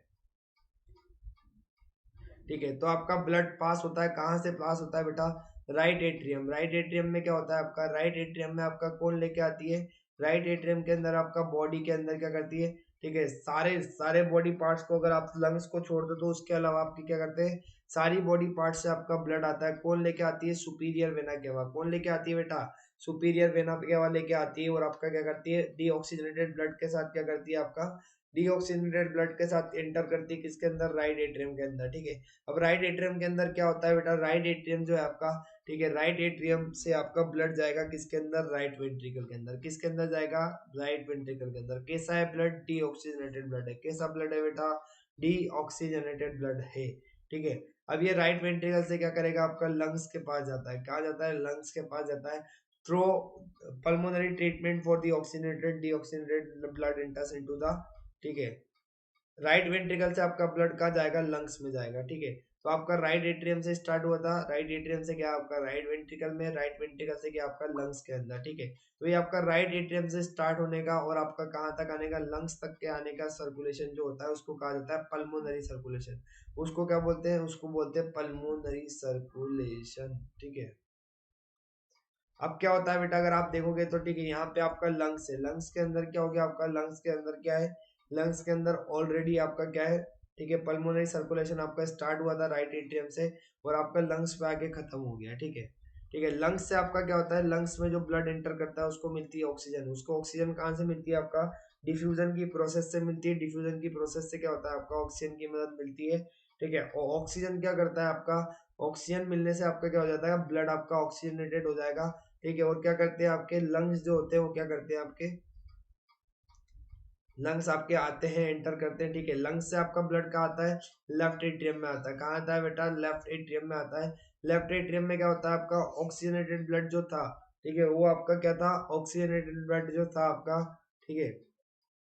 ठीक है, तो आपका ब्लड पास होता है, कहाँ से पास होता है बेटा, राइट एट्रियम। राइट एट्रियम में क्या होता है आपका, राइट एट्रियम में आपका कौन लेके आती है, राइट एट्रियम के अंदर आपका बॉडी के अंदर क्या करती है, ठीक है, सारे सारे बॉडी पार्ट्स को, अगर आप लंग्स को छोड़ दो तो उसके अलावा आपकी क्या करते हैं, सारी बॉडी पार्ट से आपका ब्लड आता है। कौन लेके आती है, सुपीरियर वेना केवा। कौन लेके आती है बेटा, सुपीरियर वेना केवा लेके आती है, और आपका क्या करती है, डीऑक्सीजनेटेड ब्लड के साथ क्या करती है आपका, डीऑक्सीजनेटेड ब्लड के साथ एंटर करती है किसके अंदर, राइट एट्रियम के अंदर, ठीक है। अब राइट एट्रियम के अंदर क्या होता है बेटा, राइट एट्रियम जो है आपका, ठीक है, राइट एट्रियम से आपका ब्लड जाएगा किसके अंदर, राइट वेंट्रिकल के अंदर। किसके अंदर जाएगा, राइट वेंट्रिकल के अंदर। कैसा है ब्लड, डीऑक्सीजनेटेड ब्लड है। कैसा ब्लड है बेटा, डीऑक्सीजनेटेड ब्लड है, ठीक है। अब ये राइट वेंट्रिकल से क्या करेगा आपका, लंग्स के पास जाता है। कहाँ जाता है, लंग्स के पास जाता है। Through pulmonary treatment for the oxygenated deoxygenated blood enters into the, ठीक है, राइट वेंट्रिकल से आपका ब्लड कहाँ जाएगा, लंग्स में जाएगा, ठीक है। तो आपका राइट एट्रियम से स्टार्ट हुआ था, राइट एट्रियम से क्या आपका राइट वेंट्रिकल में, राइट वेंट्रिकल से क्या आपका लंग्स के अंदर, ठीक है। तो ये आपका राइट एट्रियम से स्टार्ट होने का और आपका कहाँ तक आने का, लंग्स तक के आने का सर्कुलेशन जो होता है उसको कहा जाता है पल्मोनरी सर्कुलेशन। उसको क्या बोलते हैं, उसको बोलते हैं पल्मोनरी सर्कुलेशन, ठीक है। अब क्या होता है बेटा, अगर आप देखोगे तो ठीक है, यहाँ पे आपका लंग्स है, लंग्स के अंदर क्या हो गया आपका, लंग्स के अंदर क्या है, लंग्स के अंदर ऑलरेडी आपका क्या है, ठीक है, पल्मोनरी सर्कुलेशन आपका स्टार्ट हुआ था राइट एट्रियम से और आपका लंग्स पे आके खत्म हो गया, ठीक है। ठीक है, लंग्स से आपका क्या होता है, लंग्स में जो ब्लड एंटर करता है उसको मिलती है ऑक्सीजन। उसको ऑक्सीजन कहाँ से मिलती है आपका, डिफ्यूजन की प्रोसेस से मिलती है। डिफ्यूजन की प्रोसेस से क्या होता है आपका, ऑक्सीजन की मदद मिलती है, ठीक है। और ऑक्सीजन क्या करता है आपका, ऑक्सीजन मिलने से आपका क्या हो जाता है, ब्लड आपका ऑक्सीजनेटेड हो जाएगा, ठीक है। और क्या करते हैं आपके लंग्स जो होते हैं वो क्या करते हैं आपके, लंग्स आपके आते हैं, एंटर करते हैं, ठीक है। लंग्स से आपका ब्लड कहाँ आता है, लेफ्ट एट्रियम में आता है। कहाँ आता है बेटा, लेफ्ट एट्रियम में आता है। लेफ्ट एट्रियम में क्या होता है आपका, ऑक्सीजनेटेड ब्लड जो था, ठीक है, वो आपका क्या था, ऑक्सीजनेटेड ब्लड जो था आपका, ठीक है,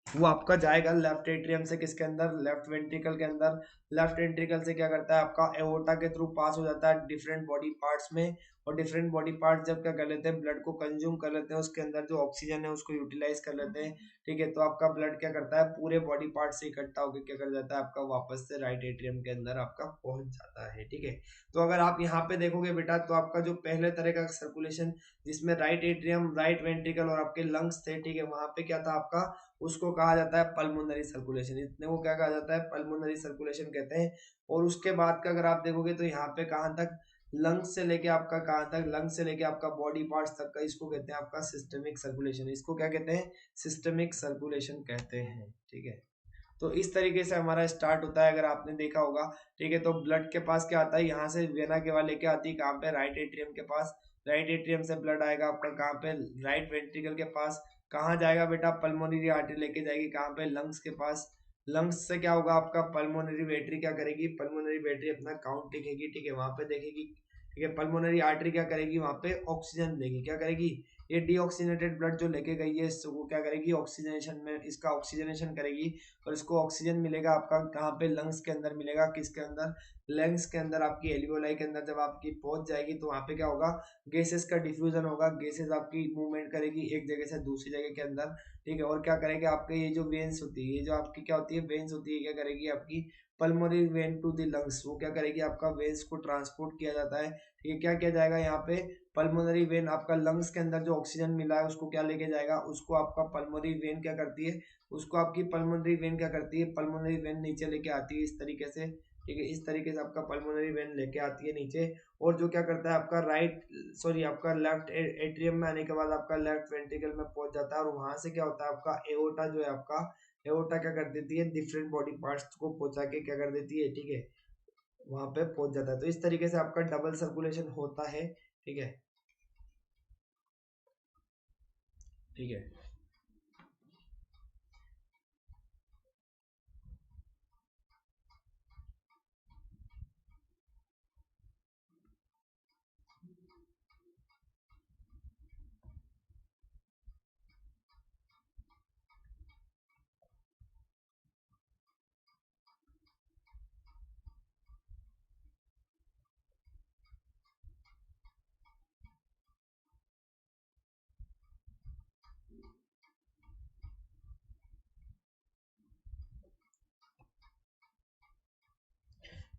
वो आपका जाएगा लेफ्ट एट्रियम से किसके अंदर, लेफ्ट वेंट्रिकल के अंदर। लेफ्ट वेंट्रिकल से क्या करता है आपका, एओर्टा के थ्रू पास हो जाता है डिफरेंट बॉडी पार्ट्स में। और डिफरेंट बॉडी पार्ट्स जब क्या कर लेते हैं, ब्लड को कंज्यूम कर लेते हैं, उसके अंदर जो ऑक्सीजन है उसको यूटिलाइज कर लेते हैं, ठीक है। तो आपका ब्लड क्या करता है, पूरे बॉडी पार्ट से इकट्ठा होकर क्या कर जाता है आपका, वापस से राइट एट्रियम के अंदर आपका पहुंच जाता है, ठीक है। तो अगर आप यहाँ पे देखोगे बेटा, तो आपका जो पहले तरह का सर्कुलेशन जिसमें राइट एट्रियम, राइट वेंट्रिकल और आपके लंग्स थे, ठीक है, वहां पे क्या था आपका, उसको कहा जाता है पल्मोनरी सर्कुलेशन। इतने को क्या कहा जाता है, पल्मोनरी सर्कुलेशन कहते हैं। और उसके बाद का अगर आप देखोगे तो यहाँ पे कहाँ तक, लंग्स से लेके आपका कहाँ तक, लंग्स से लेके आपका बॉडी पार्ट्स तक का, इसको कहते हैं आपका सिस्टमिक सर्कुलेशन। इसको क्या कहते हैं, सिस्टमिक सर्कुलेशन कहते हैं, ठीक है। तो इस तरीके से हमारा स्टार्ट होता है, अगर आपने देखा होगा, ठीक है। तो ब्लड के पास क्या आता है, यहाँ से वेना केवा लेके आती है कहाँ पे, राइट एट्रियम के पास। राइट एट्रियम से ब्लड आएगा आपका कहाँ पे, राइट वेंट्रिकल के पास। कहाँ जाएगा बेटा, पल्मोनरी आर्टरी लेके जाएगी कहाँ पे, लंग्स के पास। लंग्स से क्या होगा आपका, पल्मोनरी वेटरी क्या करेगी, पल्मोनरी वेटरी अपना काउंट लिखेगी, ठीक है, वहां पे देखेगी, ठीक है। पल्मोनरी आर्टरी क्या करेगी, वहां पे ऑक्सीजन देगी, क्या करेगी, ये डीऑक्सीजनेटेड ब्लड जो लेके गई है इसको क्या करेगी, ऑक्सीजनेशन में इसका ऑक्सीजनेशन करेगी। और इसको ऑक्सीजन मिलेगा आपका कहाँ पे, लंग्स के अंदर मिलेगा, किसके अंदर, लंग्स के अंदर, आपकी एल्वियोलाई के अंदर जब आपकी पहुंच जाएगी तो वहां पे क्या होगा, गैसेस का डिफ्यूजन होगा, गैसेस आपकी मूवमेंट करेगी एक जगह से दूसरी जगह के अंदर, ठीक है। और क्या करेगी, आपके ये जो वेन्स होती है, ये जो आपकी क्या होती है वेन्स होती है, क्या करेगी आपकी pulmonary vein to the lungs, वो क्या करेगी आपका वेन्स को ट्रांसपोर्ट किया जाता है, ठीक है। क्या किया जाएगा यहाँ पे, पल्मोनरी वेन आपका लंग्स के अंदर जो ऑक्सीजन मिला है उसको क्या लेके जाएगा, उसको आपका पल्मोनरी वेन क्या करती है, उसको आपकी पल्मोनरी वेन क्या करती है, पल्मोनरी वेन नीचे लेके आती है इस तरीके से, ठीक है। इस तरीके से आपका पल्मोनरी वेन लेके आती है नीचे, और जो क्या करता है आपका राइट सॉरी आपका लेफ्ट एट्रियम में आने के बाद आपका लेफ्ट वेंट्रिकल में पहुंच जाता है, और वहां से क्या होता है आपका एओर्टा जो है आपका, एओर्टा क्या कर देती है, डिफरेंट बॉडी पार्ट्स को पहुंचा के क्या कर देती है, ठीक है, वहां पे पहुंच जाता है। तो इस तरीके से आपका डबल सर्कुलेशन होता है, ठीक है, ठीक है।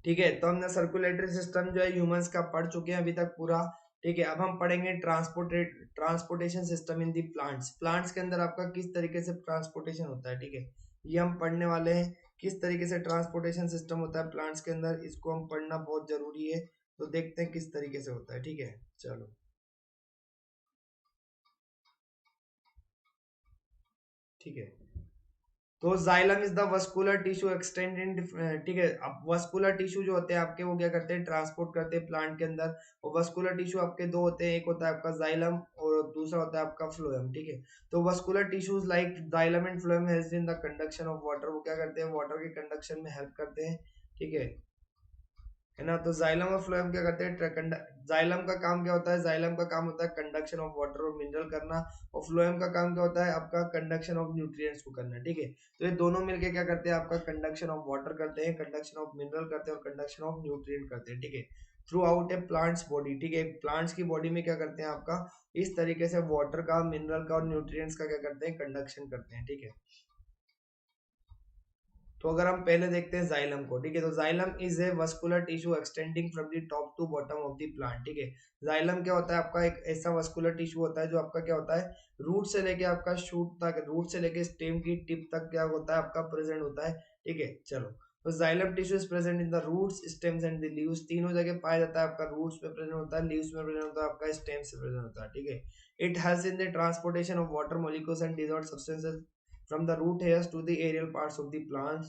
ठीक है, तो हमने सर्कुलेटरी सिस्टम जो है ह्यूमंस का पढ़ चुके हैं अभी तक पूरा, ठीक है। अब हम पढ़ेंगे transportation system in the plants, plants के अंदर आपका किस तरीके से ट्रांसपोर्टेशन होता है, ठीक है, ये हम पढ़ने वाले हैं, किस तरीके से ट्रांसपोर्टेशन सिस्टम होता है प्लांट्स के अंदर, इसको हम पढ़ना बहुत जरूरी है। तो देखते हैं किस तरीके से होता है, ठीक है, चलो, ठीक है। तो xylem is the vascular tissue extended, ठीक है। अब वस्कुलर टिश्यू जो होते हैं आपके, वो क्या करते हैं, ट्रांसपोर्ट करते हैं प्लांट के अंदर। और वस्कुलर टिश्यू आपके दो होते हैं, एक होता है आपका जाइलम और दूसरा होता है आपका फ्लोएम, ठीक है। तो vascular tissues like xylem and phloem help in the conduction of water, वो क्या करते हैं, वाटर के कंडक्शन में हेल्प करते हैं, ठीक है, है ना। तो जाइलम और फ्लोएम क्या करते हैं, जाइलम का काम क्या होता है, जाइलम का काम होता है कंडक्शन ऑफ वाटर और मिनरल करना, और फ्लोएम का काम क्या होता है आपका कंडक्शन ऑफ न्यूट्रिएंट्स को करना, ठीक है। तो ये दोनों मिलके क्या करते हैं, आपका कंडक्शन ऑफ वाटर करते हैं, कंडक्शन ऑफ मिनरल करते हैं और कंडक्शन ऑफ न्यूट्रिएंट करते हैं, ठीक है, थ्रू आउट ए प्लांट्स बॉडी, ठीक है। प्लांट्स की बॉडी में क्या करते हैं आपका, इस तरीके से वाटर का, मिनरल का और न्यूट्रिएंट्स का क्या करते हैं, कंडक्शन करते हैं, ठीक है। तो अगर हम पहले देखते हैं जाइलम को, ठीक है, तो xylem is a vascular tissue extending from the top to bottom of the plant, ठीक है। जाइलम क्या होता है आपका, एक ऐसा वस्कुलर टिश्यू होता है जो आपका क्या होता है, रूट से लेके आपका शूट तक, रूट से लेके स्टेम की टिप तक क्या होता है आपका प्रेजेंट होता है, ठीक है, चलो। तो xylem tissue is present in the roots, stems and the leaves, तीनों जगह पाया जाता है, आपका रूट्स में प्रेजेंट होता है, लीव्स में प्रेजेंट होता है, आपका स्टेम्स से प्रेजेंट होता है, ठीक है। It helps in the transportation of water molecules and dissolved substances from the root hairs to the aerial parts of the plants,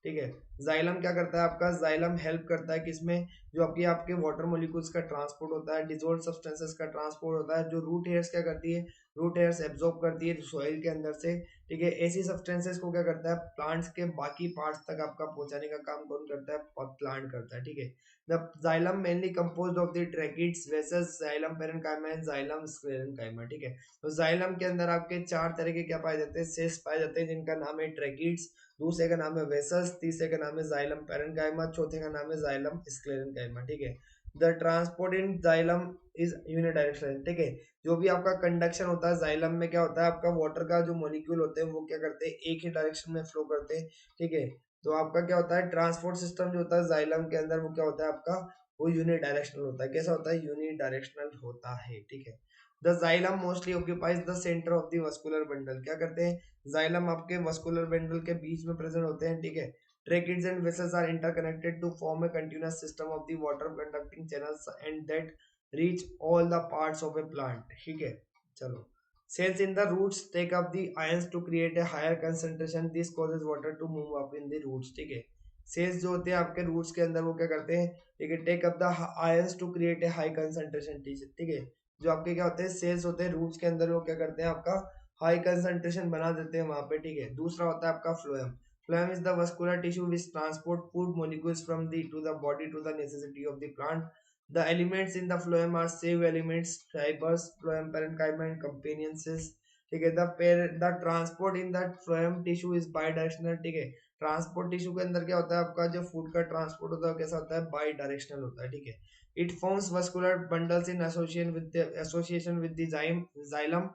ठीक है। जाइलम क्या करता है आपका, जाइलम हेल्प करता है किसमें, जो आपकी आपके वाटर मॉलिक्यूल्स का ट्रांसपोर्ट होता है, डिजोल्व सब्सटेंसेस का ट्रांसपोर्ट होता है, जो रूट हेयर्स क्या करती है, रूट हेयर्स एब्जॉर्ब करती है सॉइल के अंदर से, ठीक है। ऐसी सब्सटेंसेस को क्या करता है, प्लांट्स के बाकी पार्ट्स तक आपका पहुंचाने का काम कौन करता है, प्लांट करता है, ठीक है। The xylem mainly composed of the tracheids vessels xylem parenchyma and xylem sclerenchyma, ठीक है। तो जाइलम के अंदर आपके चार तरह के क्या पाए जाते हैं, सेल्स पाए जाते हैं, जिनका नाम है ट्रैकिड्स, दूसरे का नाम है वेसल्स, तीसरे का नाम है जाइलम पेरेन्काइमा, चौथे का नाम है जाइलम स्क्लेरेन्काइमा, ठीक है। The transport in xylem is unidirectional, ठीक है। जो भी आपका कंडक्शन होता है जाइलम में, क्या होता है आपका वाटर का जो मॉलिक्यूल होते हैं वो क्या करते हैं, एक ही डायरेक्शन में फ्लो करते हैं, ठीक है। तो आपका क्या होता है, ट्रांसपोर्ट सिस्टम जो होता है जाइलम के अंदर, वो क्या होता है आपका, वो यूनिडायरेक्शनल होता है। कैसा होता है, यूनिडायरेक्शनल होता है, ठीक है। The xylem mostly occupies the centre of the vascular bundle, क्या करते हैं, जाइलम आपके वस्कुलर बंडल के बीच में प्रेजेंट होते हैं, ठीक है। Tracheids and vessels are interconnected to form a continuous system of the water conducting channels and that reach all the parts of a plant, ठीक है, चलो। Cells in the roots take up the ions to create a higher concentration. This causes water to move up in the roots, ठीक है। Sales जो होते हैं आपके roots के अंदर, वो क्या करते हैं, ठीक है, take up the ions to create a high concentration, ठीक है। जो आपके क्या होते हैं, सेल्स होते हैं रूट्स के अंदर, वो क्या करते हैं आपका हाई कंसंट्रेशन बना देते हैं वहां पे, ठीक है। दूसरा होता है आपका phloem, phloem is the vascular tissue which transport food molecules from the to the body to the necessity of the plant. The elements in the phloem are save elements, fibers, phloem parenchyma and companion cells, ठीक है। The transport in that phloem tissue is bidirectional, ठीक है। Transport tissue के अंदर क्या होता है आपका जो फूड का ट्रांसपोर्ट होता है कैसा होता है, बाई डायरेक्शनल होता है, ठीक है। It forms muscular bundles in association with the xylem,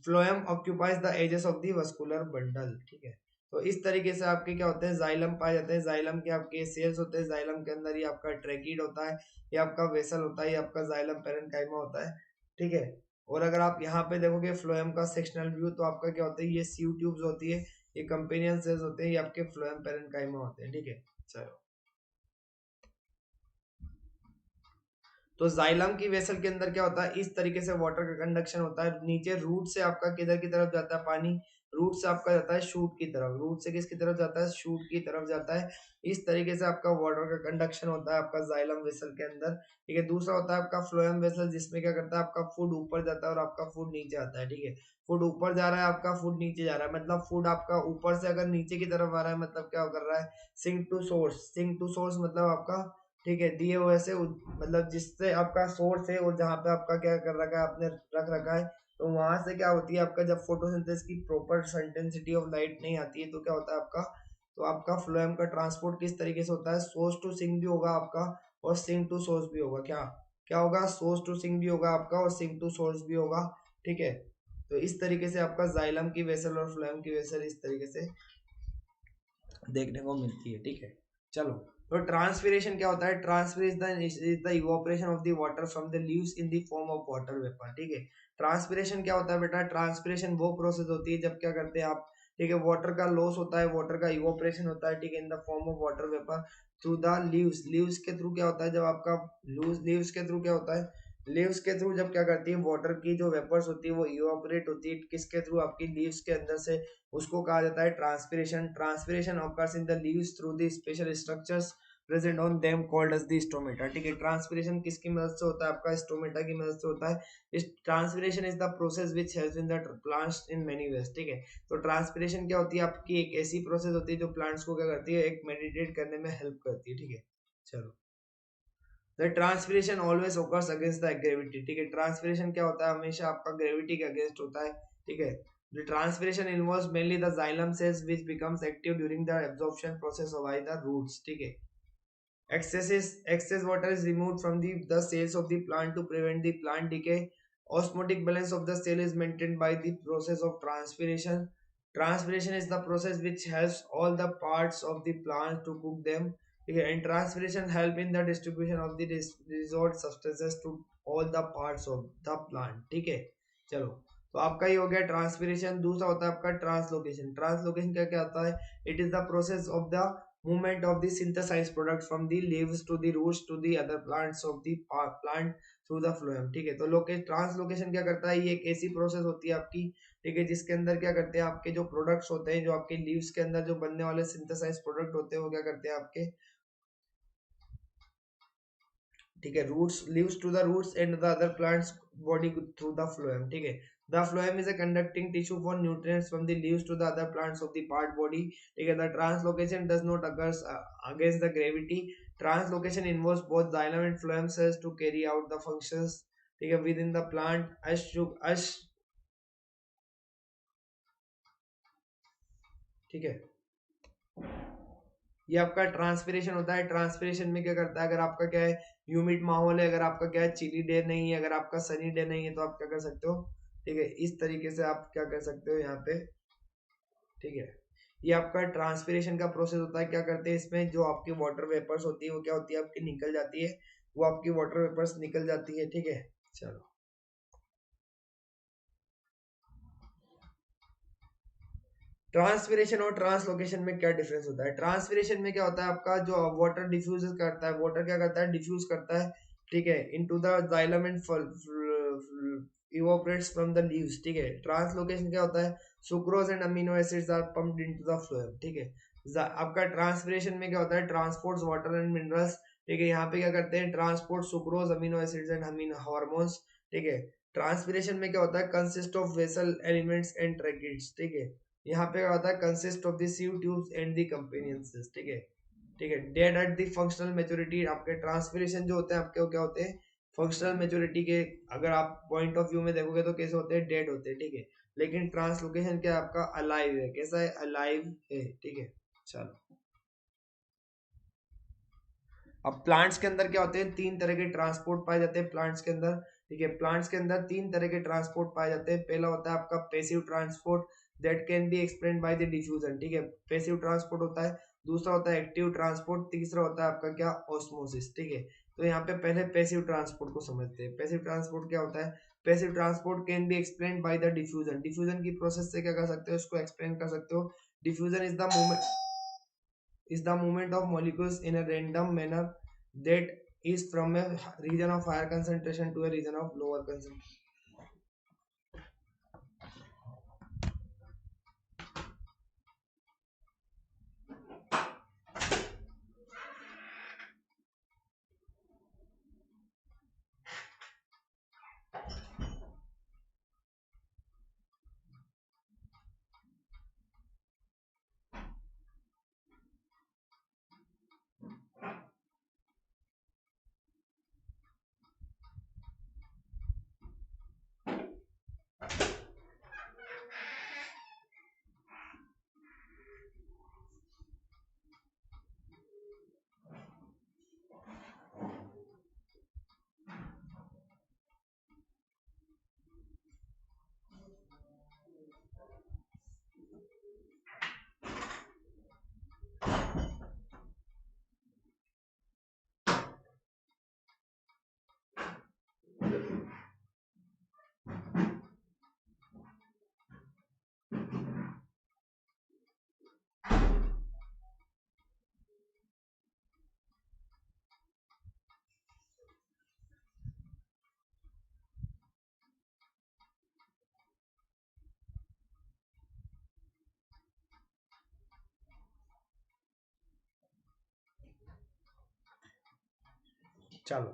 phloem occupies the edges of the vascular bundle, ठीक है। तो इस तरीके से आपके क्या होते हैं, जाइलम पाए जाते हैं, जाइलम के आपके सेल्स होते हैं, जाइलम के अंदर ही आपका ट्रैकिड होता है, ये आपका वेसल होता है, ये आपका जाइलम पेरेन्काइमा होता है, ठीक है। और अगर आप यहाँ पे देखोगे फ्लोएम का सेक्शनल व्यू, तो आपका क्या होता है, ये सीव ट्यूब्स होती है, ये कंपेनियन सेल्स होते हैं, ये आपके फ्लोएम पेरेन्काइमा होते हैं, ठीक है। चलो, तो जाइलम की वेसल के अंदर क्या होता है, इस तरीके से वाटर का कंडक्शन होता है, नीचे रूट से आपका किधर की तरफ जाता है पानी, रूट से आपका जाता है शूट की तरफ, रूट से किसकी तरफ जाता है, शूट की तरफ जाता है। इस तरीके से आपका वाटर का कंडक्शन होता है आपका जाइलम वेसल के अंदर, ठीक है। दूसरा होता है आपका फ्लोएम वेसल, जिसमें क्या करता है, आपका फूड ऊपर जाता है और आपका फूड नीचे आता है, ठीक है। फूड ऊपर जा रहा है, आपका फूड नीचे जा रहा है, मतलब फूड आपका ऊपर से अगर नीचे की तरफ आ रहा है, मतलब क्या कर रहा है, sink to source, sink to source मतलब आपका, ठीक है, दिए हुए से मतलब जिससे आपका सोर्स है और जहाँ पे आपका क्या कर रखा है, आपने रख रखा है, तो वहां से क्या होती है आपका, जब फोटोसिंथेसिस की प्रॉपर इंटेंसिटी ऑफ लाइट नहीं आती है, तो क्या होता है आपका, तो आपका फ्लोएम का ट्रांसपोर्ट किस तरीके से होता है, सोर्स टू सिंक भी होगा आपका और सिंक टू सोर्स भी होगा, क्या क्या होगा, सोर्स टू सिंक भी होगा आपका और सिंक टू सोर्स भी होगा, ठीक है। तो इस तरीके से आपका जाइलम की वेसल और फ्लोएम की वेसल इस तरीके से देखने को मिलती है, ठीक है। चलो, तो ट्रांसपिरेशन क्या होता है, transpiration is the evaporation of the water from the leaves in the form of water vapour, ठीक है। ट्रांसपिरेशन क्या होता है बेटा, ट्रांसपिरेशन वो प्रोसेस होती है जब क्या करते हैं आप, ठीक है, वाटर का लॉस होता है, वाटर का इवोपरेशन होता है, ठीक है, in the form of water vapour through the leaves, leaves के थ्रू क्या होता है, जब आपका लीव्स के थ्रू क्या होता है, लीव्स के थ्रू जब क्या करती है, वाटर की जो वेपर्स होती है वो इवोपरेट होती है, किसके थ्रू, आपकी लीव्स के अंदर से, उसको कहा जाता है transpiration. Transpiration occurs in the leaves through the special structures present on them called as the stomata, ठीक है। ट्रांसपिरेशन किसकी मदद से होता है, आपका स्टोमेटा की मदद से होता है। इस transpiration is the process which helps in the plants in many ways, ठीक है। तो ट्रांसपिरेशन क्या होती है, आपकी एक ऐसी प्रोसेस होती है जो प्लांट्स को क्या करती है, एक मेडिटेट करने में हेल्प करती है, ठीक है। चलो, the transpiration always occurs against the gravity, ठीक है। ट्रांसपिरेशन क्या होता है, हमेशा आपका ग्रेविटी के अगेंस्ट होता है, ठीक है। The transpiration involves mainly the xylem cells which becomes active during the absorption process by the roots, ठीक है। Excess water is removed from the cells of the plant to prevent the plant decay. Osmotic balance of the cell is maintained by the process of transpiration. Transpiration is the process which helps all the parts of the plant to cook them. Okay, and transpiration help in the distribution of the dissolved substances to all the parts of the plant, ठीक है। चलो, तो आपका ये हो गया transpiration. दूसरा होता है आपका ट्रांसलोकेशन। ट्रांसलोकेशन क्या क्या होता है, it is the process of the movement of the synthesized product from the leaves to the roots to the other plants of the plant through the phloem, ठीक है। तो ट्रांसलोकेशन क्या करता है, ये एक ऐसी प्रोसेस होती है आपकी, ठीक है, जिसके अंदर क्या करते हैं, आपके जो प्रोडक्ट्स होते हैं, जो आपके लीव्स के अंदर जो बनने वाले सिंथेसाइज प्रोडक्ट होते हैं, वो क्या करते हैं आपके, ठीक है, roots, leaves to the roots and the other plants body through the phloem, ठीक है। The phloem is a conducting tissue for nutrients from the leaves to the other plants of the part body, ठीक है। The translocation does not occurs against the gravity. Translocation involves both xylem and phloem cells to carry out the functions, ठीक है, with in the plant अश, ठीक है। ये आपका transpiration होता है। ट्रांसपिरेशन में क्या करता है, अगर आपका क्या है, ह्यूमिड माहौल है, अगर आपका क्या है, चिली डे नहीं है, अगर आपका सनी डे नहीं है, तो आप क्या कर सकते हो, ठीक है, इस तरीके से आप क्या कर सकते हो यहाँ पे, ठीक है। ये आपका ट्रांसपिरेशन का प्रोसेस होता है। क्या करते हैं इसमें, जो आपकी वाटर वेपर्स होती है वो क्या होती है, आपकी निकल जाती है, वो आपकी वाटर वेपर्स निकल जाती है, ठीक है। चलो, ट्रांसपिरेशन और ट्रांसलोकेशन में क्या डिफरेंस होता है। ट्रांसपिरेशन में क्या होता है, आपका जो वाटर डिफ्यूज करता है, वाटर क्या करता है, डिफ्यूज करता है, ठीक है, into the xylem and evaporates from the leaves, ठीक है। ट्रांसलोकेशन क्या होता है, sucrose and amino acids are pumped into the phloem, ठीक है। आपका ट्रांसपिरेशन में क्या होता है, ट्रांसपोर्ट्स वाटर एंड मिनरल्स, ठीक है। यहाँ पे क्या करते हैं, transport sucrose, amino acids and amino hormones, ठीक है। ट्रांसपिरेशन में क्या होता है, consist of vessel elements and tracheids, ठीक है। यहाँ पे क्या होता है, consist of the sieve tubes and the companions, ठीक है, ठीक है। Dead at the functional maturity, आपके ट्रांसपिरेशन जो होते हैं आपके क्या होते हैं, फंक्शनल मैच्योरिटी के अगर आप पॉइंट ऑफ व्यू में देखोगे तो कैसे होते हैं, डेड होते हैं, ठीक है। लेकिन ट्रांसलोकेशन क्या आपका अलाइव है, कैसा है, अलाइव है, ठीक है। चलो, अब प्लांट्स के अंदर क्या होते हैं, तीन तरह के ट्रांसपोर्ट पाए जाते हैं प्लांट्स के अंदर। ठीक है, प्लांट्स के अंदर तीन तरह के ट्रांसपोर्ट पाए जाते हैं। पहला होता है आपका passive transport, that can be explain by the diffusion. ठीक है, पैसिव ट्रांसपोर्ट होता है। दूसरा होता है एक्टिव ट्रांसपोर्ट। तीसरा होता है आपका क्या, ऑस्मोसिस। ठीक है, तो यहाँ पे पहले पैसिव ट्रांसपोर्ट को समझते हैं। पैसिव ट्रांसपोर्ट क्या होता है, passive transport can be explain by the diffusion. Diffusion की प्रोसेस से क्या कर सकते हो, उसको एक्सप्लेन कर सकते हो। Diffusion is the movement of molecules in a random manner that is from a region of higher concentration to a region of lower concentration. चलो,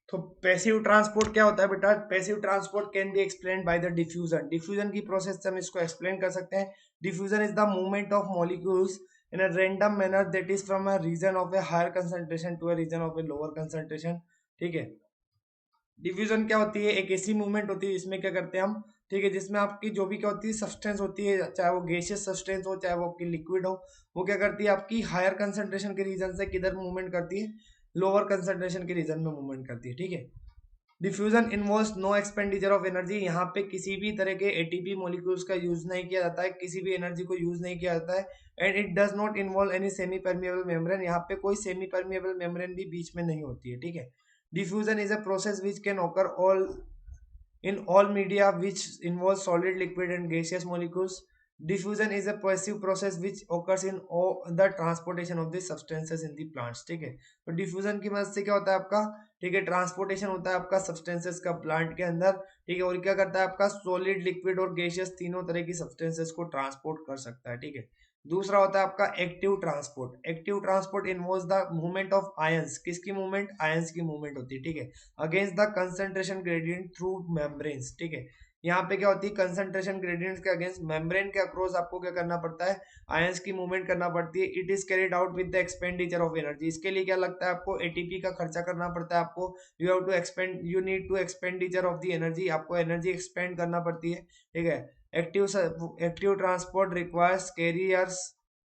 तो पैसिव ट्रांसपोर्ट क्या होता है बेटा, passive transport can be explain by the diffusion. Diffusion की process से हम इसको एक्सप्लेन कर सकते हैं। Diffusion is the movement of molecules in a random manner that is from a region of a higher concentration to a region of a lower concentration। ठीक है, diffusion क्या होती है, एक ऐसी मूवमेंट होती है जिसमें क्या करते हैं हम, ठीक है, जिसमें आपकी जो भी क्या होती है सब्सटेंस होती है, चाहे वो गैसियस सब्सटेंस हो चाहे वो आपकी लिक्विड हो, वो क्या करती है आपकी हायर कंसंट्रेशन के रीजन से किधर मूवमेंट करती है, लोअर कंसंट्रेशन के रीजन में मूवमेंट करती है। ठीक है, diffusion involves no expenditure of energy. यहाँ पे किसी भी तरह के एटीपी मॉलिक्यूल्स का यूज नहीं किया जाता है, किसी भी एनर्जी को यूज नहीं किया जाता है। And it does not involve any semi permeable membrane. यहाँ पे कोई सेमी परमिएबल मेम्ब्रेन भी बीच में नहीं होती है। ठीक है, diffusion is a process which can occur all in all media which involves solid, liquid and gaseous molecules. Diffusion is a passive process which occurs in all the transportation of the substances in the plants। ठीक है, तो diffusion की मदद से क्या होता है आपका, ठीक है, ट्रांसपोर्टेशन होता है आपका सब्सटेंसेस का प्लांट के अंदर। ठीक है, और क्या करता है आपका, सॉलिड, लिक्विड और गैसियस तीनों तरह की सब्सटेंसेस को ट्रांसपोर्ट कर सकता है। ठीक है, दूसरा होता है आपका active transport. Active transport involves the movement of ions. किसकी मूवमेंट, आयंस की मूवमेंट होती है। ठीक है, against the concentration gradient through membranes. ठीक है, यहाँ पे क्या होती है, कंसंट्रेशन ग्रेडियंट्स के अगेंस्ट मेम्ब्रेन के अक्रॉस आपको क्या करना पड़ता है, आयंस की मूवमेंट करना पड़ती है। It is carried out with the expenditure of energy. इसके लिए क्या लगता है आपको, एटीपी का खर्चा करना पड़ता है आपको। You have to expend, you need to expenditure of the energy, आपको एनर्जी एक्सपेंड करना पड़ती है। ठीक है, active transport requires carriers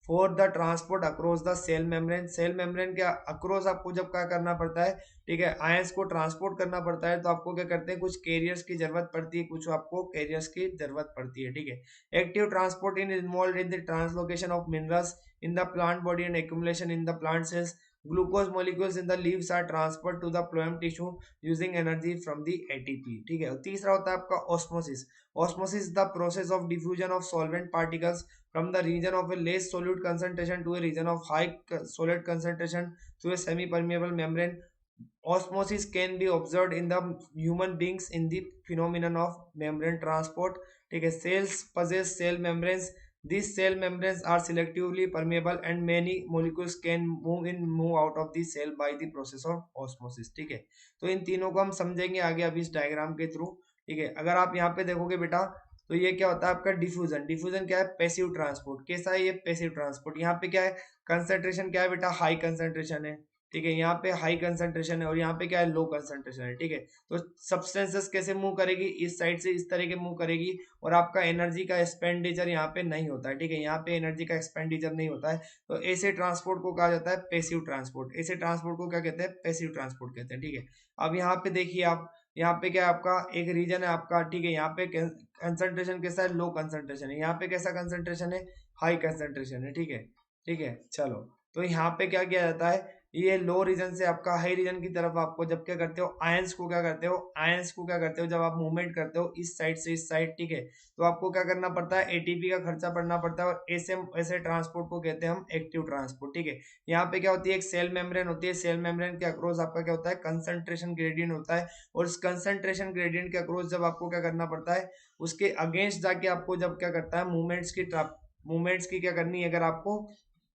for the transport across the cell membrane. Cell membrane के अक्रॉस आपको जब क्या करना पड़ता है, ठीक है, आयंस को ट्रांसपोर्ट करना पड़ता है, तो आपको क्या करते हैं, कुछ कैरियर्स की जरूरत पड़ती है, कुछ आपको कैरियर्स की जरूरत पड़ती है। ठीक है, active transport in involve in the translocation of minerals in the plant body and accumulation in the plant cells. Glucose molecules in the leaves are transferred to the phloem tissue using energy from the ATP. ठीक है, तीसरा होता है आपका osmosis. Osmosis the process of diffusion of solvent particles from the region of a less solute concentration to a region of high solid concentration through a semi-permeable membrane. Osmosis can be observed in the human beings in the phenomenon of membrane transport. ठीक है, cells possess cell membranes. These cell membranes are selectively permeable and many molecules can move in move out of the cell by the process of osmosis। ठीक है, तो इन तीनों को हम समझेंगे आगे अभी इस डायग्राम के थ्रू। ठीक है, अगर आप यहाँ पे देखोगे बेटा, तो ये क्या होता है आपका डिफ्यूजन। डिफ्यूजन क्या है, पैसिव ट्रांसपोर्ट। कैसा है ये पैसिव ट्रांसपोर्ट, यहाँ पे क्या है, कंसंट्रेशन क्या है बेटा, हाई कंसंट्रेशन है। ठीक है, यहाँ पे हाई कंसंट्रेशन है और यहाँ पे क्या है, लो कंसंट्रेशन है। ठीक है, तो सब्सटेंसेस कैसे मूव करेगी, इस साइड से इस तरह के मूव करेगी और आपका एनर्जी का एक्सपेंडिचर यहाँ पे नहीं होता है। ठीक है, यहाँ पे एनर्जी का एक्सपेंडिचर नहीं होता है, तो ऐसे ट्रांसपोर्ट को कहा जाता है पैसिव ट्रांसपोर्ट। ऐसे ट्रांसपोर्ट को क्या कहते हैं, पैसिव ट्रांसपोर्ट कहते हैं। ठीक है, अब यहाँ पे देखिए आप, यहाँ पे क्या है आपका एक रीजन है आपका। ठीक है, यहाँ पे कंसंट्रेशन कैसा है, लो कंसंट्रेशन है। यहाँ पे कैसा कंसंट्रेशन है, हाई कंसंट्रेशन है। ठीक है, ठीक है, चलो, तो यहाँ पे क्या किया जाता है, ये लो रीजन से आपका हाई रीजन की तरफ आपको जब क्या करते हो, आयंस को क्या करते हो, आयंस को क्या करते हो, जब आप मूवमेंट करते हो इस साइड से इस साइड, ठीक है, तो आपको क्या करना पड़ता है, एटीपी का खर्चा पड़ना पड़ता है। और ऐसे ट्रांसपोर्ट को कहते हैं हम एक्टिव ट्रांसपोर्ट। ठीक है, यहाँ पे क्या होती है, एक सेल मेम्ब्रेन होती है। सेल मेम्ब्रेन के अक्रॉस आपका क्या होता है, कंसंट्रेशन ग्रेडियंट होता है। और इस कंसंट्रेशन ग्रेडियंट के अक्रॉस जब आपको क्या करना पड़ता है, उसके अगेंस्ट जाके आपको जब क्या करता है, मूवमेंट्स की क्या करनी है, अगर आपको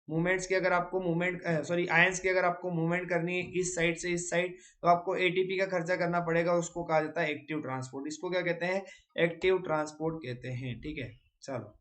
मूवमेंट्स की अगर आपको मूवमेंट सॉरी आयंस की अगर आपको मूवमेंट करनी है इस साइड से इस साइड, तो आपको एटीपी का खर्चा करना पड़ेगा। उसको कहा जाता है एक्टिव ट्रांसपोर्ट। इसको क्या कहते हैं, एक्टिव ट्रांसपोर्ट कहते हैं। ठीक है, चलो,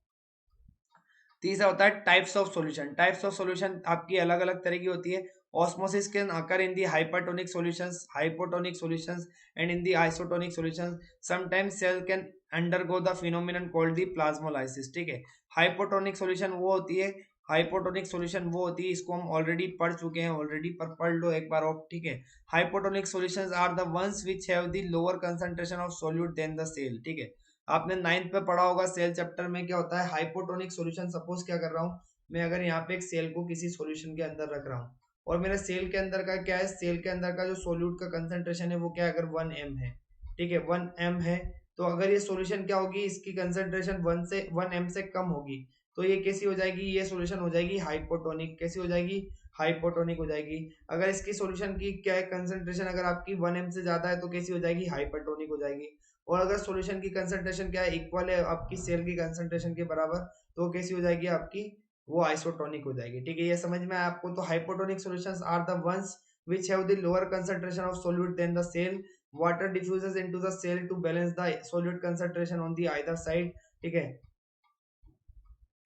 तीसरा होता है types of solution. Types of solution आपकी अलग अलग तरह की होती है। Osmosis can occur in the hypertonic solutions, hypotonic solutions and in the isotonic solutions. Sometimes cell can undergo the phenomenon called the plasmolysis. ठीक है, हाइपोटोनिक सॉल्यूशन वो होती है, हाइपोटोनिक सॉल्यूशन वो होती है, इसको हम ऑलरेडी पढ़ चुके हैं ऑलरेडी, पर पढ़ लो एक बार और। ठीक है, hypotonic solutions are the ones which have the lower concentration of solute than the cell. ठीक है, आपने 9th पे पढ़ा होगा सेल चैप्टर में, क्या होता है हाइपोटोनिक सॉल्यूशन। सपोज क्या कर रहा हूँ मैं, अगर यहाँ पे एक सेल को किसी सॉल्यूशन के अंदर रख रहा हूँ और मेरे सेल के अंदर का क्या है, सेल के अंदर का जो सोल्यूट का कंसंट्रेशन है वो क्या है, अगर 1m है। ठीक है, 1m है, तो अगर ये सॉल्यूशन क्या होगी, इसकी कंसंट्रेशन 1m से कम होगी, तो ये कैसी हो जाएगी, ये सॉल्यूशन हो जाएगी हाइपोटोनिक। कैसी हो जाएगी, हाइपोटोनिक हो जाएगी। अगर इसकी सॉल्यूशन की क्या है कंसंट्रेशन, अगर आपकी 1m से ज्यादा है, तो कैसी हो जाएगी, हाइपरटोनिक हो जाएगी। और अगर सॉल्यूशन की कंसंट्रेशन क्या है, इक्वल है आपकी सेल की कंसंट्रेशन के बराबर, तो कैसी हो जाएगी आपकी, वो आइसोटोनिक हो जाएगी। ठीक है, ये समझ में आया आपको। तो hypotonic solutions are the ones which have the lower concentration of solute than the cell. Water diffuses into the cell to balance the solute concentration on the either side. ठीक है,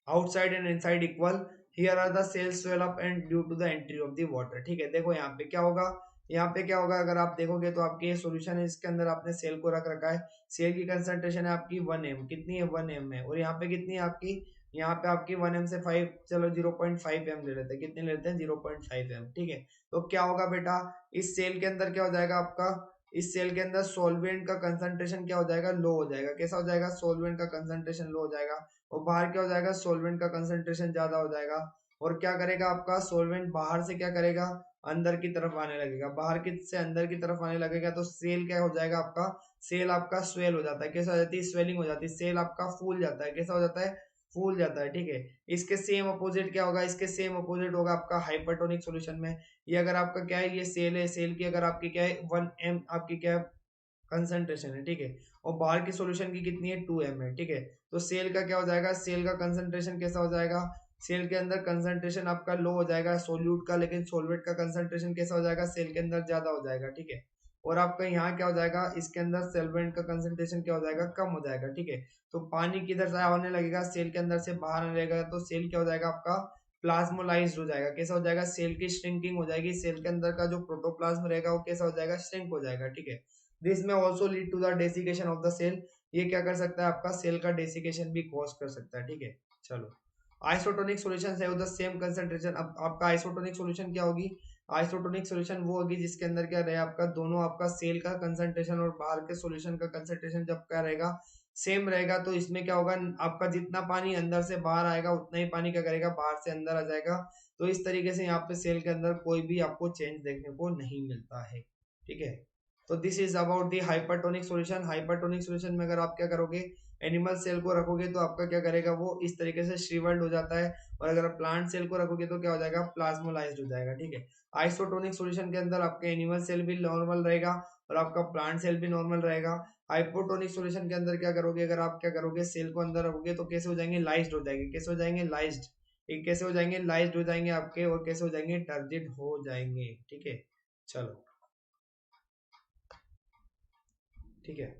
outside and inside equal. Here are the cells swell up and due to the entry of the water. ठीक है, देखो यहाँ पे क्या होगा, यहाँ पे क्या होगा, अगर आप देखोगे तो आपके ये सॉल्यूशन है, इसके अंदर आपने सेल को रख रखा है। सेल की कंसंट्रेशन है आपकी 1m, कितनी है, 1m है। और यहाँ पे कितनी है आपकी, यहाँ पे आपकी 1m से 5, चलो 0.5m ले लेते हैं। कितने लेते हैं, 0.5m। ठीक है, तो क्या होगा बेटा, इस सेल के अंदर क्या हो जाएगा आपका, इस सेल के अंदर सॉल्वेंट का कंसंट्रेशन क्या हो जाएगा, लो हो जाएगा। कैसा हो जाएगा, सॉल्वेंट का कंसंट्रेशन लो हो जाएगा। और बाहर क्या हो जाएगा, सॉल्वेंट का कंसंट्रेशन ज्यादा हो जाएगा। और क्या करेगा आपका सॉल्वेंट, बाहर से क्या करेगा, अंदर की तरफ आने लगेगा। बाहर की से अंदर की तरफ आने लगेगा, तो सेल क्या हो जाएगा आपका, सेल आपका स्वेल हो जाता है। कैसा हो जाती है, स्वेलिंग हो जाती है। सेल आपका फूल जाता है। कैसा हो जाता है, फूल जाता है। ठीक है, इसके सेम अपोजिट क्या होगा, इसके सेम अपोजिट होगा आपका हाइपरटोनिक सॉल्यूशन में। ये अगर आपका क्या है, ये सेल है, सेल की अगर आपकी क्या है 1m आपकी क्या है कंसंट्रेशन है। ठीक है, और बाहर की सॉल्यूशन की कितनी है, 2m है। ठीक है, तो सेल का क्या हो जाएगा, सेल का कंसंट्रेशन कैसा हो जाएगा, सेल के अंदर कंसंट्रेशन आपका लो हो जाएगा सोल्यूट का, लेकिन सोलवेट का कंसंट्रेशन कैसा हो जाएगा, सेल के अंदर ज्यादा हो जाएगा। ठीक है, और आपका यहाँ क्या हो जाएगा, इसके अंदर सॉल्वेंट का कंसंट्रेशन क्या हो जाएगा, कम हो जाएगा। ठीक है, तो पानी किधर से आने लगेगा, सेल के अंदर से बाहर आने लगेगा, तो सेल क्या हो जाएगा आपका, प्लाज्मोलाइज्ड हो जाएगा। कैसा हो जाएगा, सेल की श्रिंकिंग हो जाएगी। सेल के अंदर का जो प्रोटोप्लाज्म रहेगा वो कैसा हो जाएगा, श्रिंक हो जाएगा। ठीक है, this may also lead to the desiccation of the cell. ये क्या कर सकता है, आपका सेल का डेसिकेशन भी कॉज कर सकता है। ठीक है, चलो, आइसोटोनिक सॉल्यूशंस है द सेम कंसंट्रेशन। अब आपका आइसोटोनिक सॉल्यूशन क्या होगी, आइसोटोनिक सॉल्यूशन वो होगी जिसके अंदर क्या रहे आपका, दोनों आपका सेल का कंसंट्रेशन और बाहर के सॉल्यूशन का कंसंट्रेशन जब क्या रहेगा, सेम रहेगा। तो इसमें क्या होगा, आपका जितना पानी अंदर से बाहर आएगा उतना ही पानी क्या करेगा, बाहर से अंदर आ जाएगा। तो इस तरीके से यहाँ पे सेल के अंदर कोई भी आपको चेंज देखने को नहीं मिलता है। ठीक है, तो this is about the hypertonic solution. Hypertonic solution में अगर आप क्या करोगे, एनिमल सेल को रखोगे तो आपका क्या करेगा, वो इस तरीके से श्रीवर्ड हो जाता है। और अगर आप प्लांट सेल को रखोगे तो क्या हो जाएगा, प्लाज्मोलाइज्ड हो जाएगा। ठीक है, आइसोटोनिक सॉल्यूशन के अंदर आपका एनिमल सेल भी नॉर्मल रहेगा और आपका प्लांट सेल भी नॉर्मल रहेगा। हाइपोटोनिक सॉल्यूशन के अंदर क्या करोगे, अगर आप क्या करोगे, सेल को अंदर रखोगे तो कैसे हो जाएंगे, लाइज्ड हो जाएंगे। कैसे हो जाएंगे, लाइज्ड। एक कैसे हो जाएंगे, लाइज्ड हो जाएंगे आपके, और कैसे हो जाएंगे, टर्जिड हो जाएंगे। ठीक है, चलो, ठीक है।